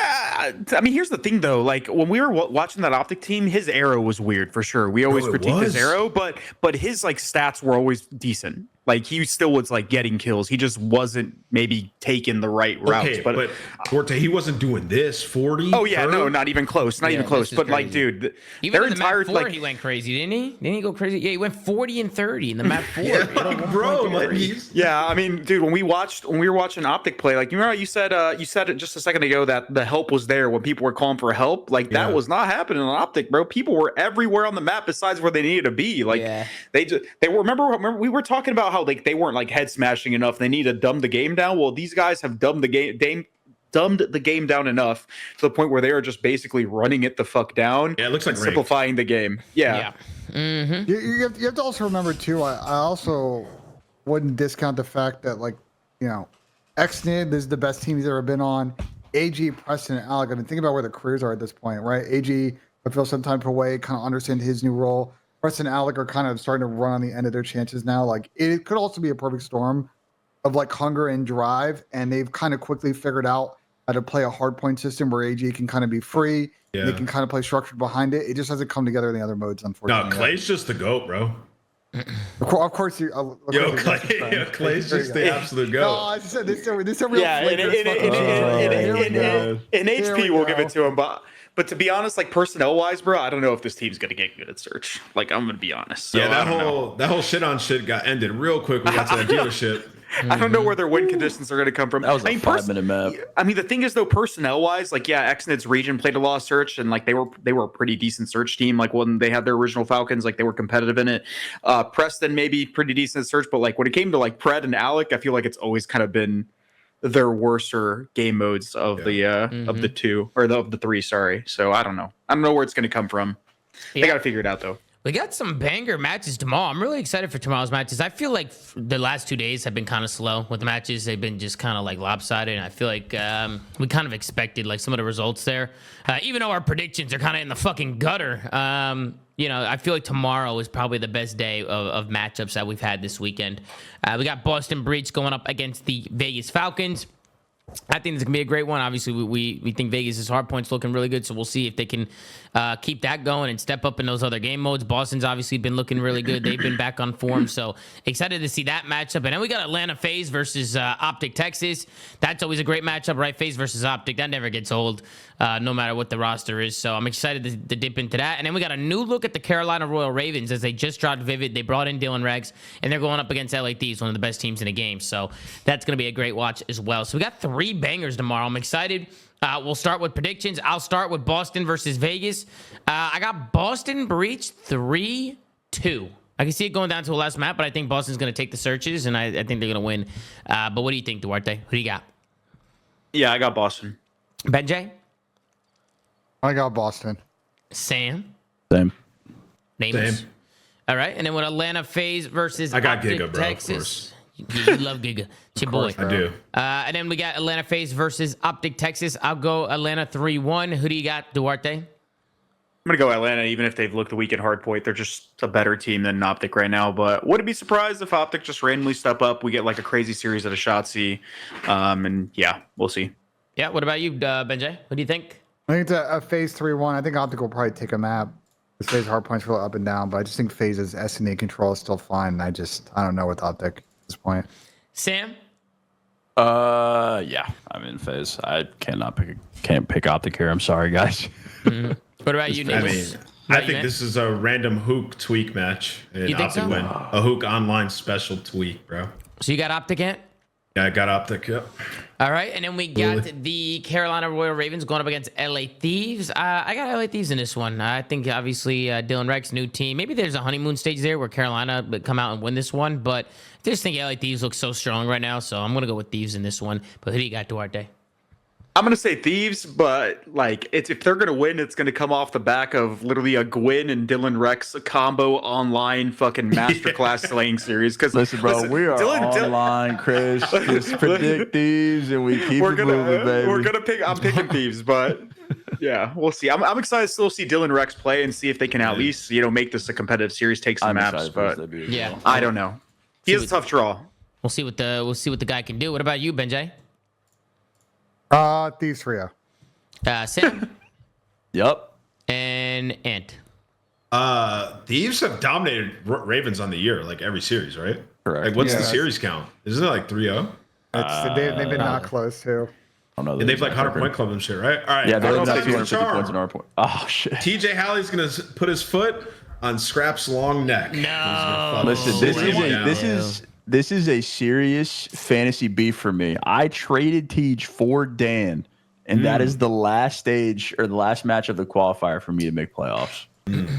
Speaker 3: I mean, here's the thing, though. Like when we were watching that Optic team, his arrow was weird for sure. We always
Speaker 2: it
Speaker 3: critiqued his
Speaker 2: was.
Speaker 3: arrow, but his like stats were always decent. Like he still was like getting kills. He just wasn't maybe taking the right routes.
Speaker 2: Okay,
Speaker 3: but
Speaker 2: but Duarte, he wasn't doing this 40.
Speaker 3: oh yeah,
Speaker 2: 30?
Speaker 3: no, not even close. Not
Speaker 1: Yeah,
Speaker 3: even close.
Speaker 1: this is
Speaker 3: But like,
Speaker 1: crazy.
Speaker 3: dude,
Speaker 1: even
Speaker 3: their
Speaker 1: in the
Speaker 3: entire
Speaker 1: map 4,
Speaker 3: like
Speaker 1: he went crazy, didn't he? Didn't he go crazy? Yeah, he went 40 and 30 in the map 4.
Speaker 2: Yeah,
Speaker 1: You know,
Speaker 2: like, bro,
Speaker 1: 1.3.
Speaker 2: like he's
Speaker 3: yeah, I mean, dude, when we were watching Optic play, like you remember how you said it just a second ago that the help was there when people were calling for help. Like that
Speaker 2: Yeah.
Speaker 3: was not happening on Optic, bro. People were everywhere on the map besides where they needed to be. Like
Speaker 1: Yeah.
Speaker 3: they were remember we were talking about how like they weren't like head smashing enough. They need to dumb the game down. Well, these guys have dumbed the game down enough to the point where they are just basically running it the fuck down.
Speaker 2: Yeah, it looks like
Speaker 3: and simplifying the game. Yeah.
Speaker 1: Yeah.
Speaker 5: You have to also remember too. I also wouldn't discount the fact that like XNID is the best team he's ever been on. AG, Preston, and Alec. I mean, think about where the careers are at this point, right? AG, I feel some time away, kind of understand his new role. Preston and Alec are kind of starting to run on the end of their chances now. Like it could also be a perfect storm of like hunger and drive, and they've kind of quickly figured out how to play a hard point system where AG can kind of be free.
Speaker 2: Yeah.
Speaker 5: They can kind of play structured behind it. It just hasn't come together in the other modes,
Speaker 2: no,
Speaker 5: unfortunately.
Speaker 2: Clay's just the GOAT, bro.
Speaker 5: Of course, you.
Speaker 2: Yo, Clay's just the absolute
Speaker 5: No,
Speaker 2: GOAT.
Speaker 5: I said this is a real
Speaker 3: Yeah,
Speaker 5: flagrant fucking shit. Here we go.
Speaker 3: in
Speaker 5: Here
Speaker 3: HP,
Speaker 5: we
Speaker 3: we'll
Speaker 5: go.
Speaker 3: give it to him. But to be honest, like personnel wise, bro, I don't know if this team's gonna get good at search. Like I'm gonna be honest. So,
Speaker 2: Yeah,
Speaker 3: I don't know.
Speaker 2: that whole shit on shit got ended real quick. We got to that dealership.
Speaker 3: I don't know where their win conditions are going to come from.
Speaker 4: That was a
Speaker 3: I mean,
Speaker 4: 5-minute map.
Speaker 3: I mean, the thing is, though, personnel-wise, like, yeah, XNID's region played a lot of search, and like they were a pretty decent search team. Like when they had their original Falcons, like they were competitive in it. Preston maybe pretty decent at search, but like when it came to like Pred and Alec, I feel like it's always kind of been their worser game modes of of the two or of the three. Sorry, so I don't know. I don't know where it's going to come from. They got to figure it out though.
Speaker 1: We got some banger matches tomorrow. I'm really excited for tomorrow's matches. I feel like the last 2 days have been kind of slow with the matches. They've been just kind of like lopsided. And I feel like we kind of expected like some of the results there. Even though our predictions are kind of in the fucking gutter. I feel like tomorrow is probably the best day of matchups that we've had this weekend. We got Boston Breach going up against the Vegas Falcons. I think this is going to be a great one. Obviously, we think Vegas' hard points looking really good, so we'll see if they can keep that going and step up in those other game modes. Boston's obviously been looking really good. They've been back on form, so excited to see that matchup. And then we got Atlanta FaZe versus Optic Texas. That's always a great matchup, right? FaZe versus Optic. That never gets old, no matter what the roster is. So I'm excited to dip into that. And then we got a new look at the Carolina Royal Ravens as they just dropped Vivid. They brought in Dylan Rex, and they're going up against LA Thieves, one of the best teams in the game. So that's going to be a great watch as well. So we got 3 3 bangers tomorrow. I'm excited. We'll start with predictions. I'll start with Boston versus Vegas. I got Boston breach 3-2. I can see it going down to a last map, but I think Boston's going to take the searches, and I think they're going to win. But what do you think, Duarte? Who do you got?
Speaker 3: Yeah, I got Boston.
Speaker 1: Benjay?
Speaker 5: I got Boston.
Speaker 1: Sam?
Speaker 4: Same.
Speaker 1: Nameless?
Speaker 2: Same.
Speaker 1: All right, and then with Atlanta FaZe versus
Speaker 2: I got
Speaker 1: Optic,
Speaker 2: Giga, bro, of
Speaker 1: Texas. You love Giga. It's your boy.
Speaker 2: I do.
Speaker 1: And then we got Atlanta FaZe versus Optic Texas. I'll go Atlanta 3-1. Who do you got, Duarte?
Speaker 3: I'm gonna go Atlanta, even if they've looked weak at hardpoint. They're just a better team than Optic right now. But wouldn't be surprised if Optic just randomly step up. We get like a crazy series at a Shotzzy. And yeah, we'll see.
Speaker 1: Yeah, what about you, Benjay? What do you think?
Speaker 5: I think it's a FaZe 3-1. I think Optic will probably take a map. This FaZe hardpoint's really up and down, but I just think FaZe's S&A control is still fine. I don't know with Optic at this point.
Speaker 1: Sam?
Speaker 4: Yeah, I'm in FaZe. I can't pick Optic here. I'm sorry, guys.
Speaker 1: What about you,
Speaker 2: I
Speaker 1: Nicholas?
Speaker 2: mean, I think this is a random Hook tweak match. And
Speaker 1: You think
Speaker 2: Optic
Speaker 1: so?
Speaker 2: win. A Hook online special tweak, bro.
Speaker 1: So you got Optic, Ant?
Speaker 2: Yeah, I got Optic. Yep.
Speaker 1: All right, and then we got the Carolina Royal Ravens going up against LA Thieves. I got LA Thieves in this one. I think obviously Dylan Rex, new team. Maybe there's a honeymoon stage there where Carolina would come out and win this one, but I just think LA Thieves look so strong right now, so I'm gonna go with Thieves in this one. But who do you got, Duarte?
Speaker 3: I'm gonna say Thieves, but like if they're gonna win, it's gonna come off the back of literally a Gwyn and Dylan Rex combo online fucking masterclass slaying series. Because
Speaker 4: Listen, bro, we are online, Chris. Just predict Thieves, and we keep it moving, baby.
Speaker 3: We're gonna pick. I'm picking Thieves, but yeah, we'll see. I'm excited to still see Dylan Rex play and see if they can at least make this a competitive series, take some maps. But
Speaker 1: Yeah,
Speaker 3: I don't know. He has a tough draw.
Speaker 1: we'll see what the guy can do. What about you, Benjay?
Speaker 5: Thieves 3-0.
Speaker 1: Sam
Speaker 4: Yep.
Speaker 1: and Ant.
Speaker 2: Thieves have dominated Ravens on the year, like every series, right?
Speaker 4: Correct.
Speaker 2: Like, what's the
Speaker 5: Yeah.
Speaker 2: series count? Isn't it like 3-0?
Speaker 5: They've been not close too.
Speaker 4: I don't know.
Speaker 2: And they've like 100 point club and shit, right? All right.
Speaker 4: Yeah, they're
Speaker 2: I'll
Speaker 4: not
Speaker 2: take your
Speaker 4: 250 points
Speaker 2: charm.
Speaker 4: in our point. Oh shit.
Speaker 2: TJ Halley's gonna put his foot on Scrap's long neck.
Speaker 1: No.
Speaker 4: Listen, this is a serious fantasy beef for me. I traded Tej for Dan, and that is the last stage or the last match of the qualifier for me to make playoffs.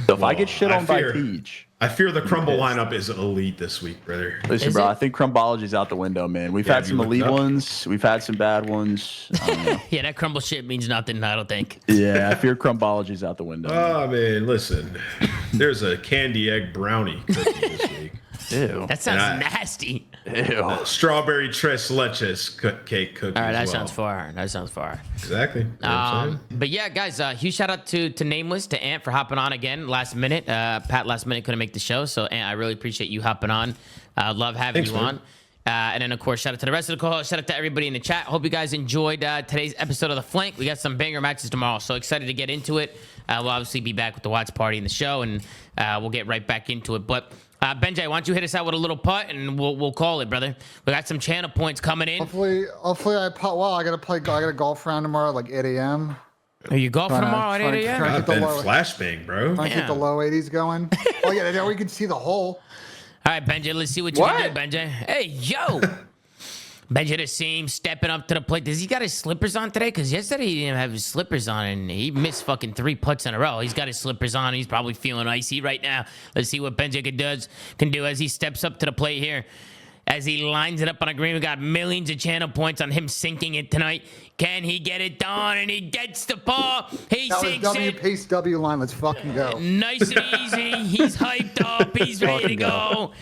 Speaker 4: So if I get shit on by Tej,
Speaker 2: I fear the Crumble lineup is elite this week, brother.
Speaker 4: listen,
Speaker 1: Is
Speaker 4: bro,
Speaker 1: it?
Speaker 4: I think Crumbology's out the window, man. We've
Speaker 2: Yeah,
Speaker 4: had
Speaker 2: have you
Speaker 4: some elite
Speaker 2: looked up?
Speaker 4: ones. We've had some bad ones. I don't know.
Speaker 1: Yeah, that crumble shit means nothing, I don't think.
Speaker 4: Yeah, I fear Crumbology's out the window.
Speaker 2: Oh, man, listen. There's a candy egg brownie cookie this week.
Speaker 4: Ew.
Speaker 1: That sounds
Speaker 2: And
Speaker 1: nasty.
Speaker 4: Ew.
Speaker 2: Strawberry tres leches cake cookie.
Speaker 1: All right, that
Speaker 2: as well.
Speaker 1: sounds far. That sounds far.
Speaker 2: Exactly. You know what I'm saying?
Speaker 1: But yeah, guys, huge shout out to Nameless, to Ant for hopping on again last minute. Pat last minute couldn't make the show, so Ant, I really appreciate you hopping on. Love having
Speaker 2: Thanks,
Speaker 1: you
Speaker 2: man.
Speaker 1: on. And then, of course, shout out to the rest of the co-hosts. Shout out to everybody in the chat. Hope you guys enjoyed today's episode of The Flank. We got some banger matches tomorrow, so excited to get into it. We'll obviously be back with the watch party in the show, and we'll get right back into it. But Benjay, why don't you hit us out with a little putt, and we'll call it, brother. We got some channel points coming in.
Speaker 5: Hopefully I putt well. I got a golf round tomorrow, like 8 a.m.
Speaker 1: Are you golfing tomorrow at
Speaker 5: trying
Speaker 1: 8
Speaker 5: to-
Speaker 1: a.m.?
Speaker 5: trying to
Speaker 2: I've
Speaker 5: get the
Speaker 2: been
Speaker 5: low-
Speaker 2: flashbang, bro.
Speaker 5: Trying to
Speaker 1: Yeah.
Speaker 5: keep the low 80s going. Oh yeah, there we can see the hole.
Speaker 1: All right, Benjay, let's see what you can do, Benjay. Hey, yo. Benjay the same, stepping up to the plate. Does he got his slippers on today? Because yesterday he didn't have his slippers on, and he missed fucking 3 putts in a row. He's got his slippers on. He's probably feeling icy right now. Let's see what Benjay can do as he steps up to the plate here. As he lines it up on a green, we got millions of channel points on him sinking it tonight. Can he get it done? And he gets the ball. He
Speaker 5: That was
Speaker 1: sinks
Speaker 5: W
Speaker 1: it.
Speaker 5: pace W line. Let's fucking go.
Speaker 1: Nice and easy. He's hyped up. He's ready to go.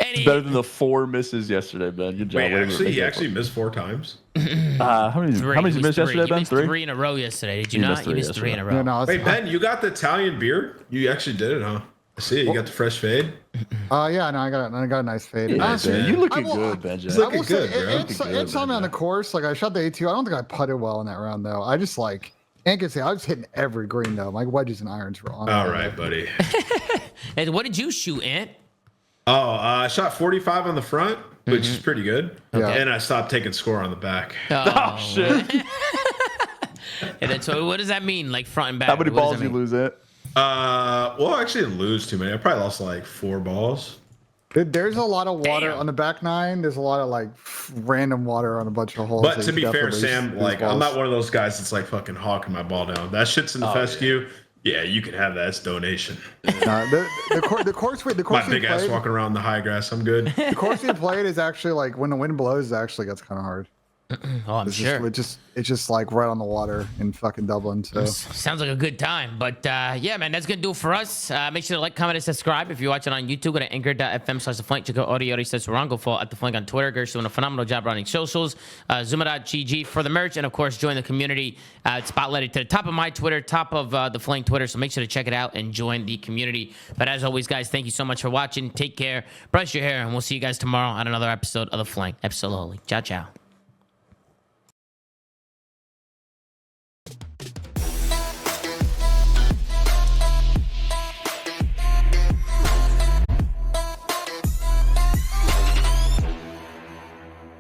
Speaker 1: And he,
Speaker 4: Better than the 4 misses yesterday, Ben. Good job.
Speaker 2: Wait,
Speaker 4: Way to
Speaker 2: actually,
Speaker 4: make
Speaker 2: he
Speaker 4: up
Speaker 2: actually
Speaker 4: for it.
Speaker 2: missed 4 times.
Speaker 4: How many
Speaker 1: three.
Speaker 4: did
Speaker 1: He
Speaker 4: you miss
Speaker 1: three.
Speaker 4: yesterday,
Speaker 1: You
Speaker 4: Ben?
Speaker 1: missed
Speaker 4: 3?
Speaker 1: 3 in a row yesterday. Did you
Speaker 4: You
Speaker 1: not?
Speaker 4: missed
Speaker 1: You
Speaker 4: three
Speaker 1: missed 3 in a row.
Speaker 5: Yeah, no,
Speaker 2: Wait, Ben, you got the Italian beard? You actually did it, huh? I see it. You got the fresh fade.
Speaker 5: yeah, no, I got a nice fade.
Speaker 4: Yeah,
Speaker 2: Nice,
Speaker 4: Ben.
Speaker 2: man.
Speaker 4: You looking
Speaker 5: I will-
Speaker 4: good, Benji.
Speaker 2: He's
Speaker 5: I
Speaker 2: looking
Speaker 5: will say,
Speaker 2: good, bro.
Speaker 5: it's on me on the course. Like I shot the A2. I don't think I putted well in that round though. I just Ant can say I was hitting every green though. My wedges and irons were on.
Speaker 2: All right, buddy.
Speaker 1: And what did you shoot, Ant?
Speaker 2: I shot 45 on the front, which is pretty good.
Speaker 5: Yeah.
Speaker 2: And I stopped taking score on the back.
Speaker 1: Oh,
Speaker 4: shit.
Speaker 1: And then, so what does that mean, like front and back?
Speaker 4: How many
Speaker 1: What does
Speaker 4: balls
Speaker 1: that
Speaker 4: you
Speaker 1: mean?
Speaker 4: lose it?
Speaker 2: Well, I actually didn't lose too many. I probably lost like 4 balls.
Speaker 5: There's a lot of water on the back 9. There's a lot of like random water on a bunch of holes.
Speaker 2: But to be fair, Sam, like I'm not one of those guys that's like fucking hawking my ball down. That shit's in the fescue. Yeah, you can have that. It's donation.
Speaker 5: The course
Speaker 2: my big ass walking around the high grass. I'm good.
Speaker 5: The course we played is actually like when the wind blows, it actually gets kind of hard.
Speaker 1: Oh, I'm sure.
Speaker 5: It's just like right on the water in fucking Dublin. So
Speaker 1: sounds like a good time. But yeah, man, that's gonna do it for us. Make sure to like, comment, and subscribe. If you're watching on YouTube, go to anchor.fm/theflank. Check out Audio says Rango. Follow at the Flank on Twitter. Gersh doing a phenomenal job running socials. ZooMaa.gg for the merch, and of course join the community. It's spotlighted to the top of my Twitter, top of the Flank Twitter. So make sure to check it out and join the community. But as always, guys, thank you so much for watching. Take care, brush your hair, and we'll see you guys tomorrow on another episode of the Flank. Absolutely. Ciao, ciao.